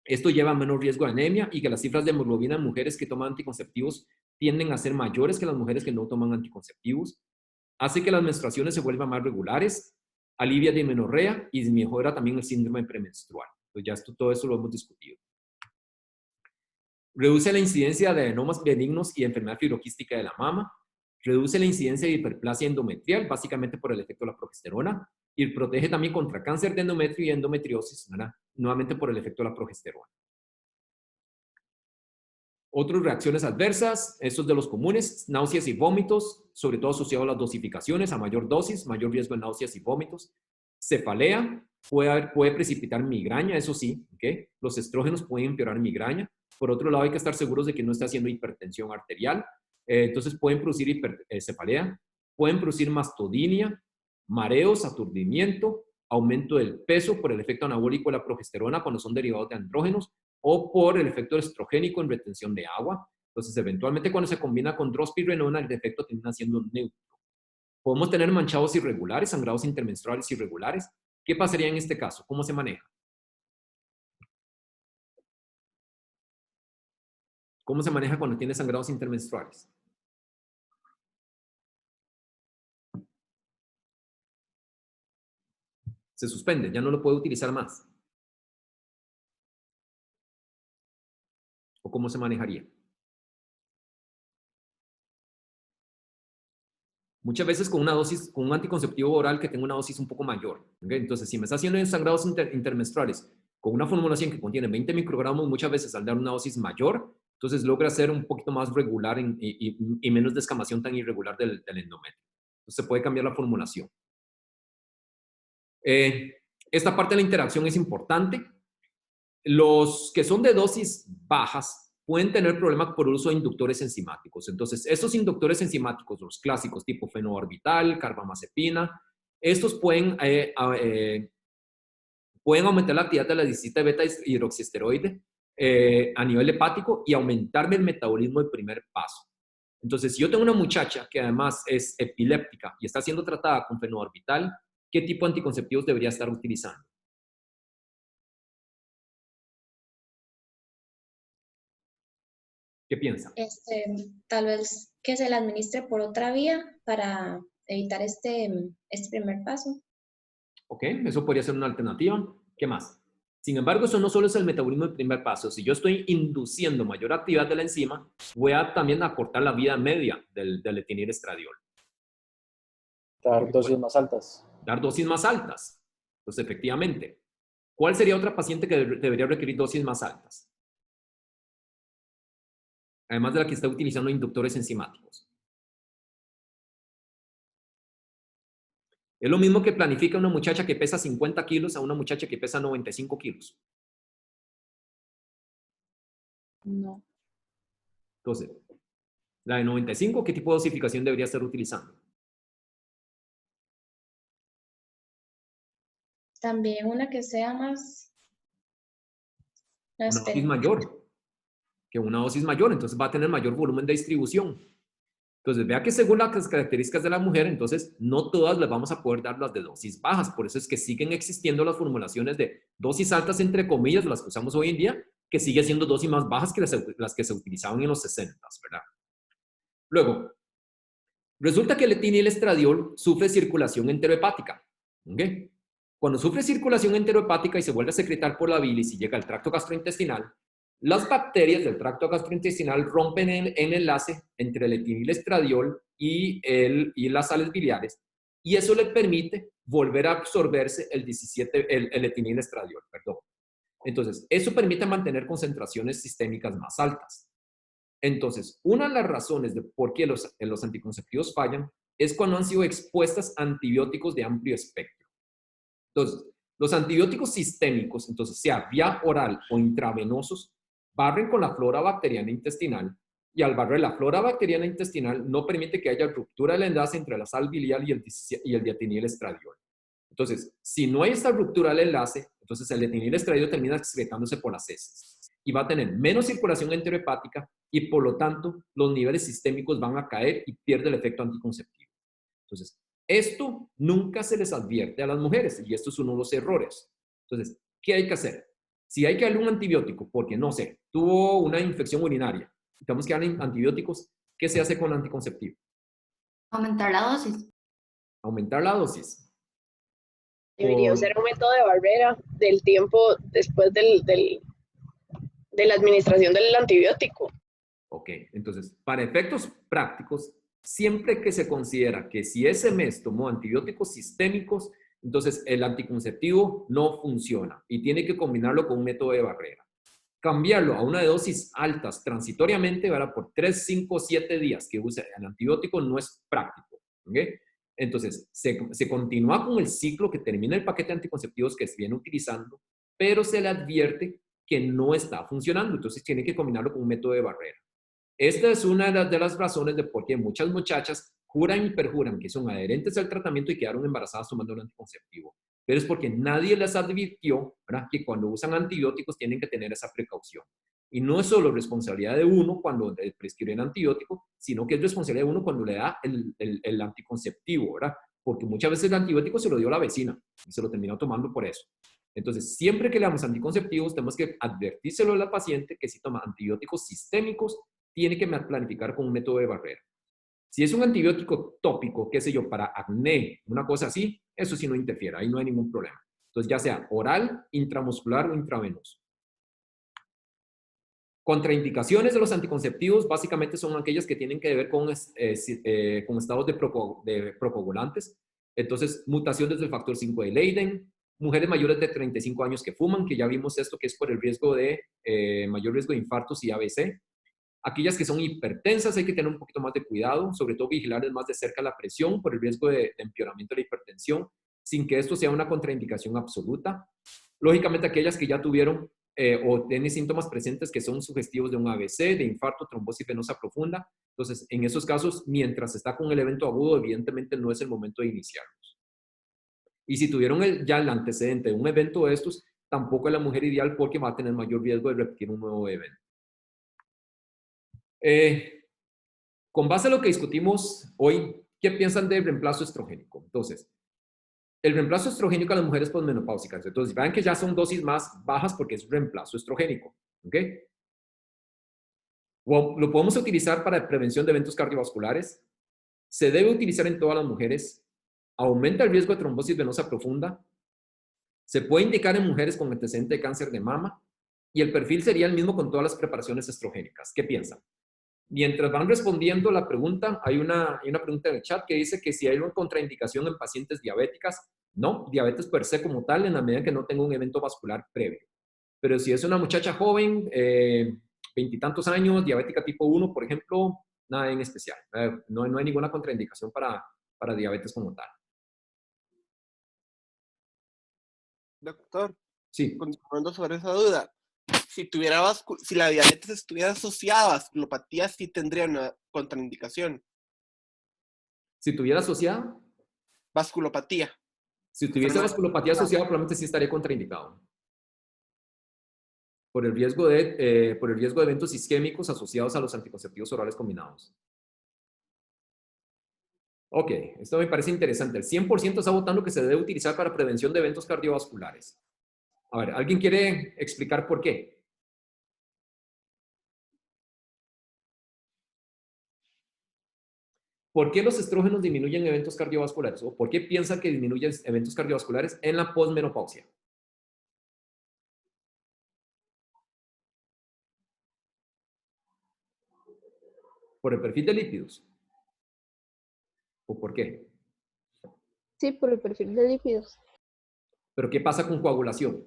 Esto lleva a menos riesgo de anemia y que las cifras de hemoglobina en mujeres que toman anticonceptivos tienden a ser mayores que las mujeres que no toman anticonceptivos. Hace que las menstruaciones se vuelvan más regulares, alivia dismenorrea y mejora también el síndrome premenstrual. Entonces ya todo esto lo hemos discutido. Reduce la incidencia de adenomas benignos y enfermedad fibroquística de la mama. Reduce la incidencia de hiperplasia endometrial, básicamente por el efecto de la progesterona. Y protege también contra cáncer de endometrio y endometriosis, ¿verdad? Nuevamente por el efecto de la progesterona. Otras reacciones adversas, estos de los comunes, náuseas y vómitos, sobre todo asociados a las dosificaciones, a mayor dosis, mayor riesgo de náuseas y vómitos. Cefalea, puede precipitar migraña, eso sí, ¿okay? Los estrógenos pueden empeorar migraña. Por otro lado, hay que estar seguros de que no está haciendo hipertensión arterial. Entonces, pueden producir cefalea, pueden producir mastodinia, mareos, aturdimiento, aumento del peso por el efecto anabólico de la progesterona cuando son derivados de andrógenos o por el efecto estrogénico en retención de agua. Entonces, eventualmente, cuando se combina con drospirenona, el efecto termina siendo neutro. Podemos tener manchados irregulares, sangrados intermenstruales irregulares. ¿Qué pasaría en este caso? ¿Cómo se maneja? ¿Cómo se maneja cuando tiene sangrados intermenstruales? Se suspende, ya no lo puede utilizar más. ¿O cómo se manejaría? Muchas veces con una dosis, con un anticonceptivo oral que tenga una dosis un poco mayor. ¿Okay? Entonces, si me está haciendo sangrados intermenstruales con una formulación que contiene 20 microgramos, muchas veces al dar una dosis mayor, entonces logra ser un poquito más regular y menos descamación tan irregular del endometrio. Entonces, se puede cambiar la formulación. Esta parte de la interacción es importante. Los que son de dosis bajas pueden tener problemas por uso de inductores enzimáticos. Entonces, estos inductores enzimáticos, los clásicos tipo fenobarbital, carbamazepina, estos pueden aumentar la actividad de la 17 beta hidroxiesteroide a nivel hepático y aumentarme el metabolismo del primer paso. Entonces, si yo tengo una muchacha que además es epiléptica y está siendo tratada con fenobarbital, ¿qué tipo de anticonceptivos debería estar utilizando? ¿Qué piensa? Tal vez que se le administre por otra vía para evitar este primer paso. Ok, eso podría ser una alternativa. ¿Qué más? Sin embargo, eso no solo es el metabolismo del primer paso. Si yo estoy induciendo mayor actividad de la enzima, voy a también acortar la vida media del etinil-estradiol. Dar dosis más altas. Dar dosis más altas. Entonces, efectivamente. ¿Cuál sería otra paciente que debería requerir dosis más altas? Además de la que está utilizando inductores enzimáticos. Es lo mismo que planifica una muchacha que pesa 50 kilos a una muchacha que pesa 95 kilos. No. Entonces, la de 95, ¿qué tipo de dosificación debería estar utilizando? También una que sea más... Una dosis mayor. Que una dosis mayor, entonces va a tener mayor volumen de distribución. Entonces, vea que según las características de la mujer, entonces no todas les vamos a poder dar las de dosis bajas. Por eso es que siguen existiendo las formulaciones de dosis altas, entre comillas, las que usamos hoy en día, que sigue siendo dosis más bajas que las que se utilizaban en los 60, ¿verdad? Luego, resulta que el etinil-estradiol sufre circulación enterohepática. ¿Okay? Cuando sufre circulación enterohepática y se vuelve a secretar por la bilis y llega al tracto gastrointestinal, las bacterias del tracto gastrointestinal rompen el enlace entre el etinil-estradiol y las sales biliares, y eso le permite volver a absorberse el etinil-estradiol, perdón. Entonces, eso permite mantener concentraciones sistémicas más altas. Entonces, una de las razones de por qué los anticonceptivos fallan es cuando han sido expuestas a antibióticos de amplio espectro. Entonces, los antibióticos sistémicos, entonces sea vía oral o intravenosos, barren con la flora bacteriana intestinal, y al barrer la flora bacteriana intestinal no permite que haya ruptura del enlace entre la sal biliar y el etinil-estradiol. Entonces, si no hay esta ruptura del enlace, entonces el etinil-estradiol termina excretándose por las heces y va a tener menos circulación enterohepática y por lo tanto los niveles sistémicos van a caer y pierde el efecto anticonceptivo. Entonces, esto nunca se les advierte a las mujeres y esto es uno de los errores. Entonces, ¿qué hay que hacer? Si hay que darle un antibiótico porque, no sé, tuvo una infección urinaria y tenemos que darle antibióticos, ¿qué se hace con el anticonceptivo? Aumentar la dosis. Aumentar la dosis. Debería ser un método de barrera del tiempo después de la administración del antibiótico. Ok, entonces, para efectos prácticos, siempre que se considera que si ese mes tomó antibióticos sistémicos, entonces el anticonceptivo no funciona y tiene que combinarlo con un método de barrera. Cambiarlo a una de dosis altas transitoriamente, ¿verdad? Por 3, 5, 7 días que use el antibiótico no es práctico. ¿Okay? Entonces, se continúa con el ciclo que termina el paquete de anticonceptivos que se viene utilizando, pero se le advierte que no está funcionando, entonces tiene que combinarlo con un método de barrera. Esta es una de las razones de por qué muchas muchachas juran y perjuran que son adherentes al tratamiento y quedaron embarazadas tomando un anticonceptivo. Pero es porque nadie les advirtió, ¿verdad?, que cuando usan antibióticos tienen que tener esa precaución. Y no es solo responsabilidad de uno cuando le prescriben antibiótico, sino que es responsabilidad de uno cuando le da el anticonceptivo, ¿verdad? Porque muchas veces el antibiótico se lo dio la vecina y se lo terminó tomando por eso. Entonces, siempre que le damos anticonceptivos, tenemos que advertírselo a la paciente que si toma antibióticos sistémicos, tiene que planificar con un método de barrera. Si es un antibiótico tópico, qué sé yo, para acné, una cosa así, eso sí no interfiere, ahí no hay ningún problema. Entonces, ya sea oral, intramuscular o intravenoso. Contraindicaciones de los anticonceptivos básicamente son aquellas que tienen que ver con estados de procoagulantes. Entonces, mutaciones del factor 5 de Leiden, mujeres mayores de 35 años que fuman, que ya vimos esto que es por el riesgo de mayor riesgo de infartos y ABC. Aquellas que son hipertensas hay que tener un poquito más de cuidado, sobre todo vigilarles más de cerca la presión por el riesgo de empeoramiento de la hipertensión, sin que esto sea una contraindicación absoluta. Lógicamente, aquellas que ya tuvieron o tienen síntomas presentes que son sugestivos de un ABC, de infarto, trombosis venosa profunda. Entonces, en esos casos, mientras está con el evento agudo, evidentemente no es el momento de iniciarlos. Y si tuvieron ya el antecedente de un evento de estos, tampoco es la mujer ideal porque va a tener mayor riesgo de repetir un nuevo evento. Con base a lo que discutimos hoy, ¿qué piensan del reemplazo estrogénico? Entonces, el reemplazo estrogénico a las mujeres posmenopáusicas. Entonces, vean que ya son dosis más bajas porque es reemplazo estrogénico. ¿Ok? Lo podemos utilizar para prevención de eventos cardiovasculares. Se debe utilizar en todas las mujeres. Aumenta el riesgo de trombosis venosa profunda. Se puede indicar en mujeres con antecedente de cáncer de mama. Y el perfil sería el mismo con todas las preparaciones estrogénicas. ¿Qué piensan? Mientras van respondiendo la pregunta, hay una pregunta en el chat que dice que si hay una contraindicación en pacientes diabéticas. No, diabetes per se como tal, en la medida que no tenga un evento vascular previo. Pero si es una muchacha joven, veintitantos años, diabética tipo 1, por ejemplo, nada en especial. No hay ninguna contraindicación para diabetes como tal. Doctor, sí. Continuando sobre esa duda, si la diabetes estuviera asociada a vasculopatía, sí tendría una contraindicación. ¿Si tuviera asociada? Vasculopatía. Si tuviese vasculopatía asociada, probablemente sí estaría contraindicado. Por el riesgo de eventos isquémicos asociados a los anticonceptivos orales combinados. Ok, esto me parece interesante. El 100% está votando que se debe utilizar para prevención de eventos cardiovasculares. A ver, ¿alguien quiere explicar por qué? ¿Por qué los estrógenos disminuyen eventos cardiovasculares? ¿O por qué piensan que disminuyen eventos cardiovasculares en la posmenopausia? ¿Por el perfil de lípidos? ¿O por qué? Sí, por el perfil de lípidos. ¿Pero qué pasa con coagulación?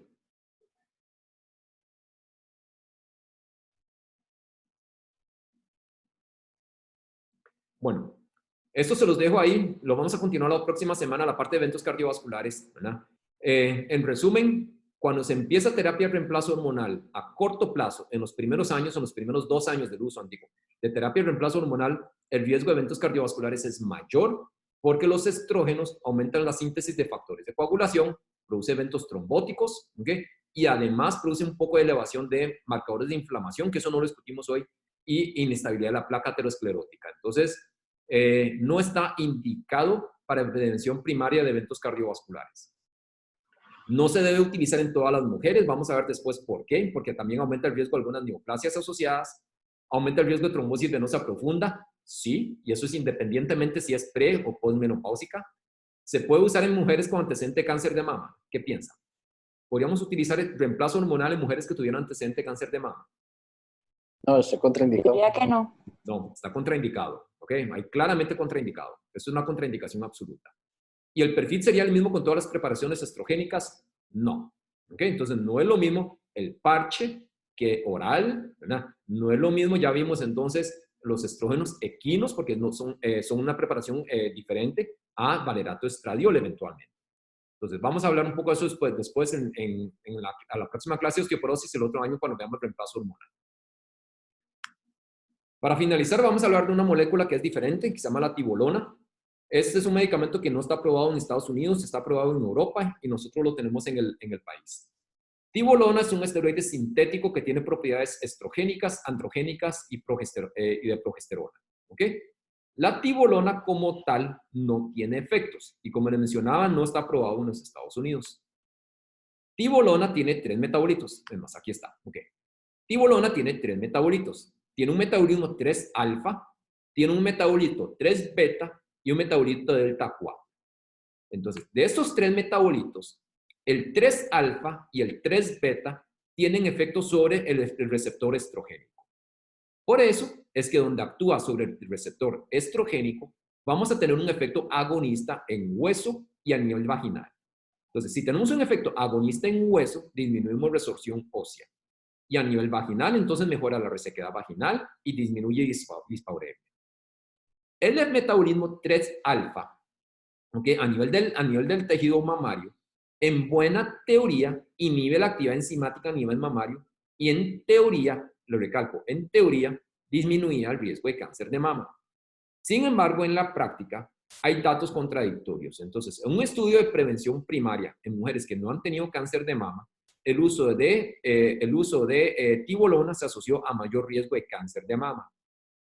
Bueno, esto se los dejo ahí. Lo vamos a continuar la próxima semana, la parte de eventos cardiovasculares, ¿verdad? En resumen, cuando se empieza terapia de reemplazo hormonal a corto plazo, en los primeros años, en los primeros 2 años del uso antiguo de terapia de reemplazo hormonal, el riesgo de eventos cardiovasculares es mayor porque los estrógenos aumentan la síntesis de factores de coagulación, produce eventos trombóticos, ¿okay? Y además produce un poco de elevación de marcadores de inflamación, que eso no lo discutimos hoy, y inestabilidad de la placa aterosclerótica. Entonces, no está indicado para prevención primaria de eventos cardiovasculares. No se debe utilizar en todas las mujeres, vamos a ver después por qué, porque también aumenta el riesgo de algunas neoplasias asociadas, aumenta el riesgo de trombosis venosa profunda, sí, y eso es independientemente si es pre o postmenopáusica. Se puede usar en mujeres con antecedente de cáncer de mama. ¿Qué piensan? ¿Podríamos utilizar el reemplazo hormonal en mujeres que tuvieran antecedente de cáncer de mama? No, está contraindicado. Diría que no. No, está contraindicado. ¿Ok? Hay claramente contraindicado. Esto es una contraindicación absoluta. ¿Y el perfil sería el mismo con todas las preparaciones estrogénicas? No. ¿Ok? Entonces, no es lo mismo el parche que oral, ¿verdad? No es lo mismo, ya vimos entonces los estrógenos equinos, porque no son una preparación diferente a valerato estradiol eventualmente. Entonces, vamos a hablar un poco de eso después a la próxima clase de osteoporosis el otro año cuando veamos el reemplazo hormonal. Para finalizar, vamos a hablar de una molécula que es diferente, que se llama la tibolona. Este es un medicamento que no está aprobado en Estados Unidos, está aprobado en Europa y nosotros lo tenemos en el país. Tibolona es un esteroide sintético que tiene propiedades estrogénicas, androgénicas y de progesterona. ¿Ok? La tibolona como tal no tiene efectos y como les mencionaba, no está aprobado en los Estados Unidos. Tibolona tiene 3 metabolitos. Es más, aquí está. ¿Ok? Tibolona tiene 3 metabolitos. Tiene un metabolismo 3 alfa, tiene un metabolito 3 beta y un metabolito delta 4. Entonces, de estos 3 metabolitos, El 3-alfa y el 3-beta tienen efectos sobre el receptor estrogénico. Por eso es que donde actúa sobre el receptor estrogénico, vamos a tener un efecto agonista en hueso y a nivel vaginal. Entonces, si tenemos un efecto agonista en hueso, disminuimos resorción ósea. Y a nivel vaginal, entonces mejora la resequedad vaginal y disminuye dispauremia. El metabolismo 3-alfa, ¿okay? a nivel del tejido mamario, en buena teoría, inhibe la actividad enzimática a nivel mamario y en teoría, lo recalco, en teoría, disminuía el riesgo de cáncer de mama. Sin embargo, en la práctica, hay datos contradictorios. Entonces, en un estudio de prevención primaria en mujeres que no han tenido cáncer de mama, el uso de tibolona se asoció a mayor riesgo de cáncer de mama.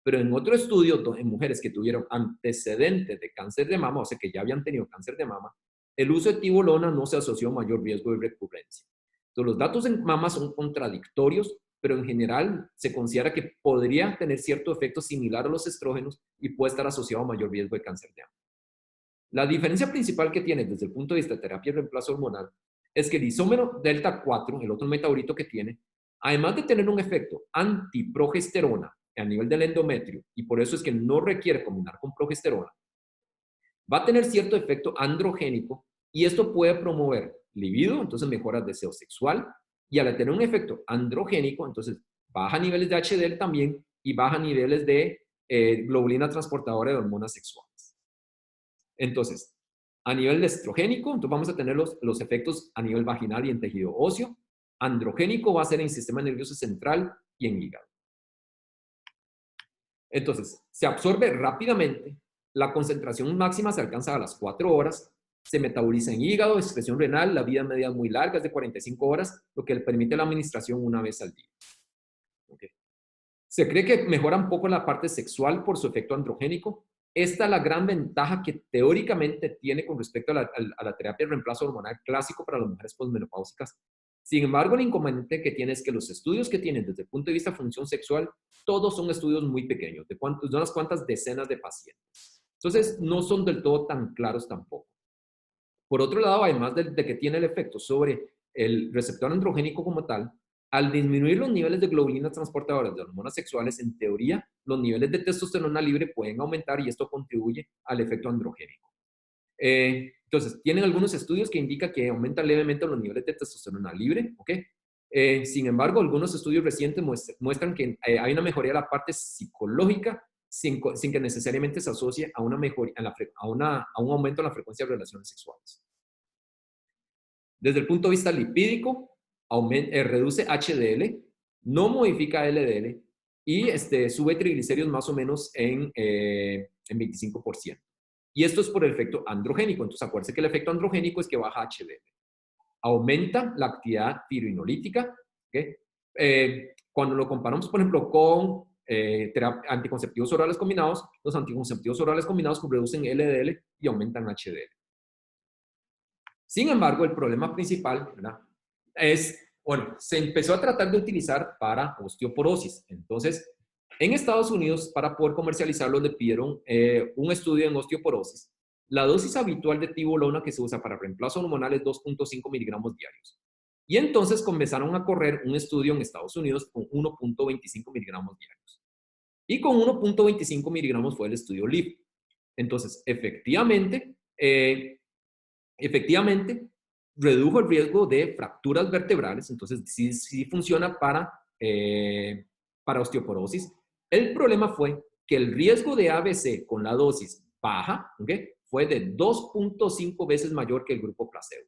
Pero en otro estudio, en mujeres que tuvieron antecedentes de cáncer de mama, o sea que ya habían tenido cáncer de mama, el uso de tibolona no se asoció a mayor riesgo de recurrencia. Entonces, los datos en mama son contradictorios, pero en general se considera que podría tener cierto efecto similar a los estrógenos y puede estar asociado a mayor riesgo de cáncer de mama. La diferencia principal que tiene desde el punto de vista de terapia de reemplazo hormonal es que el isómero delta 4, el otro metabolito que tiene, además de tener un efecto antiprogesterona a nivel del endometrio, y por eso es que no requiere combinar con progesterona, va a tener cierto efecto androgénico y esto puede promover libido, entonces mejora el deseo sexual, y al tener un efecto androgénico, entonces baja niveles de HDL también y baja niveles de globulina transportadora de hormonas sexuales. Entonces, a nivel estrogénico, entonces vamos a tener los efectos a nivel vaginal y en tejido óseo. Androgénico va a ser en el sistema nervioso central y en hígado. Entonces, se absorbe rápidamente, la concentración máxima se alcanza a las 4 horas, se metaboliza en hígado, excreción renal, la vida media es muy larga, es de 45 horas, lo que le permite la administración una vez al día. Okay. Se cree que mejora un poco la parte sexual por su efecto androgénico. Esta es la gran ventaja que teóricamente tiene con respecto a la terapia de reemplazo hormonal clásico para las mujeres posmenopáusicas. Sin embargo, el inconveniente que tiene es que los estudios que tienen desde el punto de vista de función sexual, todos son estudios muy pequeños, de unas cuantas decenas de pacientes. Entonces, no son del todo tan claros tampoco. Por otro lado, además de que tiene el efecto sobre el receptor androgénico como tal, al disminuir los niveles de globulina transportadoras de hormonas sexuales, en teoría, los niveles de testosterona libre pueden aumentar y esto contribuye al efecto androgénico. Entonces, tienen algunos estudios que indican que aumentan levemente los niveles de testosterona libre, ¿ok? Sin embargo, algunos estudios recientes muestran que hay una mejoría de la parte psicológica sin que necesariamente se asocie a una mejoría, a un aumento en la frecuencia de relaciones sexuales. Desde el punto de vista lipídico, reduce HDL, no modifica LDL y sube triglicéridos más o menos en 25%. Y esto es por el efecto androgénico. Entonces, acuérdense que el efecto androgénico es que baja HDL. Aumenta la actividad tiroinolítica. ¿Okay? Cuando lo comparamos, por ejemplo, con anticonceptivos orales combinados, los anticonceptivos orales combinados reducen LDL y aumentan HDL. Sin embargo, el problema principal, ¿verdad?, se empezó a tratar de utilizar para osteoporosis. Entonces, en Estados Unidos, para poder comercializarlo, le pidieron un estudio en osteoporosis. La dosis habitual de tibolona que se usa para reemplazo hormonal es 2.5 miligramos diarios. Y entonces comenzaron a correr un estudio en Estados Unidos con 1.25 miligramos diarios. Y con 1.25 miligramos fue el estudio LIV. Entonces, efectivamente, redujo el riesgo de fracturas vertebrales, entonces sí funciona para osteoporosis. El problema fue que el riesgo de ABC con la dosis baja, ¿okay?, fue de 2.5 veces mayor que el grupo placebo.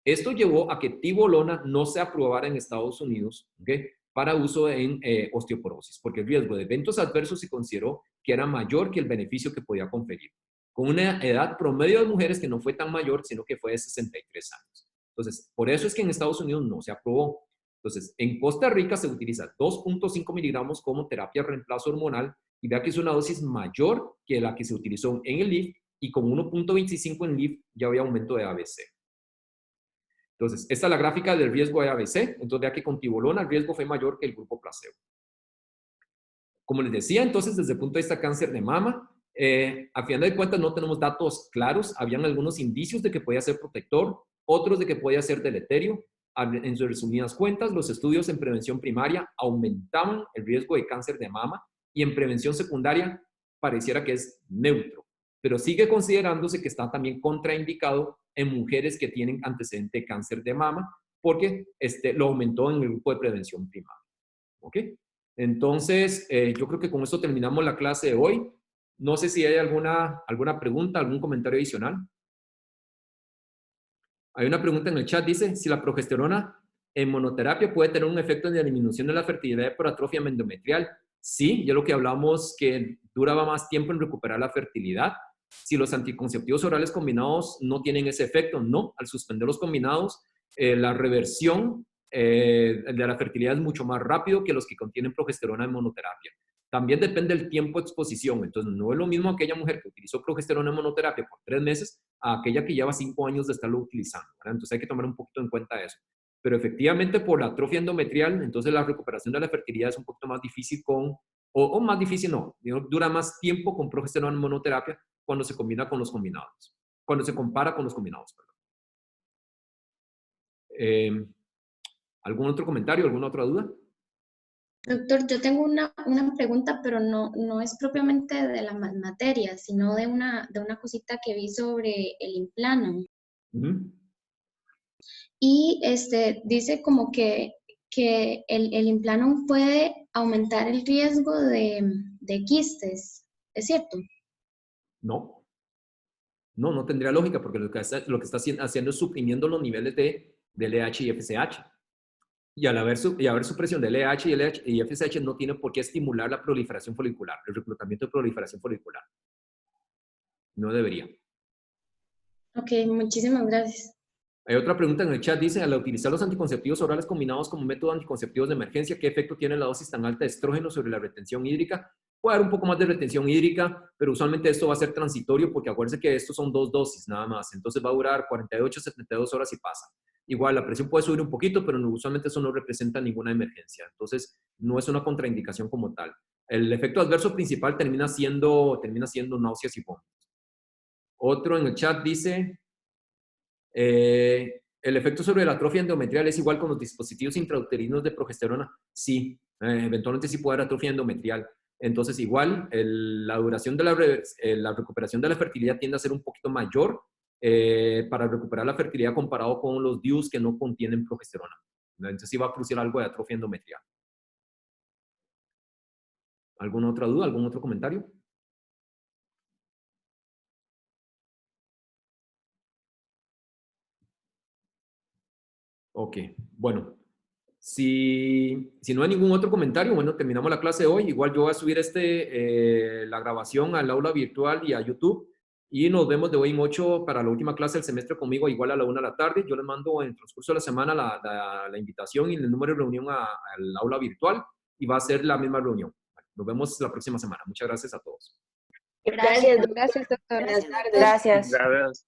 Esto llevó a que tibolona no se aprobara en Estados Unidos, ¿okay?, para uso en osteoporosis, porque el riesgo de eventos adversos se consideró que era mayor que el beneficio que podía conferir, con una edad promedio de mujeres que no fue tan mayor, sino que fue de 63 años. Entonces, por eso es que en Estados Unidos no se aprobó. Entonces, en Costa Rica se utiliza 2.5 miligramos como terapia de reemplazo hormonal y vea que es una dosis mayor que la que se utilizó en el LIV y con 1.25 en LIV ya había aumento de ABC. Entonces, esta es la gráfica del riesgo de ABC. Entonces, vea que con tibolona el riesgo fue mayor que el grupo placebo. Como les decía, entonces, desde el punto de vista cáncer de mama, a final de cuentas no tenemos datos claros. Habían algunos indicios de que podía ser protector. otros de que podía ser deleterio. En sus resumidas cuentas, los estudios en prevención primaria aumentaban el riesgo de cáncer de mama y en prevención secundaria pareciera que es neutro, pero sigue considerándose que está también contraindicado en mujeres que tienen antecedente de cáncer de mama porque lo aumentó en el grupo de prevención primaria. ¿Ok? Entonces, yo creo que con esto terminamos la clase de hoy. No sé si hay alguna pregunta, algún comentario adicional. Hay una pregunta en el chat, dice, si la progesterona en monoterapia puede tener un efecto en la disminución de la fertilidad por atrofia endometrial. Sí, ya lo que hablamos que duraba más tiempo en recuperar la fertilidad. Si los anticonceptivos orales combinados no tienen ese efecto, no. Al suspender los combinados, la reversión de la fertilidad es mucho más rápido que los que contienen progesterona en monoterapia. También depende del tiempo de exposición. Entonces, no es lo mismo aquella mujer que utilizó progesterona en monoterapia por 3 meses a aquella que lleva 5 años de estarlo utilizando, ¿verdad? Entonces, hay que tomar un poquito en cuenta eso. Pero efectivamente, por la atrofia endometrial, entonces la recuperación de la fertilidad es un poquito más difícil o más difícil no, dura más tiempo con progesterona en monoterapia cuando se combina con los combinados, cuando se compara con los combinados, perdón. ¿Algún otro comentario, alguna otra duda? Doctor, yo tengo una pregunta, pero no es propiamente de la materia, sino de una cosita que vi sobre el Implanon. Y dice como que el Implanon puede aumentar el riesgo de quistes, ¿es cierto? No, tendría lógica, porque lo que está haciendo es suprimiendo los niveles de LH y FSH. Y al haber supresión de LH y FSH no tiene por qué estimular la proliferación folicular, el reclutamiento de proliferación folicular. No debería. Ok, muchísimas gracias. Hay otra pregunta en el chat, dice, al utilizar los anticonceptivos orales combinados como método anticonceptivos de emergencia, ¿qué efecto tiene la dosis tan alta de estrógeno sobre la retención hídrica? Puede haber un poco más de retención hídrica, pero usualmente esto va a ser transitorio porque acuérdense que estos son 2 dosis nada más, entonces va a durar 48 a 72 horas y pasa. Igual la presión puede subir un poquito, pero usualmente eso no representa ninguna emergencia, entonces no es una contraindicación como tal. El efecto adverso principal termina siendo náuseas y vómitos. Otro en el chat dice... ¿el efecto sobre la atrofia endometrial es igual con los dispositivos intrauterinos de progesterona? Sí, eventualmente sí puede haber atrofia endometrial. Entonces, igual, la duración de la recuperación de la fertilidad tiende a ser un poquito mayor para recuperar la fertilidad comparado con los DIUs que no contienen progesterona. Entonces, sí va a producir algo de atrofia endometrial. ¿Alguna otra duda? ¿Algún otro comentario? Ok, bueno. Si no hay ningún otro comentario, bueno, terminamos la clase de hoy. Igual yo voy a subir la grabación al aula virtual y a YouTube. Y nos vemos de hoy en 8 para la última clase del semestre conmigo, igual a la 1 de la tarde. Yo les mando en el transcurso de la semana la invitación y el número de reunión al aula virtual. Y va a ser la misma reunión. Nos vemos la próxima semana. Muchas gracias a todos. Gracias, Gracias, doctor. Buenas tardes. Gracias. Gracias.